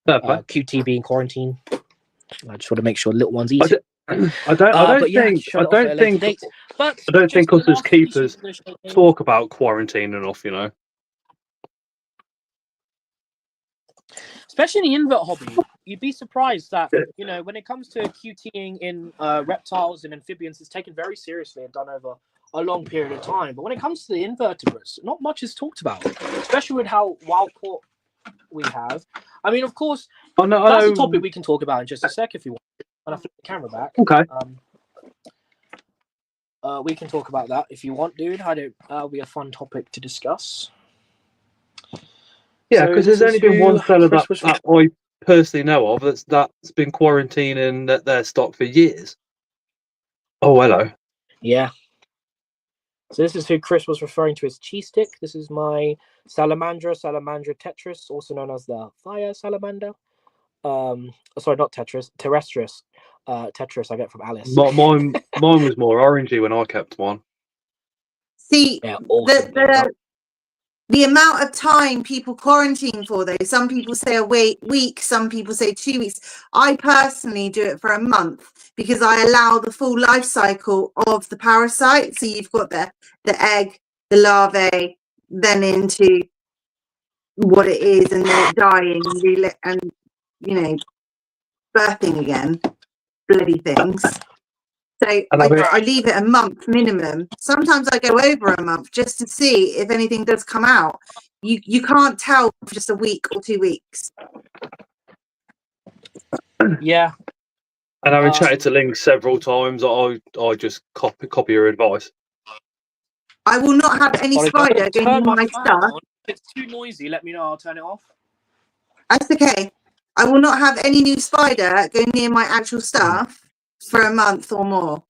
QT being quarantine. I just want to make sure little ones eat it. I don't think us as keepers talk about quarantine enough, you know. Especially in the invert hobby, you'd be surprised that, you know, when it comes to QTing in reptiles and amphibians, it's taken very seriously and done over a long period of time. But when it comes to the invertebrates, not much is talked about, especially with how wild caught we have. I mean, of course, that's a topic we can talk about in just a sec if you want. When I flip the camera back. Okay. We can talk about that if you want, dude. That'll be a fun topic to discuss. Yeah, because there's only been one fella that I personally know of that's been quarantining their stock for years. Oh, hello. Yeah. So this is who Chris was referring to as cheese stick. This is my Salamandra tetris, also known as the fire salamander. Sorry, not tetris, terrestrius. Tetris I get from Alice. Mine was more orangey when I kept one. See, yeah, awesome. The amount of time people quarantine for, though, some people say a week, some people say 2 weeks. I personally do it for a month because I allow the full life cycle of the parasite. So you've got the egg, the larvae, then into what it is, and then it dying, and birthing again, bloody things. So I leave it a month minimum. Sometimes I go over a month just to see if anything does come out. You can't tell for just a week or 2 weeks. Yeah. And having chatted to Link several times, I just copy your advice. I will not have any spider going near my stuff. If it's too noisy, let me know. I'll turn it off. That's okay. I will not have any new spider go near my actual stuff for a month or more.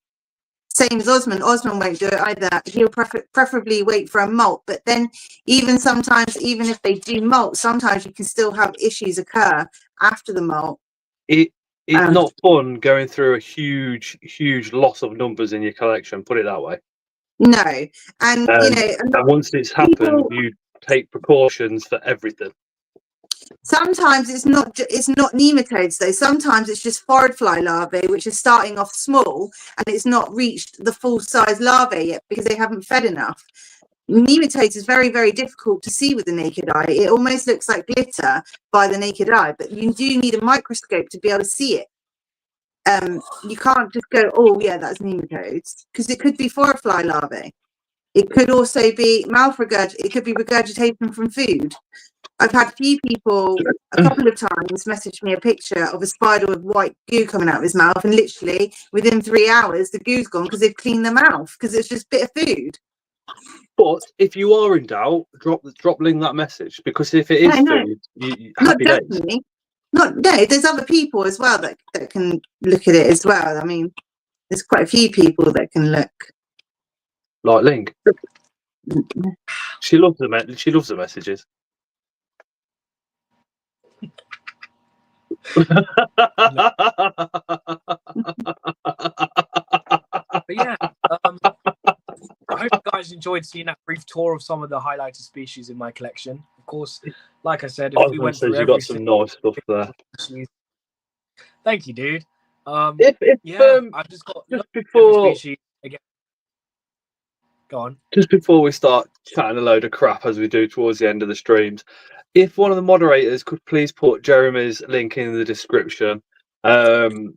Same as Osman. Osman won't do it either. He'll preferably wait for a molt. But then even sometimes, even if they do molt, sometimes you can still have issues occur after the molt. It's not fun going through a huge loss of numbers in your collection, put it that way. No. And once it's happened, you take precautions for everything. Sometimes it's not nematodes though. Sometimes it's just forward fly larvae, which is starting off small and it's not reached the full size larvae yet because they haven't fed enough. Nematodes is very, very difficult to see with the naked eye. It almost looks like glitter by the naked eye, but you do need a microscope to be able to see it. You can't just go, oh yeah, that's nematodes, because it could be forward fly larvae. It could also be it could be regurgitation from food. I've had a few people a couple of times message me a picture of a spider with white goo coming out of his mouth, and literally within 3 hours the goo's gone because they've cleaned their mouth because it's just a bit of food. But if you are in doubt, drop Link that message, because if it is food, happy days. There's other people as well that can look at it as well. I mean, there's quite a few people that can look. Like Link. She loves the messages. But yeah, I hope you guys enjoyed seeing that brief tour of some of the highlighted species in my collection. Of course, like I said, if we went through you got some nice stuff there. Thank you, dude. I've just got before species again. Go on. Just before we start chatting a load of crap as we do towards the end of the streams, if one of the moderators could please put Jerimies' link in the description to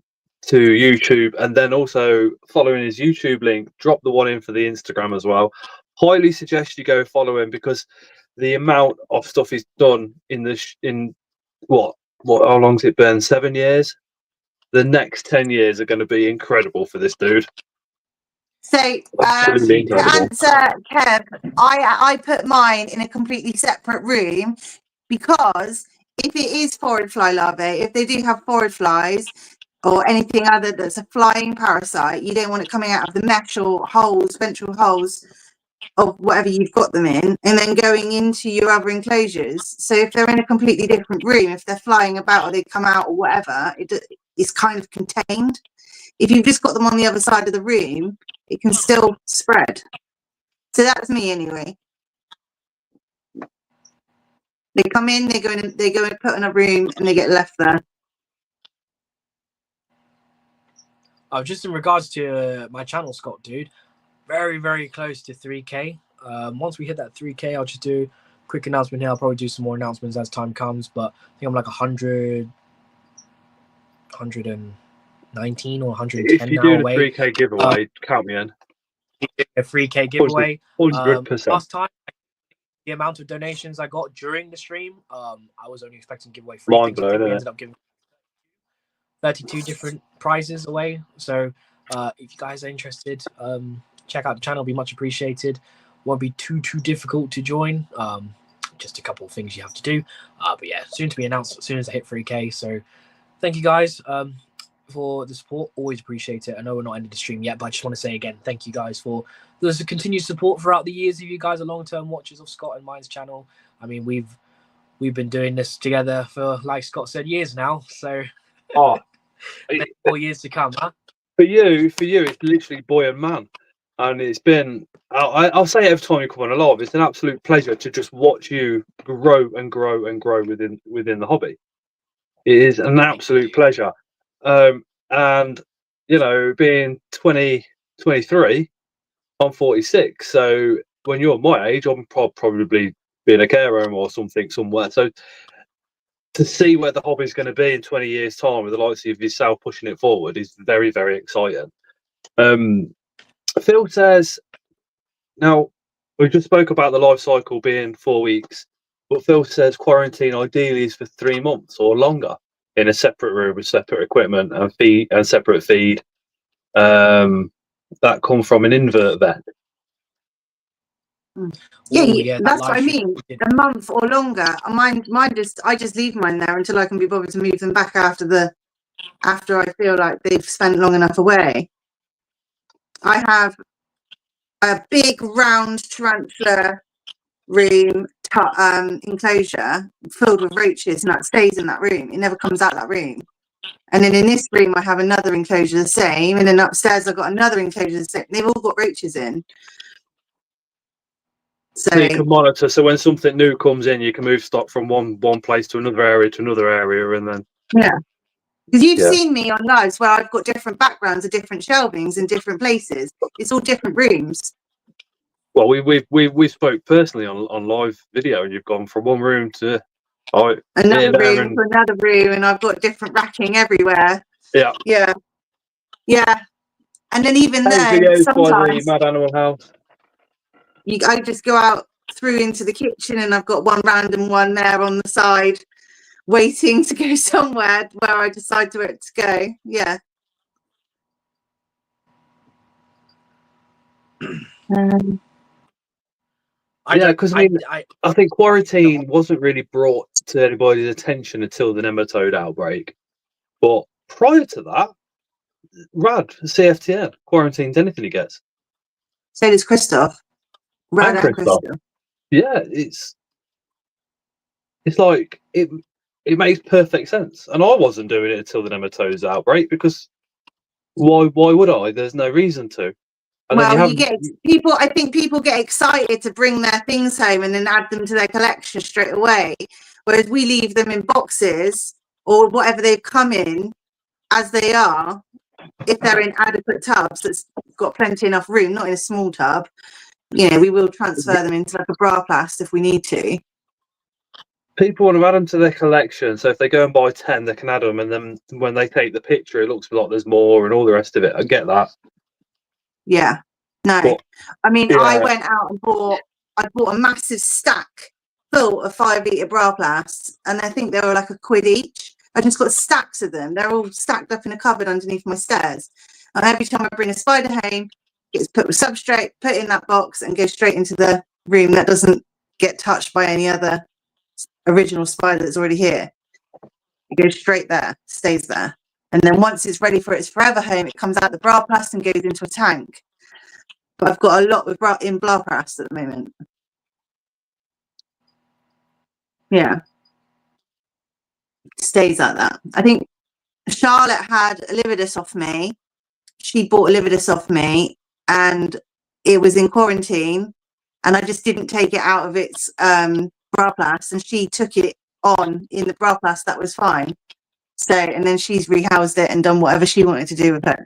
YouTube, and then also following his YouTube link, drop the one in for the Instagram as well. Highly suggest you go follow him, because the amount of stuff he's done in what how long's it been? 7 years. The next 10 years are going to be incredible for this dude. So to answer Kev, I put mine in a completely separate room, because if it is forward fly larvae, if they do have forward flies or anything other that's a flying parasite, you don't want it coming out of the mesh or holes, ventral holes of whatever you've got them in, and then going into your other enclosures. So if they're in a completely different room, if they're flying about or they come out or whatever, it's kind of contained. If you've just got them on the other side of the room, it can still spread. So that's me anyway. They come in, they go and put in a room, and they get left there. Just in regards to my channel, Scott, dude, very, very close to 3K. Once we hit that 3K, I'll just do a quick announcement here. I'll probably do some more announcements as time comes, but I think I'm like 119 or 110 if you now do the away. 3K giveaway, count me in. A 3K giveaway. 100%. Last time, the amount of donations I got during the stream, I was only expecting to give away 3 things. I think we ended up giving 32 different prizes away. So if you guys are interested, check out the channel. It'll be much appreciated. Won't be too difficult to join. Just a couple of things you have to do. But yeah, soon to be announced as soon as I hit 3K. So thank you guys for the support. Always appreciate it. I know we're not ending the stream yet, but I just want to say again, thank you guys for the continued support throughout the years. If you guys are long-term watchers of Scott and mine's channel, I mean, we've been doing this together for, like Scott said, years now. So 4 years to come, huh? For you, it's literally boy and man, and it's been. I'll say it every time you come on a live. It's an absolute pleasure to just watch you grow and grow and grow within the hobby. It is an absolute pleasure, and you know, being 23, I'm 46. So when you're my age, I'm probably being a care home or something somewhere. So to see where the hobby's going to be in 20 years' time with the likes of yourself pushing it forward is very, very exciting. Phil says, now, we just spoke about the life cycle being 4 weeks, but Phil says quarantine ideally is for 3 months or longer in a separate room with separate equipment and feed and separate feed. That come from an invert vet. Yeah, that's what I mean. A month or longer. Mine I just leave mine there until I can be bothered to move them back after I feel like they've spent long enough away. I have a big round tarantula room enclosure filled with roaches, and that stays in that room. It never comes out that room. And then in this room, I have another enclosure the same, and then upstairs I've got another enclosure the same. They've all got roaches in. So you can monitor. So when something new comes in, you can move stock from one place to another area, and then because you've seen me on lives where I've got different backgrounds of different shelvings in different places. It's all different rooms. Well, we spoke personally on live video, and you've gone from one room to another room to another room, and I've got different racking everywhere. Yeah. And then even then, sometimes Mad Animal House. I just go out through into the kitchen, and I've got one random one there on the side, waiting to go somewhere where I decide to go. Yeah. Because I think quarantine wasn't really brought to anybody's attention until the nematode outbreak. But prior to that, Rad, CFTN, quarantines anything he gets. So does Christoph. Rad and Christoph. Yeah, it's like it makes perfect sense. And I wasn't doing it until the nematodes outbreak, because why would I? There's no reason to. And well, you get people. I think people get excited to bring their things home and then add them to their collection straight away. Whereas we leave them in boxes or whatever they've come in as they are. If they're in adequate tubs that's got plenty enough room, not in a small tub, we will transfer them into like a bra plast if we need to. People want to add them to their collection, so if they go and buy 10, they can add them, and then when they take the picture, it looks like there's more and all the rest of it. I get that. Yeah. No. But, I mean, I went out and bought a massive stack full of 5-litre bra plasts, and I think they were like £1 each. I just got stacks of them. They're all stacked up in a cupboard underneath my stairs. And every time I bring a spider home, it's put with substrate, put in that box, and go straight into the room that doesn't get touched by any other original spider that's already here. It goes straight there, stays there. And then once it's ready for its forever home, it comes out the bra plast and goes into a tank. But I've got a lot with in bra plast at the moment. Yeah. Stays like that. I think Charlotte had a lividus off me. She bought a lividus off me, and it was in quarantine, and I just didn't take it out of its bra plast, and she took it on in the bra plast. That was fine. So, and then she's rehoused it and done whatever she wanted to do with it.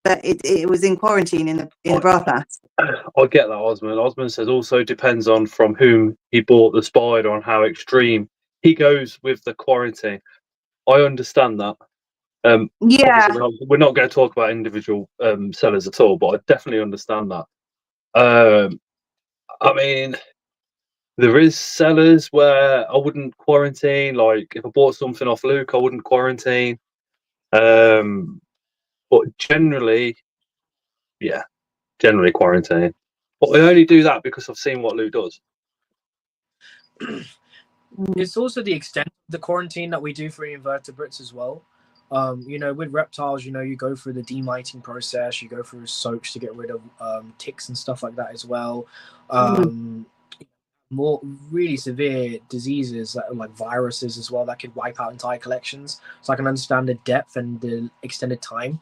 But it was in quarantine in the bra plast. I get that, Osman. Osman says also depends on from whom he bought the spider on how extreme he goes with the quarantine. I understand that. We're not going to talk about individual sellers at all, but I definitely understand that. I mean, there is sellers where I wouldn't quarantine. Like if I bought something off Luke, I wouldn't quarantine. But generally quarantine. But I only do that because I've seen what Luke does. It's also the extent of the quarantine that we do for invertebrates as well. With reptiles, you go through the demiting process, you go through soaks to get rid of ticks and stuff like that as well. More really severe diseases like viruses as well that could wipe out entire collections. So I can understand the depth and the extended time.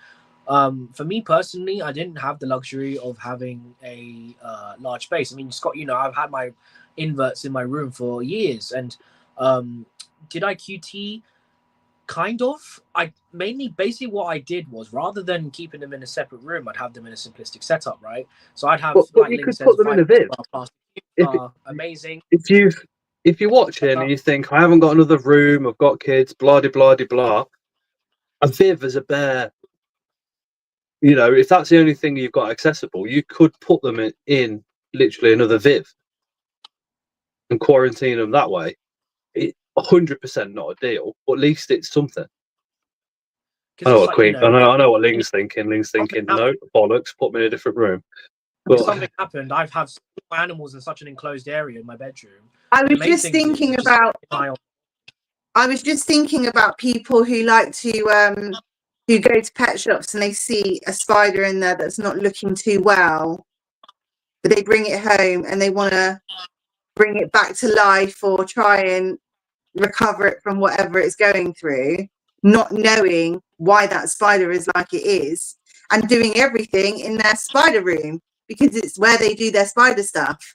For me personally, I didn't have the luxury of having a large space. I mean, Scott, I've had my inverts in my room for years, and did I QT? Kind of. Basically what I did was, rather than keeping them in a separate room, I'd have them in a simplistic setup, right? So I'd have like you could put them in a bib. Amazing. If if you watch it and you think, I haven't got another room, I've got kids, blah, de, blah, de, blah, a viv is a bare, you know, if that's the only thing you've got accessible, you could put them in literally another viv and quarantine them that way. 100% not a deal, but at least it's something. I know what Queen. I know what Ling's thinking. Ling's thinking, no bollocks. Put me in a different room. But if something happened, I've had animals in such an enclosed area in my bedroom. I was just thinking about. I was just thinking about people who like to who go to pet shops and they see a spider in there that's not looking too well, but they bring it home and they want to bring it back to life or try and recover it from whatever it's going through, not knowing why that spider is like it is, and doing everything in their spider room because it's where they do their spider stuff.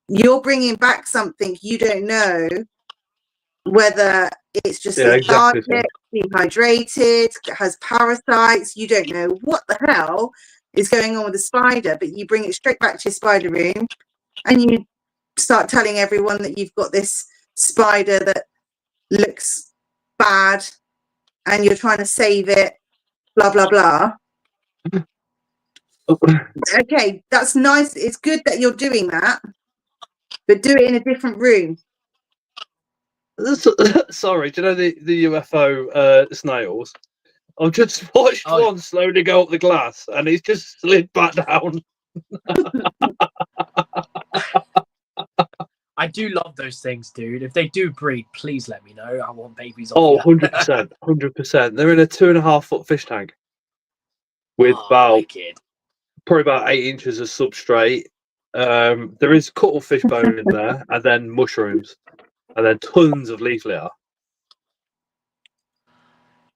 You're bringing back something you don't know whether it's just lethargic, dehydrated, has parasites. You don't know what the hell is going on with the spider, but you bring it straight back to your spider room and you start telling everyone that you've got this spider that looks bad and you're trying to save it, blah blah blah. Okay, that's nice. It's good that you're doing that, but do it in a different room. Sorry, do you know the UFO snails? I've just watched one slowly go up the glass and he's just slid back down. I do love those things, dude. If they do breed, please let me know. I want babies. 100%, 100%. They're in a 2.5 foot fish tank with probably about 8 inches of substrate. There is cuttlefish bone in there, and then mushrooms, and then tons of leaf litter.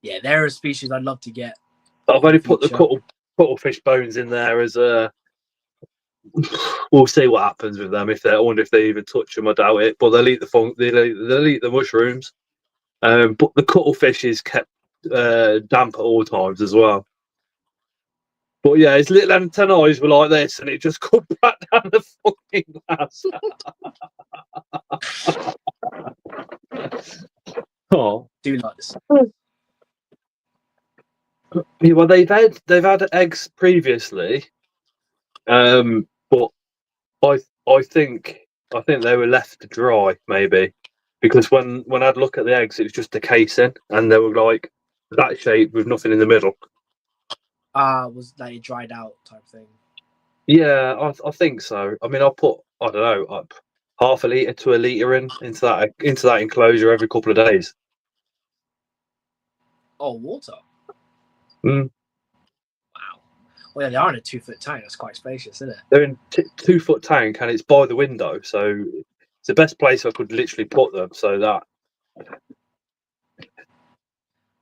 Yeah, they're a species I'd love to get. I've only put the cuttlefish bones in there as a. We'll see what happens with them. I wonder if they even touch them. I doubt it. But they'll eat they'll eat the mushrooms. But the cuttlefish is kept damp at all times as well. But yeah, his little antennae were like this, and it just cut back down the fucking glass. Oh, do like this. Yeah, well, they've had eggs previously, but I think they were left dry maybe because when I'd look at the eggs, it was just a casing, and they were like that shape with nothing in the middle. Was that a dried out type thing? Yeah, I think so. I mean, I'll put I don't know half a litre to a litre into that enclosure every couple of days. Oh, water. Mm. Wow. Well, they are in a 2 foot tank. That's quite spacious, isn't it? They're in 2 foot tank, and it's by the window, so it's the best place I could literally put them. So that.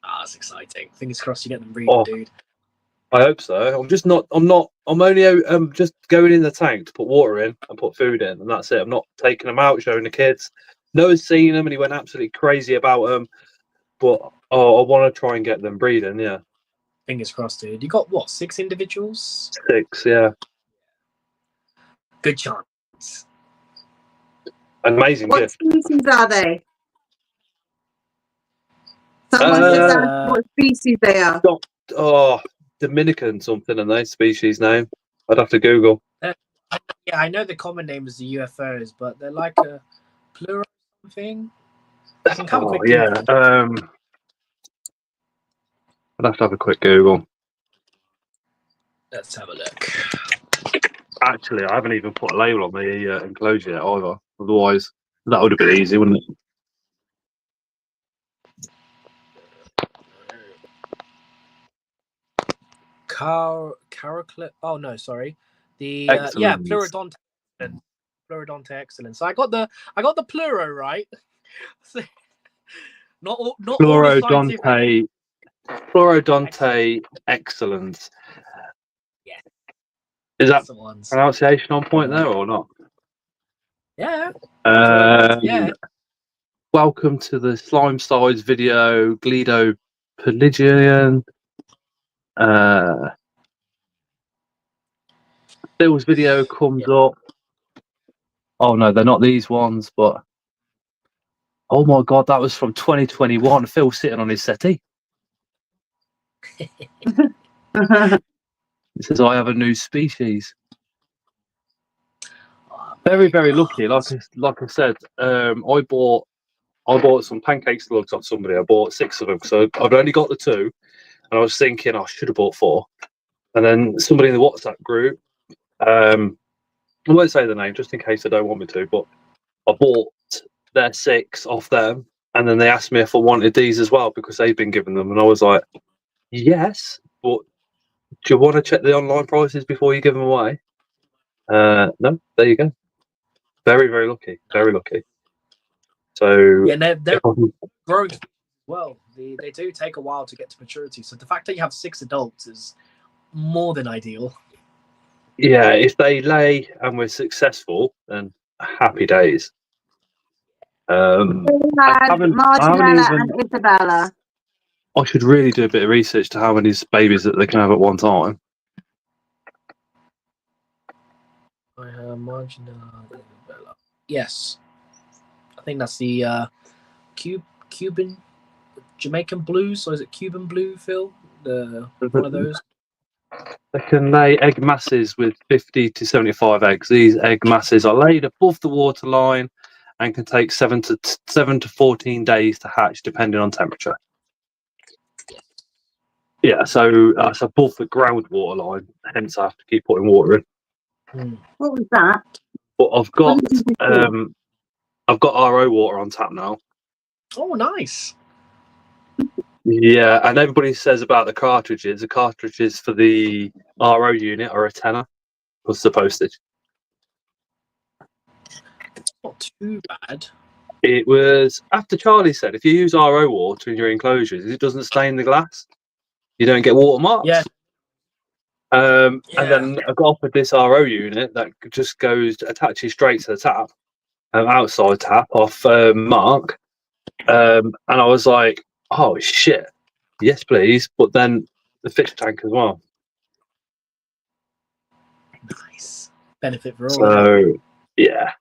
That's exciting. Fingers crossed you get them breeding, dude. I hope so. I'm only just going in the tank to put water in and put food in, and that's it. I'm not taking them out, showing the kids. Noah's seen them, and he went absolutely crazy about them. But I want to try and get them breeding. Yeah. Fingers crossed, dude. You got what? 6 individuals? 6, yeah. Good chance. Amazing What gift. species are they? Someone just asked what species they are. Dominican something, and they species name. I'd have to Google. Yeah, I know the common name is the UFOs, but they're like a plural something. I can have a quick Google. I'd have to have a quick Google. Let's have a look. Actually, I haven't even put a label on the enclosure yet either. Otherwise, that would have been easy, wouldn't it? Caroclip. Oh no, sorry. The Pleurodonta. Pleurodonta excellence. So I got the pleuro right. not Pleurodonta. Pleurodonta excellence. Yeah. Is that pronunciation on point there or not? Yeah. Yeah. Welcome to the Slime Size video, Glido Pelagian. Bill's video comes up. Oh no, they're not these ones, but Oh my god, that was from 2021. Phil sitting on his settee. It says I have a new species. Very, very lucky. Like I said, I bought some pancake slugs off somebody. I bought 6 of them, so I've only got the 2, and I was thinking I should have bought 4. And then somebody in the WhatsApp group, I won't say the name just in case they don't want me to, but I bought their 6 off them, and then they asked me if I wanted these as well because they've been given them, and I was like, yes, but do you want to check the online prices before you give them away? No, there you go. Very, very lucky. Very lucky. So yeah, they're growing well. They do take a while to get to maturity. So the fact that you have 6 adults is more than ideal. yeah, if they lay and we're successful, then happy days. I haven't Marginella even. and Isabella. I should really do a bit of research to how many babies that they can have at one time. I have Marginella. Yes, I think that's the Cuban Jamaican blues, or is it Cuban blue, Phil? One of those. They can lay egg masses with 50 to 75 eggs. These egg masses are laid above the waterline and can take 7 to 14 days to hatch, depending on temperature. Yeah, so it's above the groundwater line, hence I have to keep putting water in. What was that? But I've got RO water on tap now. Oh, nice. Yeah, and everybody says about the cartridges. The cartridges for the RO unit are a tenner plus the postage. Not too bad. It was after Charlie said if you use RO water in your enclosures, it doesn't stain the glass. You don't get watermarks. Yeah. And then I got offered this RO unit that just attaches straight to the tap, outside tap off Mark. And I was like, oh shit, yes please. But then the fish tank as well. Nice. Benefit for all. So yeah.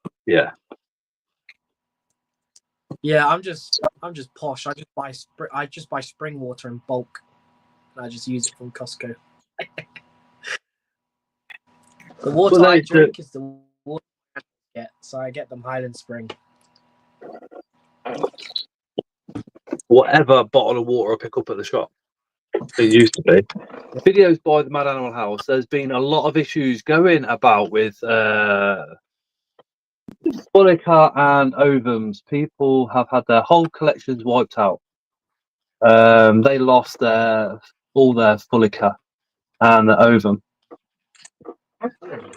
Yeah, I'm just posh. I just buy spring water in bulk, and I just use it from Costco. The water I drink is the water I get, so I get them Highland Spring. Whatever bottle of water I pick up at the shop. It used to be. Videos by the Mad Animal House. There's been a lot of issues going about with Fulica and ovums. People have had their whole collections wiped out. They lost all their Fulica and the ovum.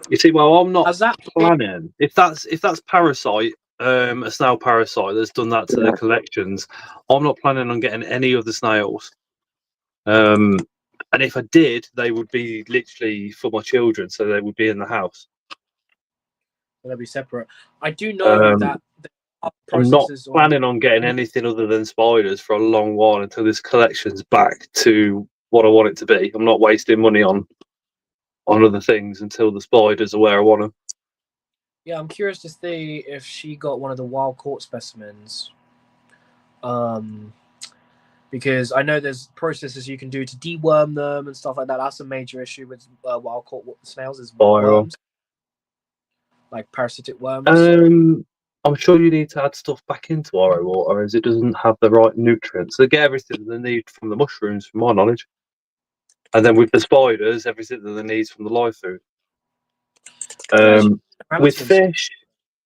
You see, well, I'm not planning. If that's parasite, a snail parasite that's done that to the collections, I'm not planning on getting any of the snails. And if I did, they would be literally for my children, so they would be in the house. They'll be separate. I do know that I'm not planning on getting anything other than spiders for a long while until this collection's back to what I want it to be. I'm not wasting money on other things until the spiders are where I want them. Yeah, I'm curious to see if she got one of the wild caught specimens. Because I know there's processes you can do to deworm them and stuff like that. That's a major issue with wild caught snails is worms, like parasitic worms. I'm sure you need to add stuff back into RO water as it doesn't have the right nutrients. They get everything they need from the mushrooms, from my knowledge. And then with the spiders, everything that they need from the live food. With fish,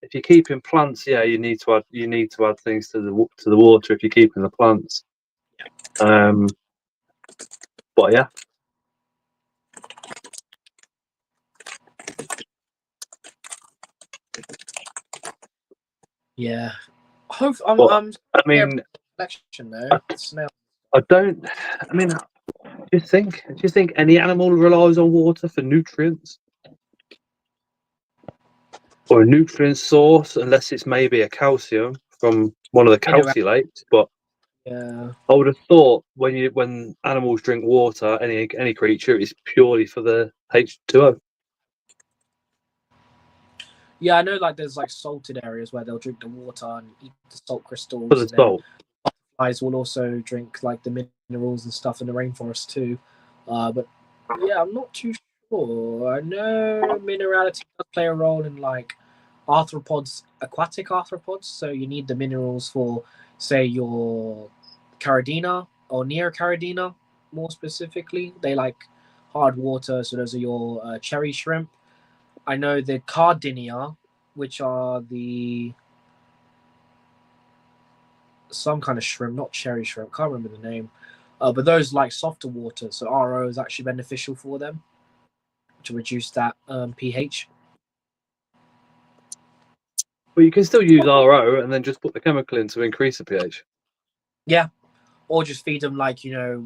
if you're keeping plants, yeah, you need to add things to the water if you're keeping the plants. But yeah. Yeah. I mean, do you think any animal relies on water for nutrients? Or a nutrient source, unless it's maybe a calcium from one of the calcilates, but yeah, I would have thought when animals drink water, any creature, it's purely for the H2O. Yeah, I know. Like, there's like salted areas where they'll drink the water and eat the salt crystals. For the And then salt. butterflies will also drink like the minerals and stuff in the rainforest too. But yeah, I'm not too sure. I know minerality does play a role in like arthropods, aquatic arthropods. So you need the minerals for, say, your caridina or neocaridina, more specifically. They like hard water, so those are your cherry shrimp. I know the cardinia, which are the some kind of shrimp, not cherry shrimp. Can't remember the name. But those like softer water, so RO is actually beneficial for them to reduce that pH. But you can still use RO and then just put the chemical in to increase the pH. Yeah, or just feed them like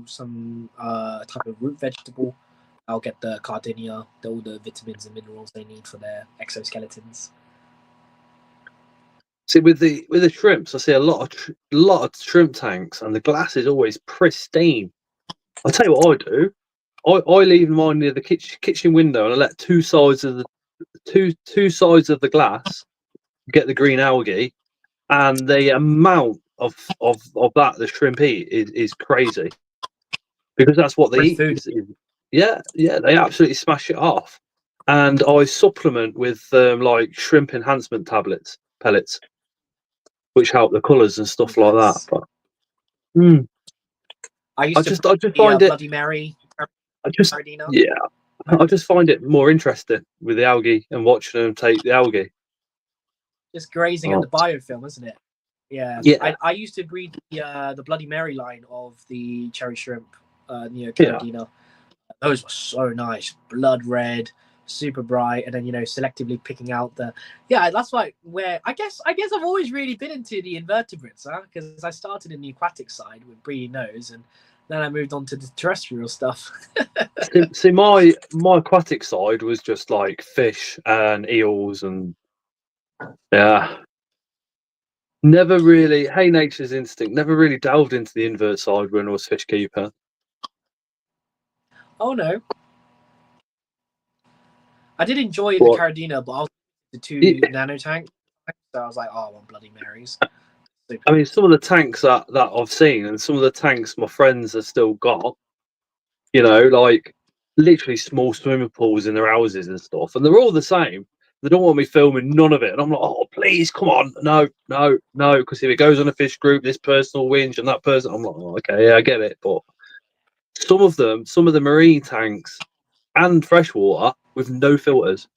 some type of root vegetable. I'll get the cardinia, all the vitamins and minerals they need for their exoskeletons. See, with the shrimps, I see a lot of shrimp tanks, and the glass is always pristine. I'll tell you what I do. I leave mine near the kitchen window, and I let two sides of the glass get the green algae, and the amount of that the shrimp eat is crazy, because that's what they Great eat. food. Yeah, they absolutely smash it off. And I supplement with like shrimp enhancement pellets, which help the colours and stuff like that. But I I used to just breed find the it. Bloody Mary. I just Cardina. yeah. I just find it more interesting with the algae and watching them take the algae. Just grazing at the biofilm, isn't it? Yeah. I used to breed the Bloody Mary line of the cherry shrimp, Neocaridina. Yeah. Those were so nice, blood red, super bright, and then selectively picking out the. Yeah, that's like where I guess I've always really been into the invertebrates, because I started in the aquatic side with breeding those, and then I moved on to the terrestrial stuff. See, my aquatic side was just like fish and eels and never really. Hey, nature's instinct. Never really delved into the invert side when I was fish keeper. Oh no. I did enjoy the Caridina, but I was the two nano tanks, so I was like, oh, I want Bloody Marys. I mean, some of the tanks that I've seen, and some of the tanks my friends have still got, like literally small swimming pools in their houses and stuff, and they're all the same. They don't want me filming none of it, and I'm like, oh, please, come on, no, because if it goes on a fish group, this person will whinge, and that person, I'm like, oh, okay, yeah, I get it, but some of the marine tanks and freshwater with no filters.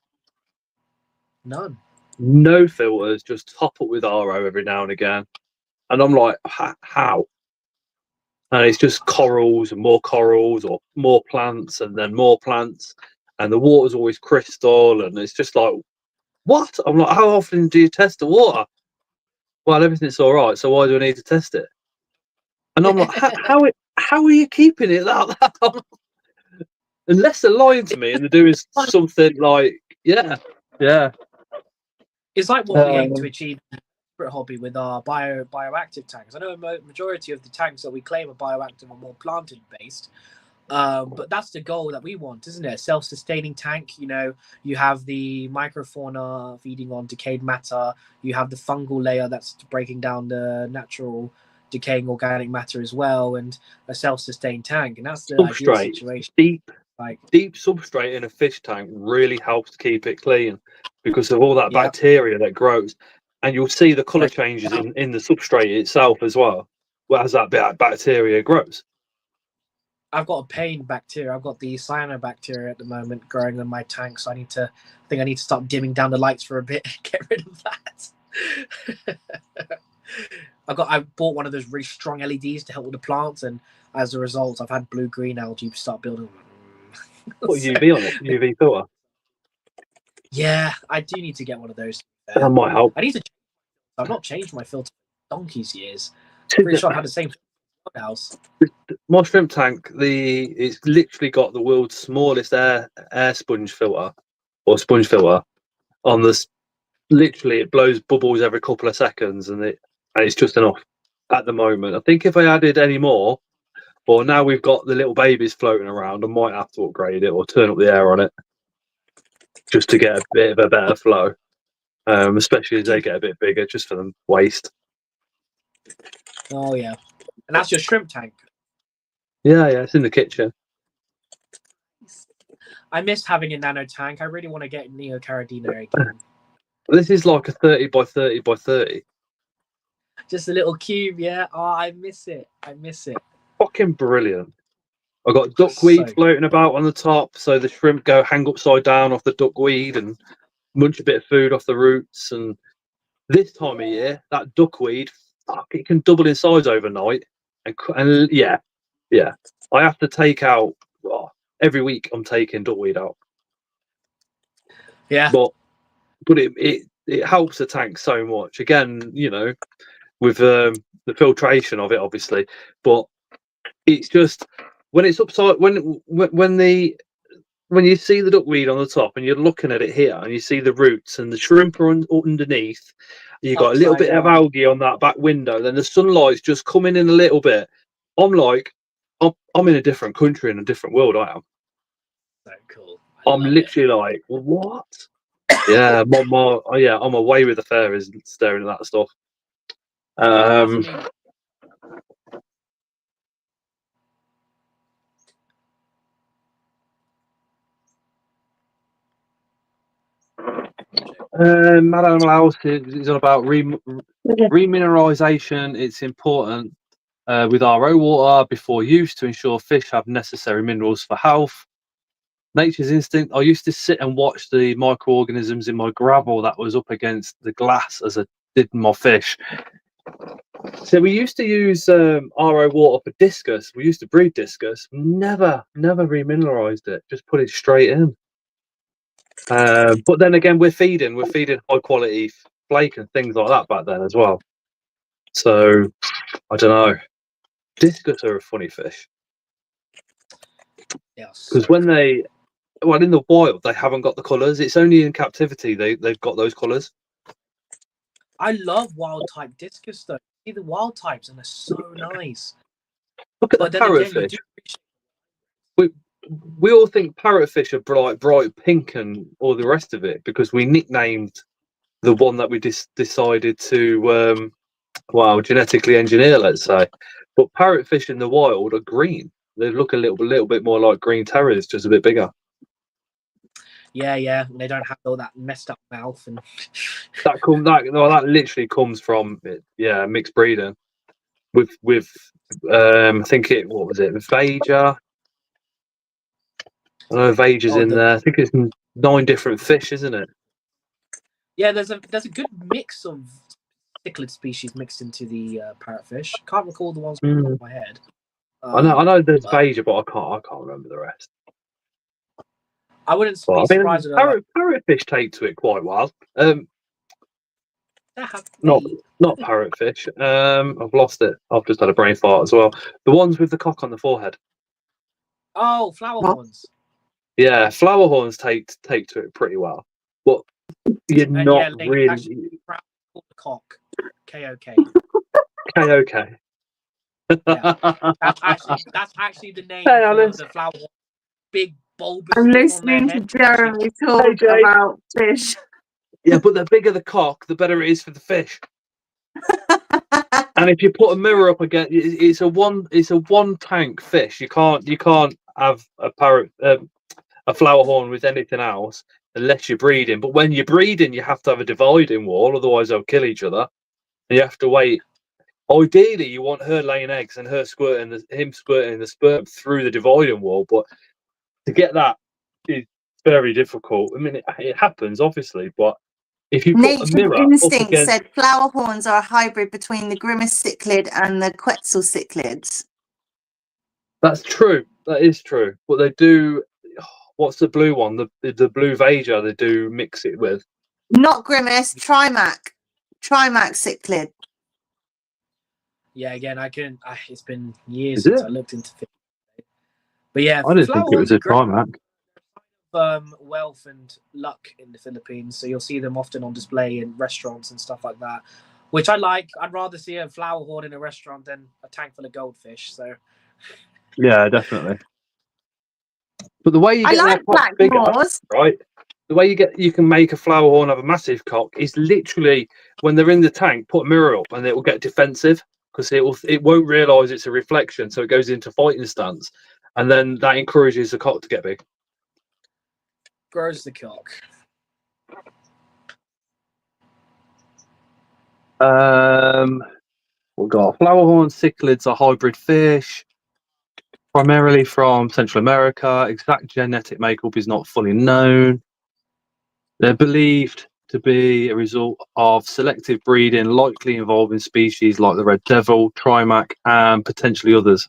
None. No filters, just top up with RO every now and again. And I'm like, how? And it's just corals and more corals, or more plants and then more plants. And the water's always crystal. And it's just like, what? I'm like, how often do you test the water? Well, everything's all right. So why do I need to test it? And I'm like, how are you keeping it that long? Unless they're lying to me and they're doing something like, yeah. It's like what we aim to achieve in the hobby with our bioactive tanks. I know a majority of the tanks that we claim are bioactive are more planted based, but that's the goal that we want, isn't it? A self-sustaining tank. You have the microfauna feeding on decayed matter. You have the fungal layer that's breaking down the natural decaying organic matter as well, and a self-sustained tank, and that's the ideal situation. Deep substrate in a fish tank really helps keep it clean, because of all that bacteria that grows, and you'll see the colour changes in the substrate itself as well, as that bacteria grows. I've got a pain bacteria. I've got the cyanobacteria at the moment growing in my tank, so I think I need to start dimming down the lights for a bit and get rid of that. I bought one of those really strong LEDs to help with the plants, and as a result, I've had blue-green algae start building. What, UV on it? UV filter? Yeah, I do need to get one of those. That might help. I need to. I've not changed my filter for donkey's years. I'm pretty sure I've had the same house. My shrimp tank, it's literally got the world's smallest air sponge filter, or sponge filter, on this. Literally, it blows bubbles every couple of seconds, and it's just enough at the moment. I think if I added any more, or now we've got the little babies floating around, I might have to upgrade it or turn up the air on it just to get a bit of a better flow. especially as they get a bit bigger, just for the waste. Oh yeah, and that's your shrimp tank. Yeah, it's in the kitchen. I missed having a nano tank. I really want to get Neocaridina again. This is like a 30 by 30 by 30. Just a little cube, yeah. Oh, I miss it. Fucking brilliant. I got duckweed floating about on the top, so the shrimp go hang upside down off the duckweed and munch a bit of food off the roots. And this time of year, that duckweed, fuck, it can double in size overnight. And yeah, I have to take out every week. I'm taking duckweed out. Yeah, but it helps the tank so much. Again, with the filtration of it, obviously, but it's just when it's upside when you see the duckweed on the top and you're looking at it here and you see the roots and the shrimp are underneath, you got a little bit of algae on that back window, then the sunlight's just coming in a little bit. I'm like, I'm in a different country, in a different world. I am. So cool. I'm literally like, what? Yeah, I'm away with the fairies staring at that stuff. Mad Animal House is all about remineralization. It's important with RO water before use to ensure fish have necessary minerals for health. Nature's Instinct. I used to sit and watch the microorganisms in my gravel that was up against the glass as I did my fish. So we used to use RO water for discus. We used to breed discus. Never remineralized it. Just put it straight in. But then again, we're feeding high quality flake and things like that back then as well. So I don't know. Discus are a funny fish. Because when in the wild they haven't got the colours. It's only in captivity they've got those colours. I love wild type discus though. See the wild types and they're so nice. Look at the parrotfish. We all think parrotfish are bright pink and all the rest of it because we nicknamed the one that we decided to genetically engineer, let's say. But parrotfish in the wild are green. They look a little bit more like green terrors, just a bit bigger. Yeah. They don't have all that messed up mouth and that literally comes from mixed breeding with I think what was it, Vaja? I know Vaja's in there. I think it's 9 different fish, isn't it? Yeah, there's a good mix of cichlid species mixed into the parrotfish. Can't recall the ones off the top of my head. I know there's Vaja, but I can't remember the rest. I wouldn't be surprised. Parrotfish take to it quite well. Not parrotfish. I've lost it. I've just had a brain fart as well. The ones with the cock on the forehead. Oh, flower horns. Yeah, flower horns take to it pretty well, but you're not really. Cock. KOK. KOK. That's actually the name for the flower horn. Big bulbous. I'm listening to Jeremy talk about fish. Yeah, but the bigger the cock, the better it is for the fish. And if you put a mirror up again, it's a one tank fish. You can't have a flower horn with anything else unless you're breeding. But when you're breeding, you have to have a dividing wall, otherwise they'll kill each other. And you have to wait. Ideally, you want her laying eggs and him squirting the sperm through the dividing wall, but to get that is very difficult. I mean, it happens obviously, but if you put a mirror Instinct said flower horns are a hybrid between the Grimace cichlid and the Quetzal cichlids. That's true. That is true. But they do. What's the blue one? The blue Vaja. They do mix it with. Not Grimace. Trimac cichlid. Yeah, again, I couldn't. It's been years since I looked into fish. But yeah, I didn't think it was a Trimac. Wealth and luck in the Philippines, so you'll see them often on display in restaurants and stuff like that, which I like. I'd rather see a flower horn in a restaurant than a tank full of goldfish. So, yeah, definitely. But the way you get black bigger, right? the way you can make a flower horn have a massive cock is literally when they're in the tank, put a mirror up and it will get defensive because it won't realise it's a reflection, so it goes into fighting stance, and then that encourages the cock to get big. Grows the cock. We've got flower horn cichlids are hybrid fish, primarily from Central America. Exact genetic makeup is not fully known. They're believed to be a result of selective breeding, likely involving species like the red devil, trimac, and potentially others.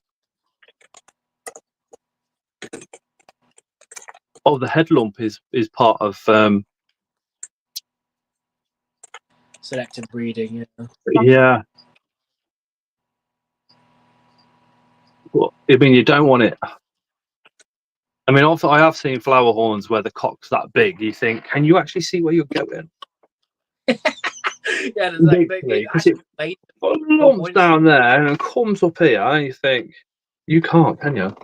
Oh, the head lump is part of Selective breeding. yeah. Well, I mean, you don't want it. I mean, also, I have seen flower horns where the cock's that big. You think, can you actually see where you're going? Yeah, there's Because it lumps down there and comes up here, and you think, you can't, can you?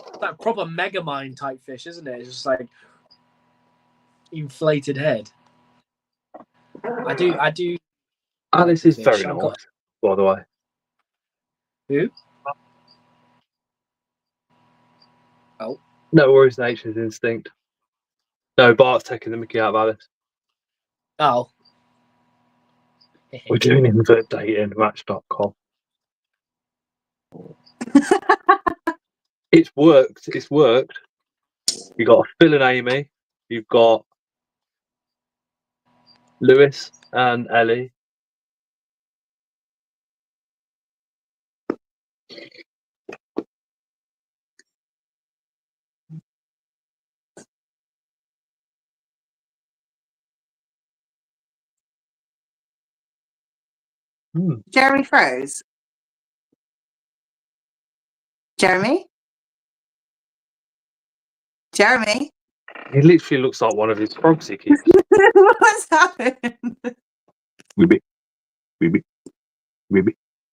It's like proper Megamind type fish, isn't it? It's just like inflated head. I do. Alice is very nice, by the way. Who? Oh. No worries, nature's instinct. No, Bart's taking the mickey out of Alice. Oh. We're doing invert dating, match.com. It's worked. It's worked. You've got Phil and Amy. You've got Lewis and Ellie. Jeremy froze. Jeremy? Jeremy? He literally looks like one of his frogs he keeps. What's happened? Weeby.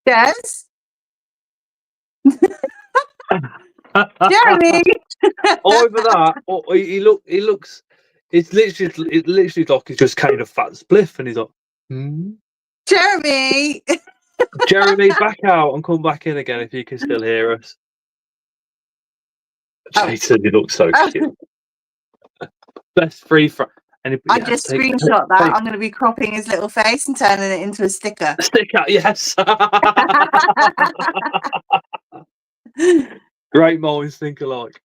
Des? Jeremy! Either that, or he looks. It's literally like he's just kind of fat spliff, and he's like, Jeremy! Jeremy, back out and come back in again if you can still hear us. Jason, he looks so cute. Best free from. I just screenshot that. I'm going to be cropping his little face and turning it into a sticker. Sticker, yes. Great minds think alike.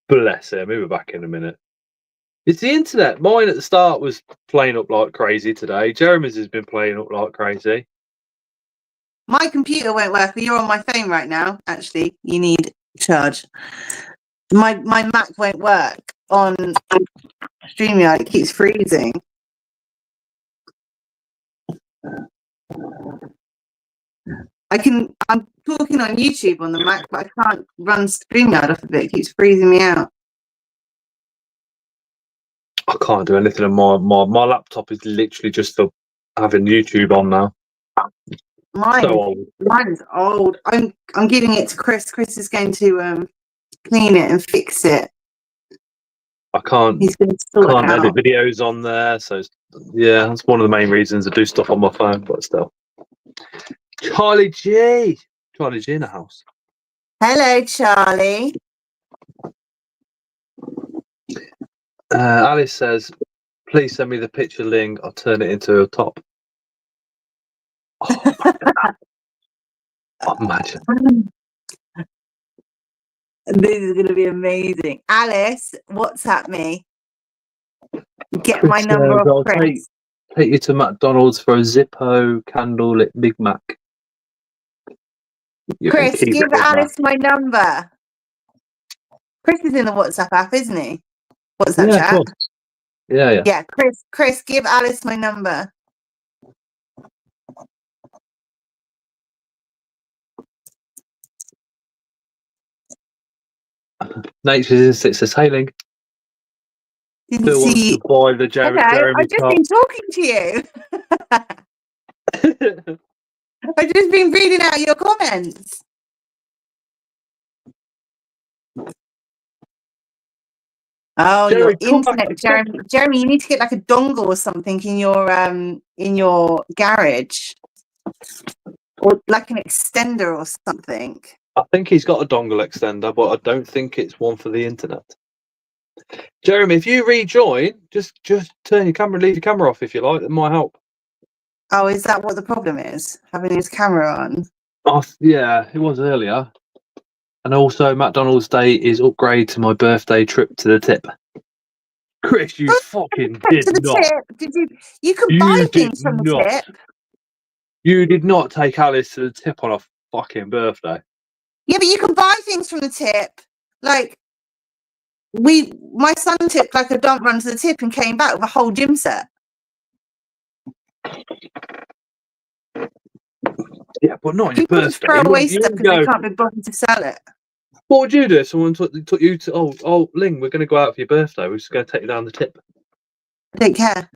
Bless him. He'll be back in a minute. It's the internet. Mine at the start was playing up like crazy today. Jeremy's has been playing up like crazy. My computer won't work. You're on my phone right now. Actually, you need charge. My Mac won't work on StreamYard. It keeps freezing. I'm talking on YouTube on the Mac, but I can't run StreamYard off of it. It keeps freezing me out. I can't do anything on my laptop is literally just for having YouTube on now. Mine's old. I'm giving it to Chris. Chris is going to clean it and fix it. I can't edit videos on there, so yeah, that's one of the main reasons I do stuff on my phone, but still. Charlie G in the house. Hello, Charlie. Alice says, please send me the picture link. I'll turn it into a top. Oh, imagine. This is going to be amazing. Alice, WhatsApp me. Get my number off Chris. Take you to McDonald's for a Zippo candlelit Big Mac. Chris, give Alice my number. Chris is in the WhatsApp app, isn't he? WhatsApp chat. Yeah. Yeah, Chris, give Alice my number. Nature's Instincts is hailing. Didn't see. Buy the Jeremy I've just been talking to you. I've just been reading out your comments. Oh, Jeremy, your come back. internet, Jeremy. Jeremy, you need to get like a dongle or something in your garage, or like an extender or something. I think he's got a dongle extender, but I don't think it's one for the internet. Jeremy, if you rejoin, just turn your camera, leave your camera off if you like. That might help. Oh, is that what the problem is? Having his camera on? Oh, yeah, it was earlier. And also, McDonald's Day is upgrade to my birthday trip to the tip. Chris, you fucking did To the not. tip? Did you? You can You buy did things from the not. tip. You did not take Alice to the tip on a fucking birthday. Yeah, but you can buy things from the tip. Like my son took like a dump run to the tip and came back with a whole gym set. Yeah, but not on your People just birthday. throw away You stuff wouldn't because they go, can't be bothered to sell it. what would you do if someone took you to, oh, Ling, we're going to go out for your birthday. We're just going to take you down the tip. I don't care.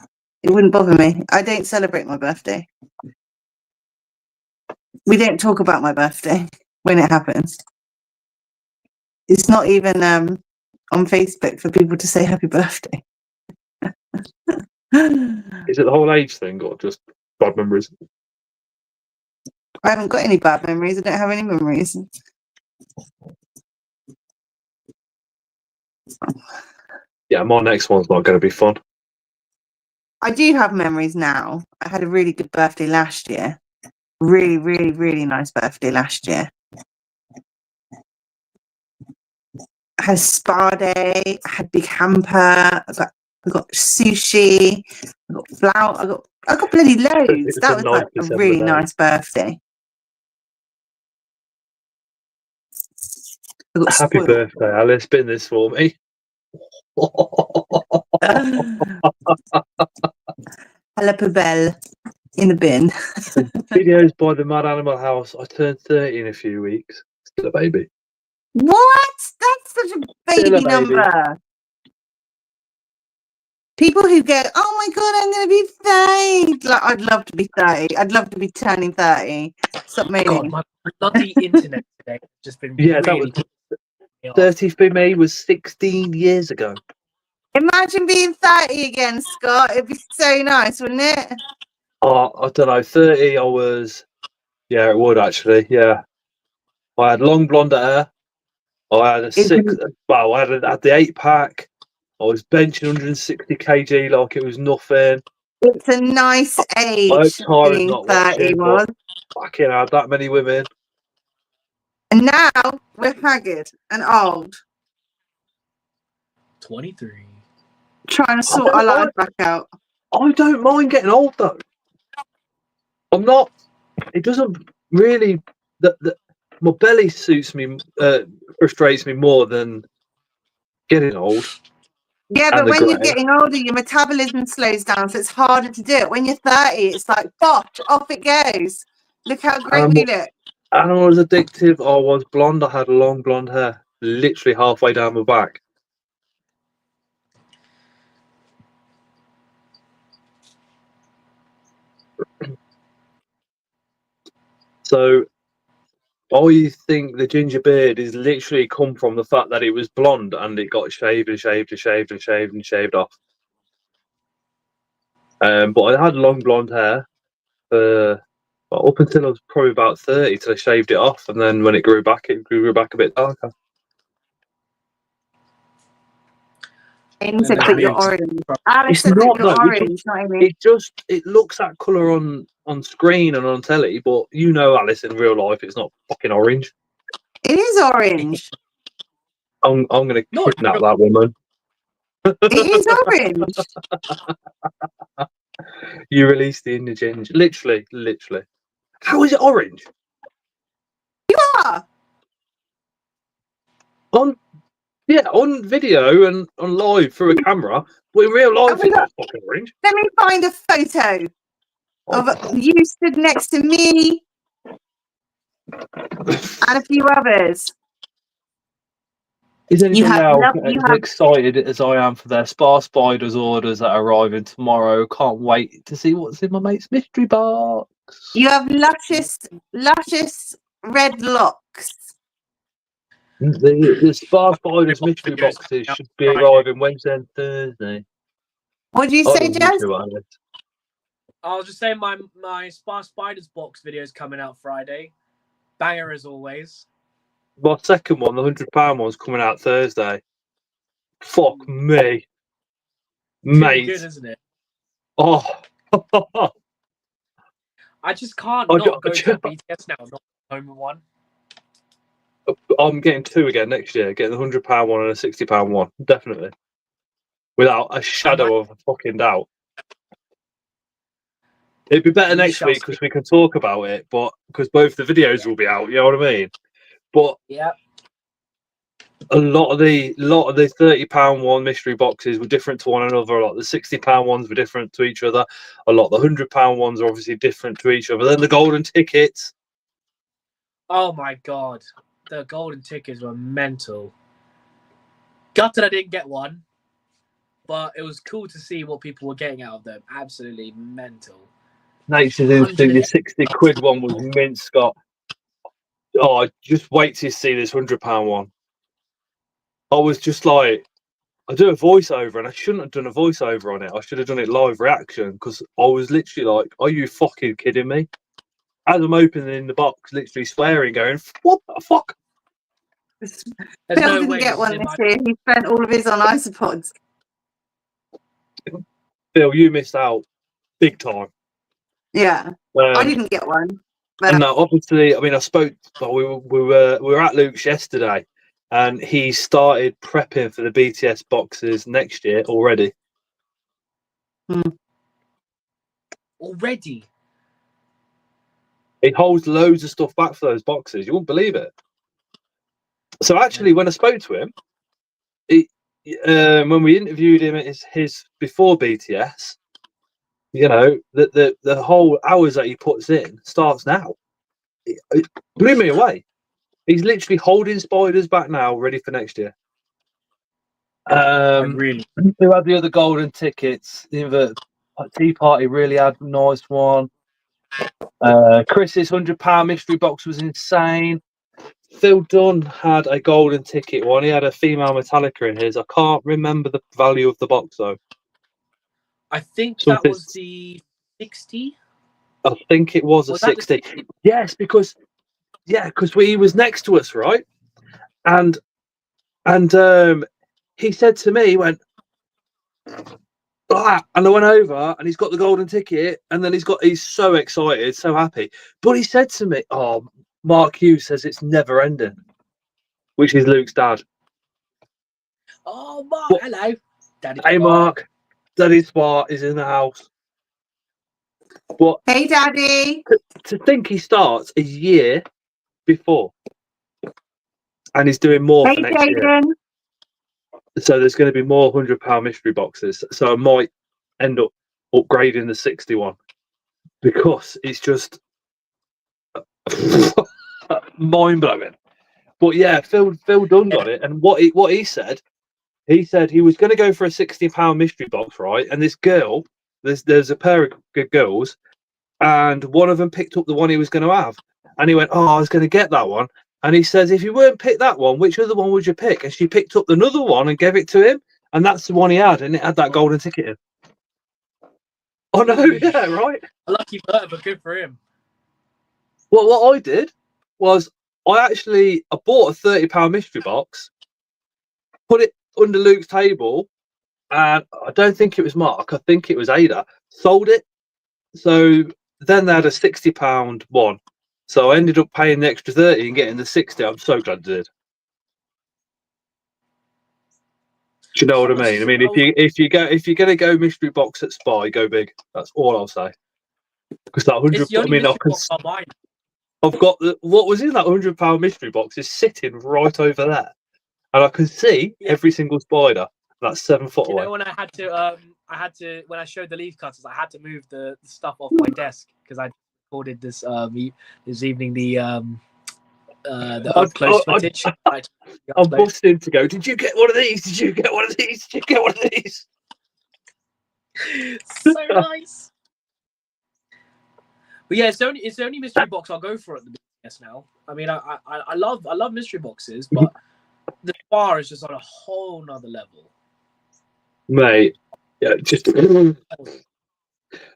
It wouldn't bother me. I don't celebrate my birthday. We don't talk about my birthday when it happens. It's not even on Facebook for people to say happy birthday. Is it the whole age thing or just bad memories? I haven't got any bad memories. I don't have any memories. Yeah, my next one's not going to be fun. I do have memories now. I had a really good birthday last year. Really, really, really nice birthday last year. I had a spa day. I had big hamper. I got sushi. I got flour. I got bloody loads. That was like a really nice birthday. I got Happy spoiled. birthday, Alice. Spin this for me. Jalapabelle in the bin. Videos by the Mad Animal House. I turned 30 in a few weeks. Still a baby. What? That's such a baby number. People who go, oh my God, I'm going to be 30. Like, I'd love to be 30. I'd love to be turning 30. Stop moaning. God, my bloody internet today has just been Yeah, really... that was 30 for me was 16 years ago. Imagine being 30 again, Scott. It'd be so nice, wouldn't it? Oh, I don't know. 30, I was. Yeah, it would actually. Yeah. I had long blonde hair. I had I had the 8-pack. I was benching 160 kg like it was nothing. It's a nice age. I hope Tara's being not 30 watching, was. but fucking had that many women. And now we're haggard and old. 23. Trying to sort our life back out. I don't mind getting old though. I'm not. It doesn't really. My belly suits me, frustrates me more than getting old. Yeah, but when you're getting older, your metabolism slows down, so it's harder to do it. When you're 30, it's like, bosh, off it goes. Look how great we look. And I was addictive. I was blonde. I had long blonde hair, literally halfway down my back. So I think the ginger beard is literally come from the fact that it was blonde and it got shaved and shaved and shaved and shaved and shaved off. But I had long blonde hair up until I was probably about 30 till I shaved it off, and then when it grew back a bit darker. Amy said that you're orange. Alex It's said that not you're though. orange, not Amy. It looks that colour on screen and on telly, but you know, Alice, in real life, it's not fucking orange. It is orange. I'm going to kidnap that woman. It is orange. You released the inner ginger. Literally. How is it orange? You are. On video and on live through a camera, but in real life, it's not fucking orange. Let me find a photo of you stood next to me and a few others. Is anyone as excited as I am for their Spa Spiders orders that are arriving tomorrow? Can't wait to see what's in my mate's mystery box. You have luscious red locks. The Spa Spiders mystery boxes should be arriving Wednesday and Thursday. What do you say, Jazz? I was just saying my Spa Spiders box video is coming out Friday. Banger as always. My second one, the £100 one's coming out Thursday. Fuck me, mate. Good, isn't it? Oh, I just can't not go to BTS now. Not home with one. I'm getting two again next year. Getting the £100 one and a £60 one, definitely, without a shadow of a fucking doubt. It'd be better next week because we can talk about it, but because both the videos will be out, you know what I mean? But yeah, a lot of the £30 one mystery boxes were different to one another. A lot of the £60 ones were different to each other. A lot of the £100 ones are obviously different to each other. Then the golden tickets. Oh my god, the golden tickets were mental. Gutted I didn't get one, but it was cool to see what people were getting out of them. Absolutely mental. Nature's Instinct, the 60 quid one was mint, Scott. Oh, just wait till you see this £100 one. I was just like, I do a voiceover and I shouldn't have done a voiceover on it. I should have done it live reaction because I was literally like, are you fucking kidding me? As I'm opening the box, literally swearing, going, what the fuck? Phil didn't get one this year. He spent all of his on isopods. Phil, you missed out big time. Yeah, I didn't get one. But no, obviously, I mean, I spoke. Well, we were at Luke's yesterday, and he started prepping for the BTS boxes next year already. Already, he holds loads of stuff back for those boxes. You won't believe it. So actually, when I spoke to him, when we interviewed him at his before BTS. You know, the whole hours that he puts in starts now. It blew me away. He's literally holding spiders back now, ready for next year. really. Who had the other golden tickets? The Tea Party really had a nice one. Chris's £100 mystery box was insane. Phil Dunn had a golden ticket one. He had a female Metallica in his. I can't remember the value of the box though. I think that was the 60. I think it was a 60. Yes, because he was next to us, right? And he said to me, he went, ah, and I went over, and he's got the golden ticket, and then he's so excited, so happy. But he said to me, "Oh, Mark Hughes says it's never ending," which is Luke's dad. Oh, Mark, hello, Daddy. Hey, Mark, Daddy Spart is in the house. But hey, Daddy. To think he starts a year before, and he's doing more for next year. So there's going to be more £100 mystery boxes. So I might end up upgrading the 61 because it's just mind blowing. But yeah, Phil Dunn got it, and what he said he was going to go for a £60 mystery box, right? And this girl, there's a pair of good girls, and one of them picked up the one he was going to have, and he went, "Oh, I was going to get that one." And he says, "If you weren't pick that one, which other one would you pick?" And she picked up another one and gave it to him, and that's the one he had, and it had that golden ticket in. Oh no, yeah, right. A lucky bird, but good for him. Well, what I did was I bought a £30 mystery box, put it under Luke's table, and I don't think it was Mark. I think it was Ada. Sold it. So then they had a £60 one. So I ended up paying the extra 30 and getting the 60. I'm so glad I did. Do you know what I mean? I mean, if you're gonna go mystery box at Spy, go big. That's all I'll say. Because that 100. I mean, I've got what was in that £100 mystery box is sitting right over there, and I can see every single spider. That's 7 foot away. You know, when I had to when I showed the leaf cutters, I had to move the stuff off my desk because I recorded this evening the up close footage. I'm busting to go. Did you get one of these? Did you get one of these? Did you get one of these? So nice. But yeah, it's the only mystery box I'll go for at the BTS now. I mean, I love mystery boxes, but the bar is just on a whole nother level. Mate, yeah, just.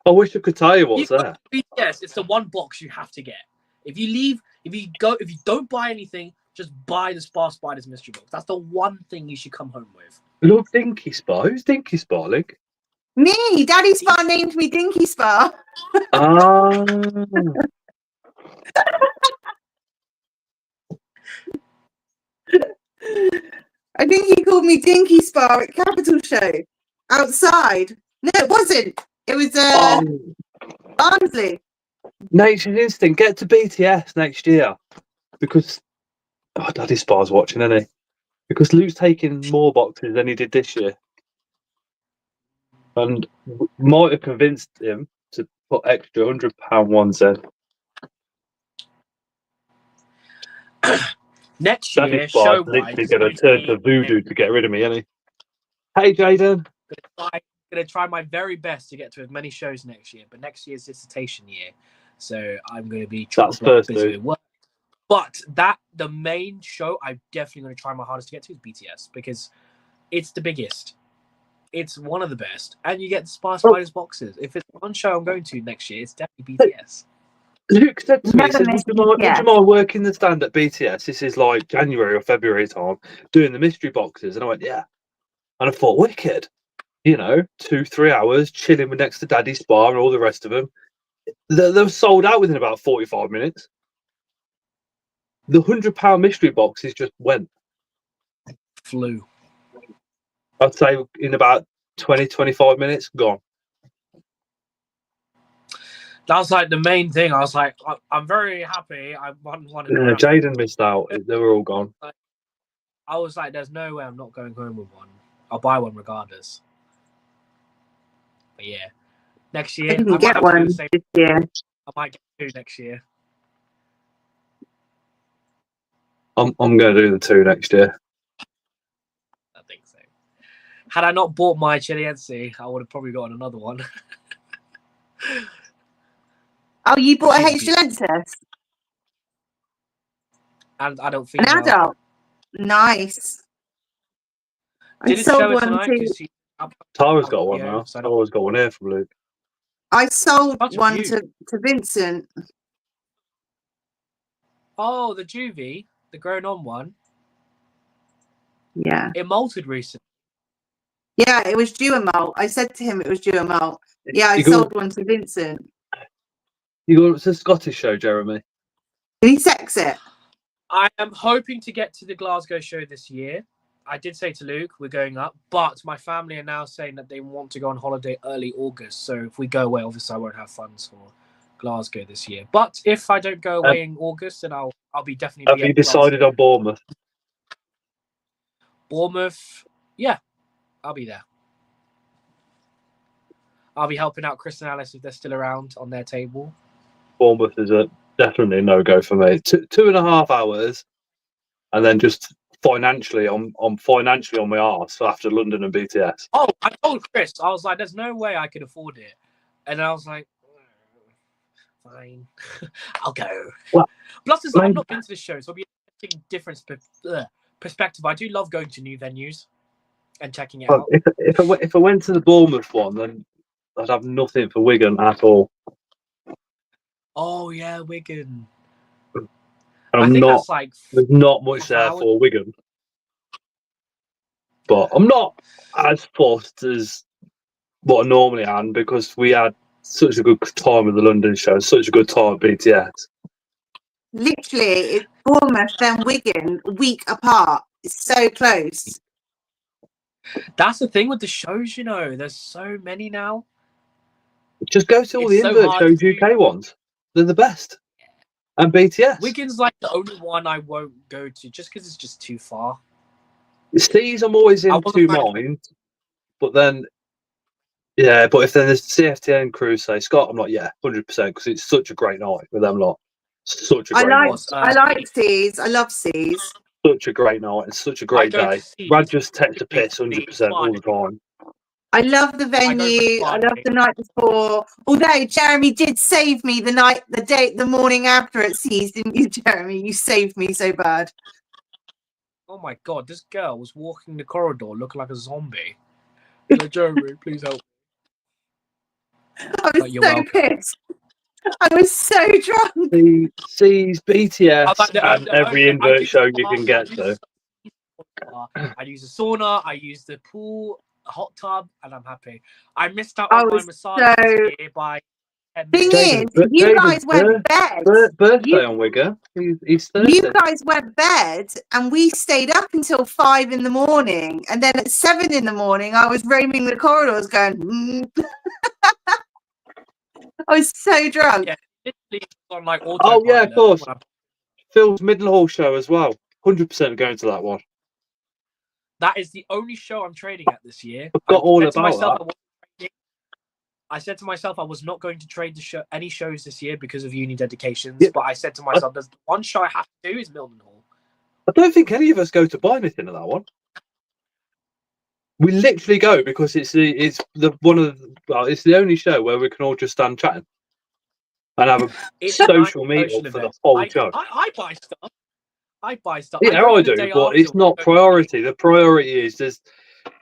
I wish I could tell you what's there. BTS, it's the one box you have to get. If you don't buy anything, just buy the Spar Spiders mystery box. That's the one thing you should come home with. Love Dinky Spa. Who's Dinky Spa, Luke? Me, Daddy Spa named me Dinky Spa. Ah. I think he called me Dinky Spa at Capital Show outside. No, it wasn't. It was Barnsley. Nature's Instinct. Get to BTS next year because Daddy Spa's watching, isn't he? Because Luke's taking more boxes than he did this year, and might have convinced him to put extra £100 ones in. Next year, Daddy Spa's literally going to turn to voodoo to get rid of me, isn't he? Hey, Jaden. I'm going to try my very best to get to as many shows next year, but next year's dissertation year, so I'm going to be busy with work. But the main show I'm definitely going to try my hardest to get to is BTS because it's the biggest. It's one of the best. And you get the Spar Spiders boxes. If it's one show I'm going to next year, it's definitely BTS. Luke said to me, he said, would you mind working the stand at BTS? This is like January or February time, doing the mystery boxes. And I went, yeah. And I thought, wicked. 2-3 hours, chilling with next to Daddy Spa and all the rest of them. They were sold out within about 45 minutes. The £100 mystery boxes just went. Flew. I'd say in about 20-25 minutes, gone. That was like the main thing. I was like, I'm very happy. I wanted. Yeah, Jaden missed out. They were all gone. I was like, there's no way I'm not going home with one. I'll buy one regardless. But yeah, next year I didn't get one this year. I might get 2 next year. I'm going to do the 2 next year. I think so. Had I not bought my Chiliense, I would have probably gotten another one. Oh, you bought a H-Lenses? And I don't think an adult. Nice. I sold one to. Tara's got one now. Tara's got one here from Luke. I sold one to Vincent. Oh, the Juvie, the grown-on one. Yeah. It molted recently. Yeah, it was due a molt. I said to him it was due a molt. Yeah, I sold one to Vincent. You got the Scottish show, Jeremy? Did he sex it? I am hoping to get to the Glasgow show this year. I did say to Luke, we're going up, but my family are now saying that they want to go on holiday early August. So if we go away, obviously I won't have funds for Glasgow this year. But if I don't go away in August, then I'll be definitely. Have you decided on Bournemouth? Bournemouth, yeah, I'll be there. I'll be helping out Chris and Alice if they're still around on their table. Bournemouth is definitely a no-go for me. 2.5 hours, and then just financially, I'm financially on my arse after London and BTS. Oh, I told Chris, I was like, there's no way I could afford it. And I was like, fine, I'll go. Well, plus, it's like, I've not been to this show, so it'll be a different perspective. I do love going to new venues and checking it out. If I went to the Bournemouth one, then I'd have nothing for Wigan at all. Oh, yeah, Wigan. And there's not much there for Wigan. But I'm not as fussed as what I normally am because we had such a good time at the London show, such a good time at BTS. Literally, it's Bournemouth then Wigan, a week apart. It's so close. That's the thing with the shows, there's so many now. Just go to all the invert shows UK ones. They're the best. And BTS. Wigan's like the only one I won't go to just because it's just too far. Steve's I'm always in two minds. But then, yeah, but if then there's CFTN crew say, Scott, I'm like, yeah, 100% because it's such a great night with them lot. Such a great night. I like C's. I love C's. Such a great night. It's such a great day. Rad just takes a piss 100% all the time. I love the venue. I love the night before. Although Jeremy did save me the morning after it seized, didn't you, Jeremy? You saved me so bad. Oh my god, this girl was walking the corridor looking like a zombie. Like, Jeremy, please help. I was so pissed. I was so drunk. Sees BTS and every invert show you can get to. I use the sauna, I use the pool, a hot tub, and I'm happy. I missed out on my massage this year by 10 Thing minutes. is, you guys went bed. Birthday on Wigger. He's Thursday. You guys went bed, and we stayed up until 5 in the morning. And then at 7 in the morning, I was roaming the corridors going. I was so drunk. Yeah, literally on like oh yeah, of course. Phil's Middlehall show as well. 100% going to that one. That is the only show I'm trading at this year. I've got all about that. I said to myself I was not going to trade any shows this year because of uni dedications. But I said to myself, there's one show I have to do is Mildenhall. I don't think any of us go to buy anything at that one. We literally go because it's the only show where we can all just stand chatting and have a social meetup for the whole show. I buy stuff. Yeah, I do, but it's not priority. The priority is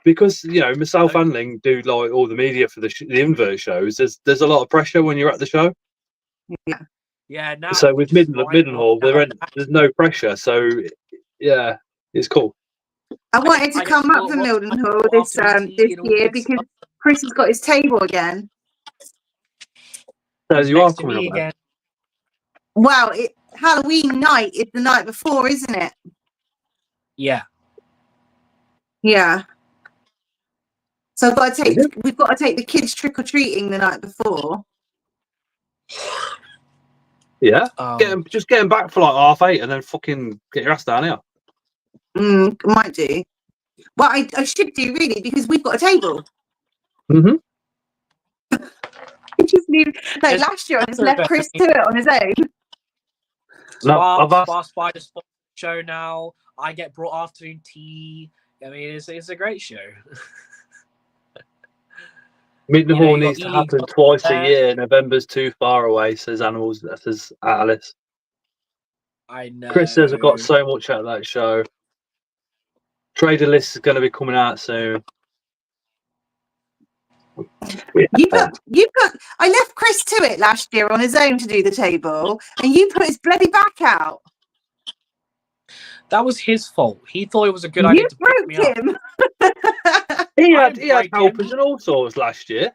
because myself and Ling do like all the media for the invert shows. There's a lot of pressure when you're at the show. Yeah. Yeah. Now so with Middlehall, there's no pressure. So yeah, it's cool. I wanted to come up to Mildenhall this year because Chris has got his table again. So you are coming up again. Well, Halloween night is the night before, isn't it? Yeah. Yeah. So we've got to take the kids trick or treating the night before. Yeah. Just get them back for like 8:30 and then fucking get your ass down here. Might do. Well, I should do really because we've got a table. Mm-hmm. Last year I just left Chris to it on his own. Sparks by the show now. I get brought afternoon tea. I mean, it's a great show. Middlehall needs to happen twice a year. November's too far away, says Alice. I know. Chris says I've got so much out of that show. Trader list is going to be coming out soon. Yeah. I left Chris to it last year on his own to do the table, and you put his bloody back out. That was his fault. He thought it was a good idea to pick me him. Up. He had helpers and all sorts last year.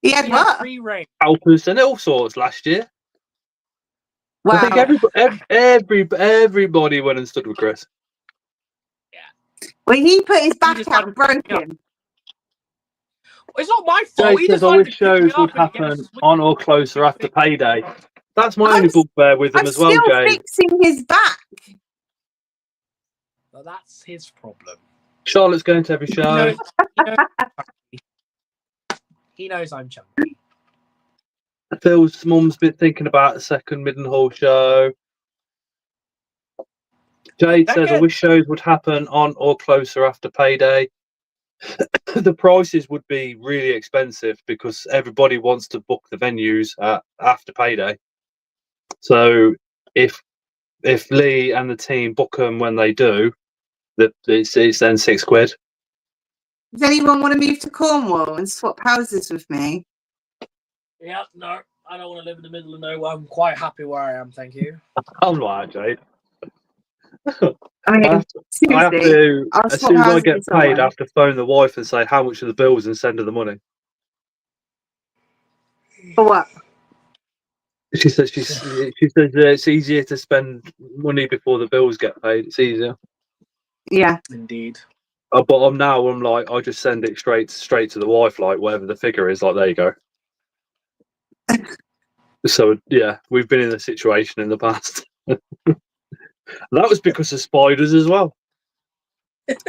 He had what? Free reign. Helpers and all sorts last year. Wow. I think everybody went and stood with Chris. Yeah. When he put his back out and broke him. It's not my fault. Jay says, I wish shows would happen on or closer after payday. That's my only bugbear with them as well, Jay. I'm still fixing his back. Well, that's his problem. Charlotte's going to every show. He knows I'm chunky. Phil's mum's been thinking about a second Middlehall show. Jade says, I wish shows would happen on or closer after payday. The prices would be really expensive because everybody wants to book the venues after payday. So if Lee and the team book them when they do, it's then £6. Does anyone want to move to Cornwall and swap houses with me? Yeah, no, I don't want to live in the middle of nowhere. I'm quite happy where I am, thank you. I'm right, Jade. I mean, seriously, as soon as I get paid, I have to phone the wife and say how much are the bills and send her the money. For what? She says it's easier to spend money before the bills get paid. It's easier. Yeah, indeed. But I'm like, I just send it straight to the wife, like whatever the figure is. Like, there you go. So yeah, we've been in a situation in the past. That was because of spiders as well.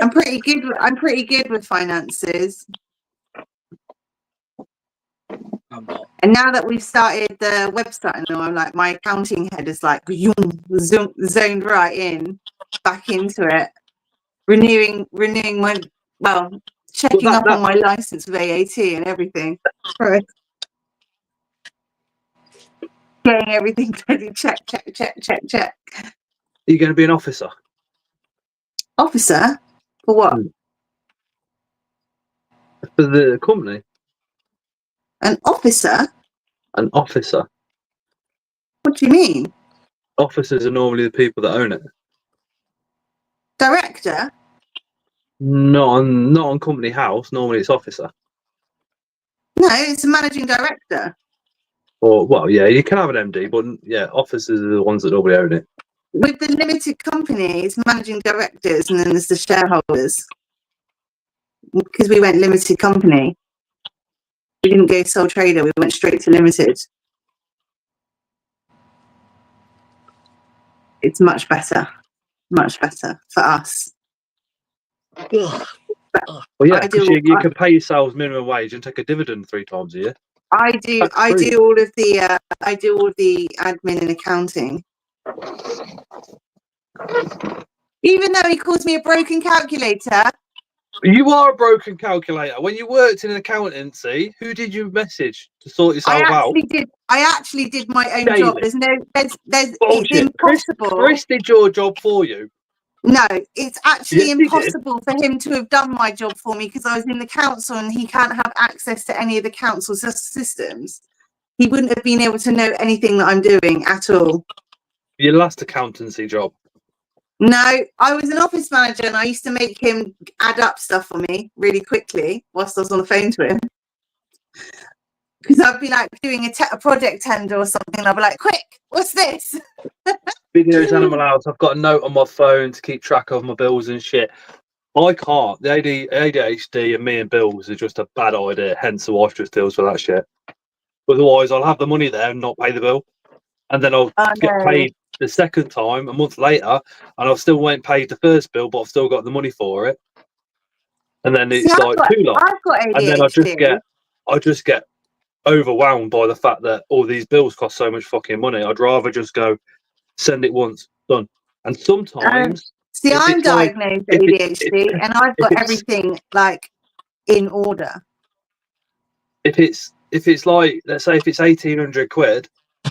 I'm pretty good with finances. I'm not. And now that we've started the website and all, I'm like, my accounting head is like zoned right in, back into it. Renewing my, well, checking up on my license with AAT and everything. Right. Getting everything ready. Check. Are you going to be an officer? Officer? For what? For the company? An officer? An officer. What do you mean? Officers are normally the people that own it. Director? Not on company house. Normally it's officer. No, it's a managing director. Or, well, yeah, you can have an MD, but yeah, officers are the ones that normally own it. With the limited company, it's managing directors and then there's the shareholders. Because we went limited company. We didn't go sole trader, we went straight to limited. It's much better for us. Well, yeah, because you can pay yourselves minimum wage and take a dividend 3 times a year. I do all of the admin and accounting. Even though he calls me a broken calculator. You are a broken calculator. When you worked in an accountancy, who did you message to sort yourself out? I actually did my own job. There's bullshit. It's impossible. Chris did your job for you. No, it's actually impossible for him to have done my job for me because I was in the council and he can't have access to any of the council systems. He wouldn't have been able to know anything that I'm doing at all. Your last accountancy job? No, I was an office manager and I used to make him add up stuff for me really quickly whilst I was on the phone to him. Because I'd be like doing a project tender or something and I'd be like, quick, what's this? Videos, Animal House. I've got a note on my phone to keep track of my bills and shit. I can't. The ADHD and me and bills are just a bad idea. Hence, the wife just deals with that shit. Otherwise, I'll have the money there and not pay the bill. And then I'll get paid the second time a month later. And I'll still won't pay the first bill, but I've still got the money for it. And then it's too long. I've got ADHD. And then I just get overwhelmed by the fact that all these bills cost so much fucking money. I'd rather just go send it once, done. And sometimes I'm diagnosed with ADHD and I've got everything like in order. If it's like, let's say if it's 1,800 quid,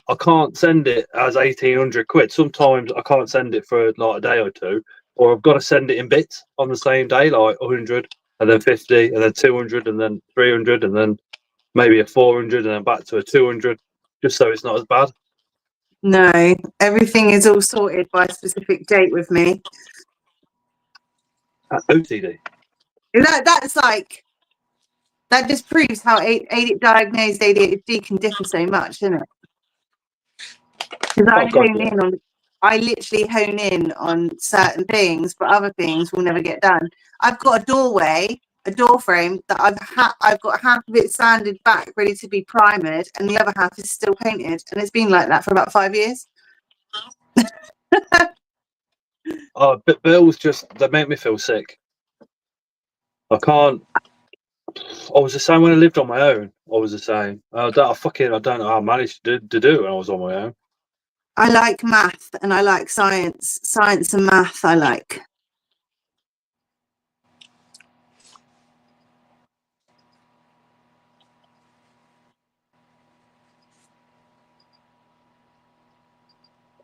I can't send it as 1,800 quid. Sometimes I can't send it for like a day or two, or I've got to send it in bits on the same day, like 100 and then 50 and then 200 and then 300 and then maybe a 400 and then back to a 200, just so it's not as bad. No, everything is all sorted by a specific date with me. OCD. That's like, that just proves how diagnosed ADHD can differ so much, isn't it? Because I literally hone in on certain things, but other things will never get done. I've got a door frame that I've got half of it sanded back, ready to be primered, and the other half is still painted, and it's been like that for about 5 years. But bills they make me feel sick. I can't. I was the same when I lived on my own. I was the same. I don't know how I managed to do it when I was on my own. I like math and I like science. Science and math I like.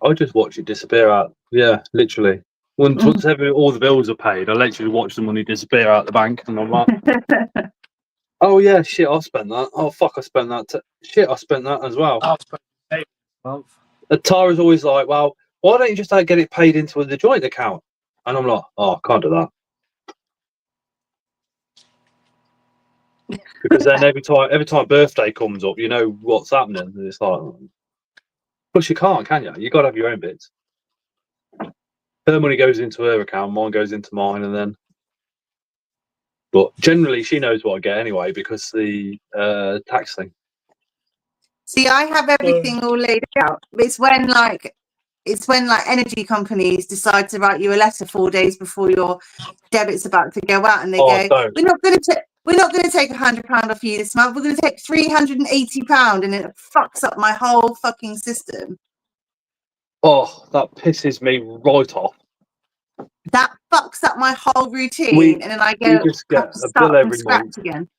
I just watch it disappear out. Yeah, literally. Once all the bills are paid, I literally watch the money disappear out the bank, and I'm like, "Oh yeah, shit, I spent that. Oh fuck, I spent that. Shit, I spent that as well." Tara's always like, "Well, why don't you just get it paid into the joint account?" And I'm like, "Oh, I can't do that." Because then every time birthday comes up, you know what's happening. And it's like, plus you can't, can you? You got to have your own bits. Her money goes into her account, mine goes into mine, and then. But generally, she knows what I get anyway because the tax thing. See, I have everything all laid out. It's when energy companies decide to write you a letter 4 days before your debit's about to go out, and they go, "We're not going to take £100 off you this month. We're going to take £380," and it fucks up my whole fucking system. Oh, that pisses me right off. That fucks up my whole routine, We- and then I we go just have get to a start bill from every scratch month. again.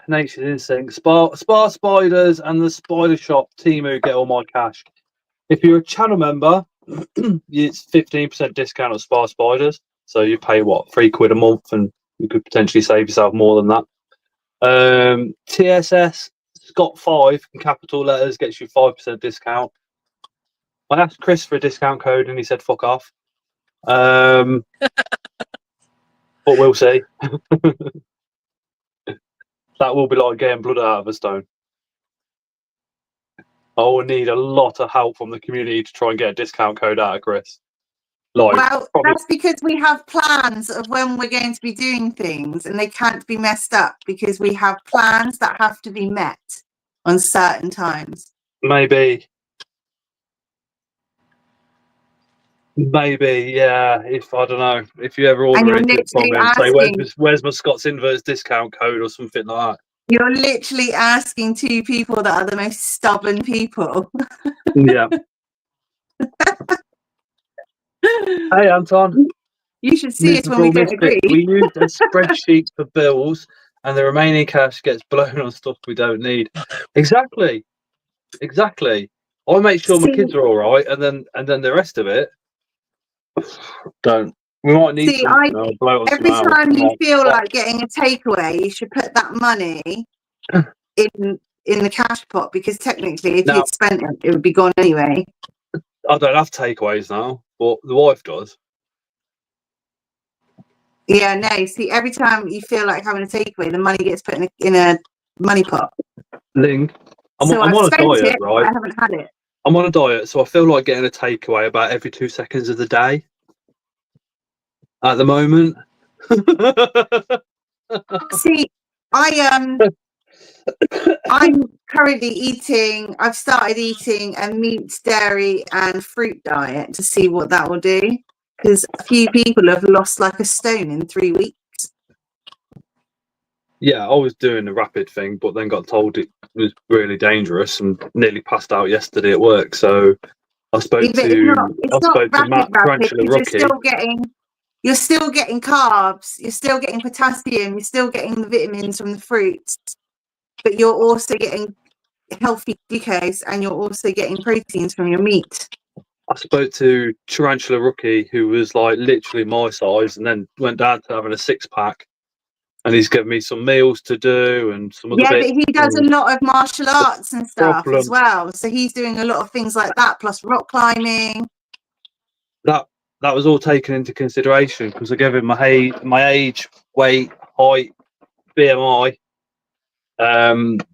Nature's Instinct, Spar Spiders and the Spider Shop, Temu get all my cash. If you're a channel member, it's 15% discount on Spar Spiders. So you pay what, £3 a month, and you could potentially save yourself more than that. TSS Scott 5 in capital letters gets you 5% discount. I asked Chris for a discount code and he said fuck off. But we'll see. That will be like getting blood out of a stone. I will need a lot of help from the community to try and get a discount code out of Chris. Like, Well, probably, that's because we have plans of when we're going to be doing things, and they can't be messed up because we have plans that have to be met on certain times. maybe, yeah. If I don't know, if you ever And order you're anything from literally me and say, asking, where's my Scott's Inverts discount code or something like you're literally asking two people that are the most stubborn people. that. Yeah. Hey, Anton. You should see it when we don't agree. We used a spreadsheet for bills, and the remaining cash gets blown on stuff we don't need. Exactly. I make sure my kids are all right, and then the rest of it don't. We might need See, something. I'll blow it on every something else. time you feel fuck. like getting a takeaway, you should put that money in the cash pot, because technically, if Now- you'd spent it, it would be gone anyway. I don't have takeaways now, but the wife does. Yeah, no. See, every time you feel like having a takeaway, the money gets put in a money pot. Ling, I'm So on I've a spent diet, it, but right? I haven't had it. I'm on a diet, so I feel like getting a takeaway about every 2 seconds of the day. At the moment. See, I'm currently eating. I've started eating a meat, dairy, and fruit diet to see what that will do. Because a few people have lost like a stone in 3 weeks. Yeah, I was doing the rapid thing, but then got told it was really dangerous and nearly passed out yesterday at work. So I spoke Yeah, but to it's not Matt, rapid, Tarantula because Rookie. you're still getting carbs, you're still getting potassium, you're still getting the vitamins from the fruits, but you're also getting healthy glucose, and you're also getting proteins from your meat. I spoke to Tarantula Rookie, who was like literally my size, and then went down to having a 6-pack. And he's given me some meals to do and some other bits. But he does a lot of martial arts and stuff problem. as well. So he's doing a lot of things like that, plus rock climbing. That was all taken into consideration because I gave him my age, weight, height, BMI. But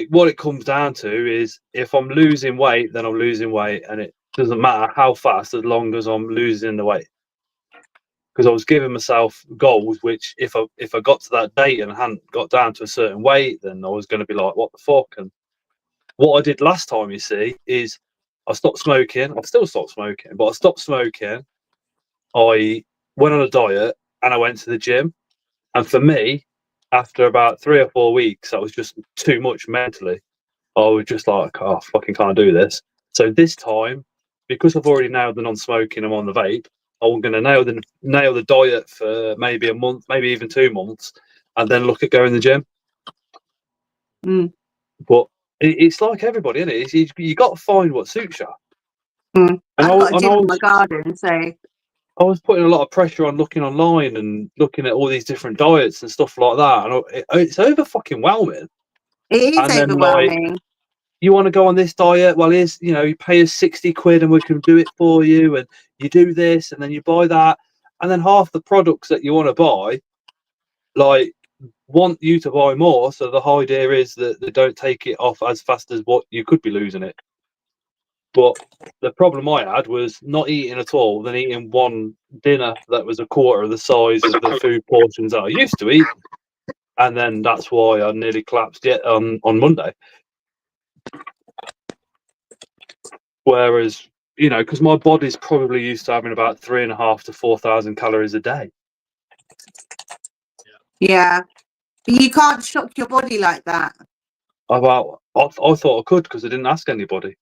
what it comes down to is if I'm losing weight, then I'm losing weight, and it doesn't matter how fast, as long as I'm losing the weight. Because I was giving myself goals, which if I got to that date and hadn't got down to a certain weight, then I was going to be like, what the fuck? And what I did last time, you see, is I stopped smoking. I've still stopped smoking, but I stopped smoking. I went on a diet and I went to the gym. And for me, after about 3 or 4 weeks, that was just too much mentally. I was just like, oh, I fucking can't do this. So this time, because I've already nailed the non-smoking, I'm on the vape. I'm going to nail the diet for maybe a month, maybe even 2 months, and then look at going to the gym. But it's like everybody, isn't it? You got to find what suits you. I've got a gym in my garden, so I was putting a lot of pressure on looking online and looking at all these different diets and stuff like that, and it's over fucking whelming. It is overwhelming. Like, you want to go on this diet? Well, you pay us 60 quid and we can do it for you, and you do this and then you buy that, and then half the products that you want to buy, like, want you to buy more. So the idea is that they don't take it off as fast as what you could be losing it. But the problem I had was not eating at all, then eating one dinner that was a quarter of the size of the food portions that I used to eat. And then that's why I nearly collapsed on Monday. Whereas, because my body's probably used to having about 3,500 to 4,000 calories a day. Yeah. But you can't shock your body like that. I thought I could because I didn't ask anybody.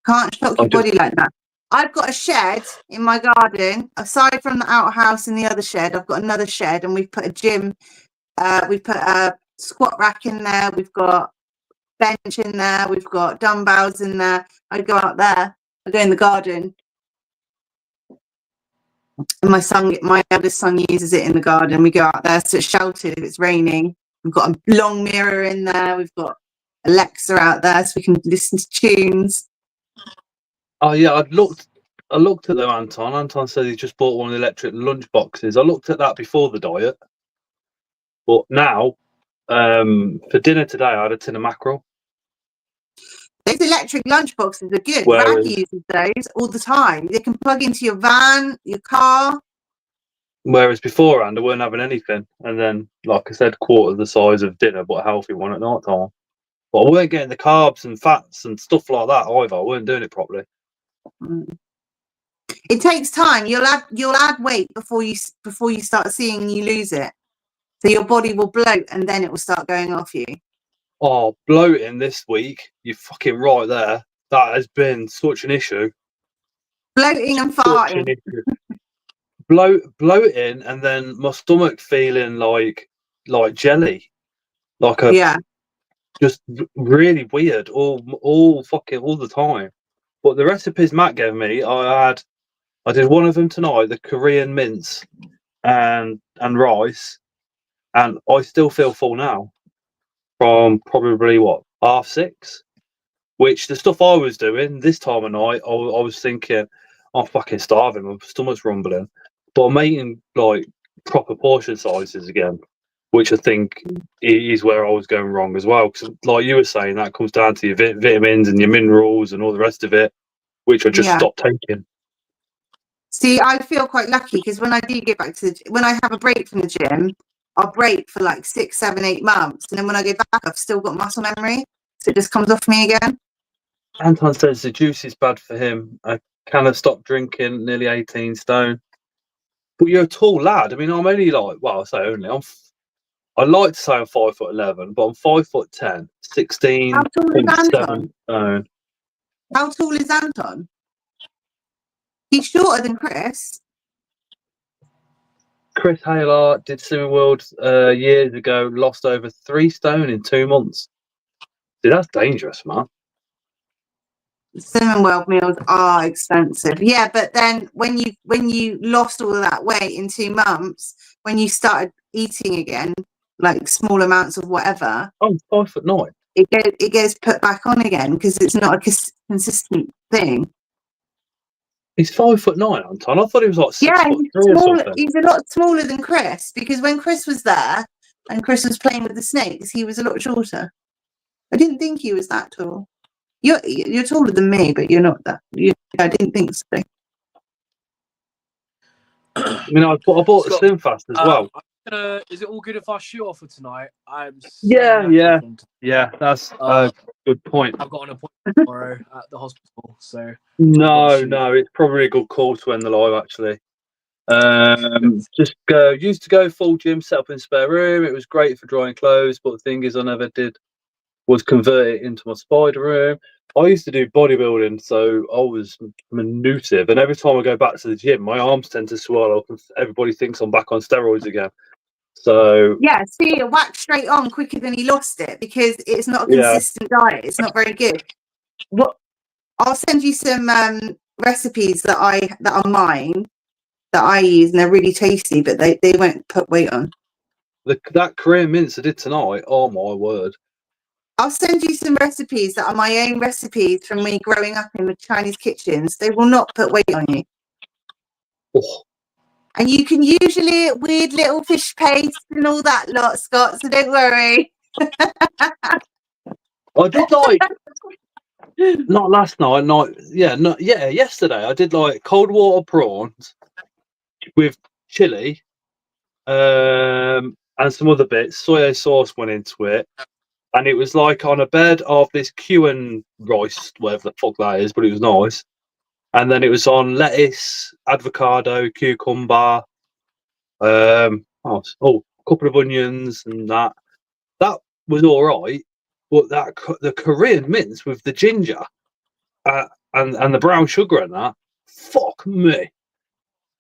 Can't shock your body like that. I've got a shed in my garden. Aside from the outhouse and the other shed, I've got another shed, and we've put a gym. We've put a squat rack in there. We've got bench in there. We've got dumbbells in there. I go out there. I go in the garden. And my eldest son uses it in the garden. We go out there, so it's sheltered if it's raining. We've got a long mirror in there. We've got Alexa out there, so we can listen to tunes. Oh yeah, I looked at them, Anton. Anton said he just bought one of the electric lunch boxes. I looked at that before the diet, but now for dinner today I had a tin of mackerel. Those electric lunch boxes are good. Whereas- Rag uses those all the time. They can plug into your van, your car. Whereas beforehand I weren't having anything, and then, like I said, quarter the size of dinner, but a healthy one at night time. But I weren't getting the carbs and fats and stuff like that either. I weren't doing it properly. It takes time. You'll add weight before you start seeing you lose it. So your body will bloat, and then it will start going off you. Oh, bloating this week, you're fucking right there. That has been such an issue. Bloating and Such farting. an issue. Bloating, and then my stomach feeling like jelly, like a Yeah. just really weird all the time. But the recipes Matt gave me, I did one of them tonight, the Korean mince and rice, and I still feel full now from probably 6:30, which the stuff I was doing this time of night, I was thinking, I'm fucking starving, my stomach's rumbling, but I'm eating like proper portion sizes again, which I think is where I was going wrong as well. Because like you were saying, that comes down to your vitamins and your minerals and all the rest of it, which I just stopped taking. See, I feel quite lucky because when I do get back to when I have a break from the gym, I'll break for like 6, 7, 8 months. And then when I go back, I've still got muscle memory. So it just comes off me again. Anton says the juice is bad for him. I kind of stopped drinking, nearly 18 stone. But you're a tall lad. I mean, I'm only like, well, I say only. I like to say I'm 5'11", but I'm 5'10", 16. How tall is Anton? Stone. How tall is Anton? He's shorter than Chris. Chris Haylart did Swimming World years ago, lost over 3 stone in 2 months. See, that's dangerous, man. Cinnamon World meals are expensive. Yeah, but then when you lost all of that weight in 2 months, when you started eating again, like small amounts of whatever, I'm 5'9". it gets put back on again because it's not a consistent thing. He's 5'9", Anton. I thought he was like 6'3" or something. He's a lot smaller than Chris because when Chris was there and Chris was playing with the snakes, he was a lot shorter. I didn't think he was that tall. You're taller than me, but you're not that. I didn't think so. I mean, I bought Scott, Slim Fast as well. Is it all good if I shoot off for tonight? I'm Yeah. That's a good point. I've got an appointment tomorrow at the hospital, so No, it's probably a good call to end the live actually. Just used to go full gym, set up in spare room. It was great for drying clothes, but the thing is, I never did was convert it into my spider room. I used to do bodybuilding, so I was minutive, and every time I go back to the gym, my arms tend to swell up, and everybody thinks I'm back on steroids again. So yeah, see, it whacked straight on quicker than he lost it because it's not a consistent diet. It's not very good. What I'll send you some recipes that are mine that I use, and they're really tasty, but they won't put weight on. That Korean mince I did tonight, oh my word. I'll send you some recipes that are my own recipes from me growing up in the Chinese kitchens. They will not put weight on you. Oh. And you can usually eat weird little fish paste and all that lot, Scott, so don't worry. I did like not last night, yesterday. I did like cold water prawns with chili, and some other bits. Soy sauce went into it, and it was like on a bed of this Cuban rice, whatever the fuck that is, but it was nice. And then it was on lettuce, avocado, cucumber, a couple of onions, and that. That was all right, but the Korean mince with the ginger and the brown sugar and that, Fuck me.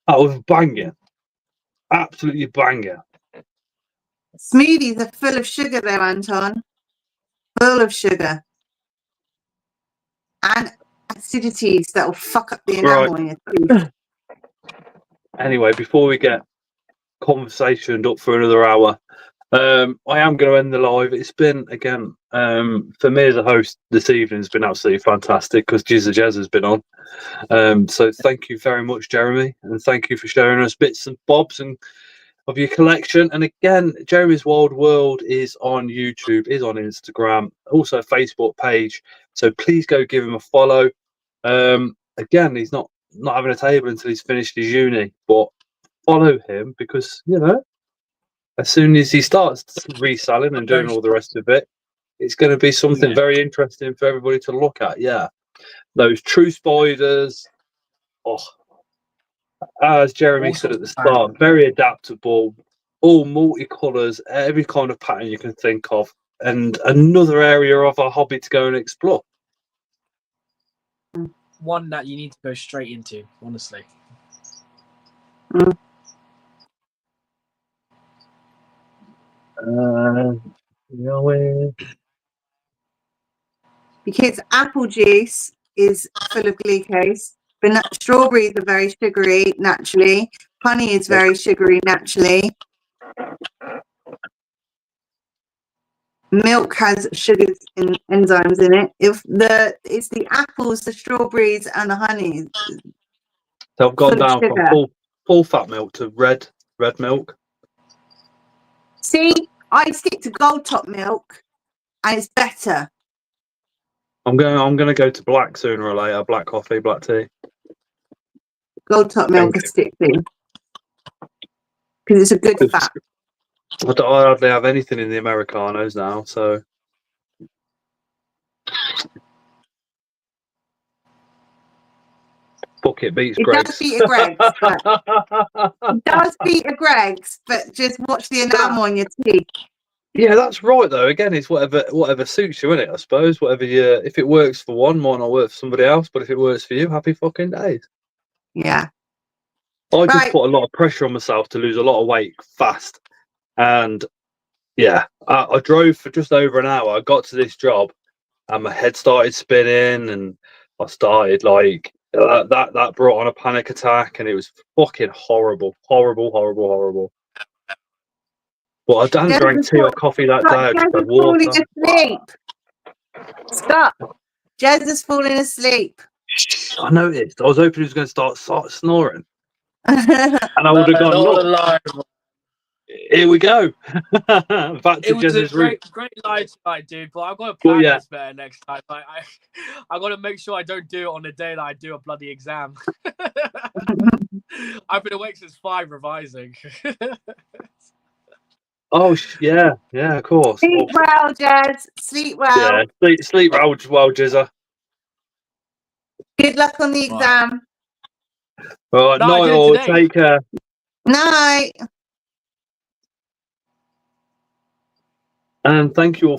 That was banging. Absolutely banging. Smoothies are full of sugar though, Anton. Full of sugar. And acidities that will fuck up the enamel in your teeth. Anyway, before we get conversationed up for another hour, I am going to end the live. It's been, again, for me as a host this evening, has been absolutely fantastic because Jizza Jazz has been on. So thank you very much, Jeremy, and thank you for showing us bits and bobs and of your collection. And again, Jeremy's Wild World is on YouTube, is on Instagram, also a Facebook page. So please go give him a follow. Again, he's not having a table until he's finished his uni, but follow him because, you know, as soon as he starts reselling and doing all the rest of it, it's going to be something very interesting for everybody to look at. Yeah, those true spiders. Oh, as Jeremy said at the start, very adaptable, all multicolours, every kind of pattern you can think of, and another area of our hobby to go and explore. One that you need to go straight into, honestly. Because apple juice is full of glucose. But strawberries are very sugary naturally. Honey is very sugary naturally. Milk has sugars and enzymes in it. It's the apples, the strawberries, and the honey. So I've gone down from full fat milk to red milk. See, I stick to gold top milk, and it's better. I'm gonna go to black sooner or later. Black coffee, black tea. Gold top milk is stick to because it's a good fat. I hardly have anything in the Americanos now, so. Fuck it, beats Greg's. Does beat a Greg's. It does beat a Greg's, but just watch the enamel on your teeth. Yeah, that's right though. Again, it's whatever suits you, innit? I suppose whatever if it works for one, might not work for somebody else, but if it works for you, happy fucking days. Yeah. I just put a lot of pressure on myself to lose a lot of weight fast, and yeah, I drove for just over an hour. I got to this job, and my head started spinning, and I started like that brought on a panic attack, and it was fucking horrible. But I didn't drink tea or coffee that day. I just had water. Asleep. Stop. Jez is falling asleep. I noticed. I was hoping he was going to start snoring. And I would have gone, look, here we go. Back to it was Jez's a room. great lie tonight, dude. But I've got to plan this better next time. I got to make sure I don't do it on the day that I do a bloody exam. I've been awake since 5 revising. Oh yeah, of course. Sleep well, Jez. Sleep well. Yeah, sleep well, Jizza. Good luck on the exam. Right, night all. Take care. Night. And thank you all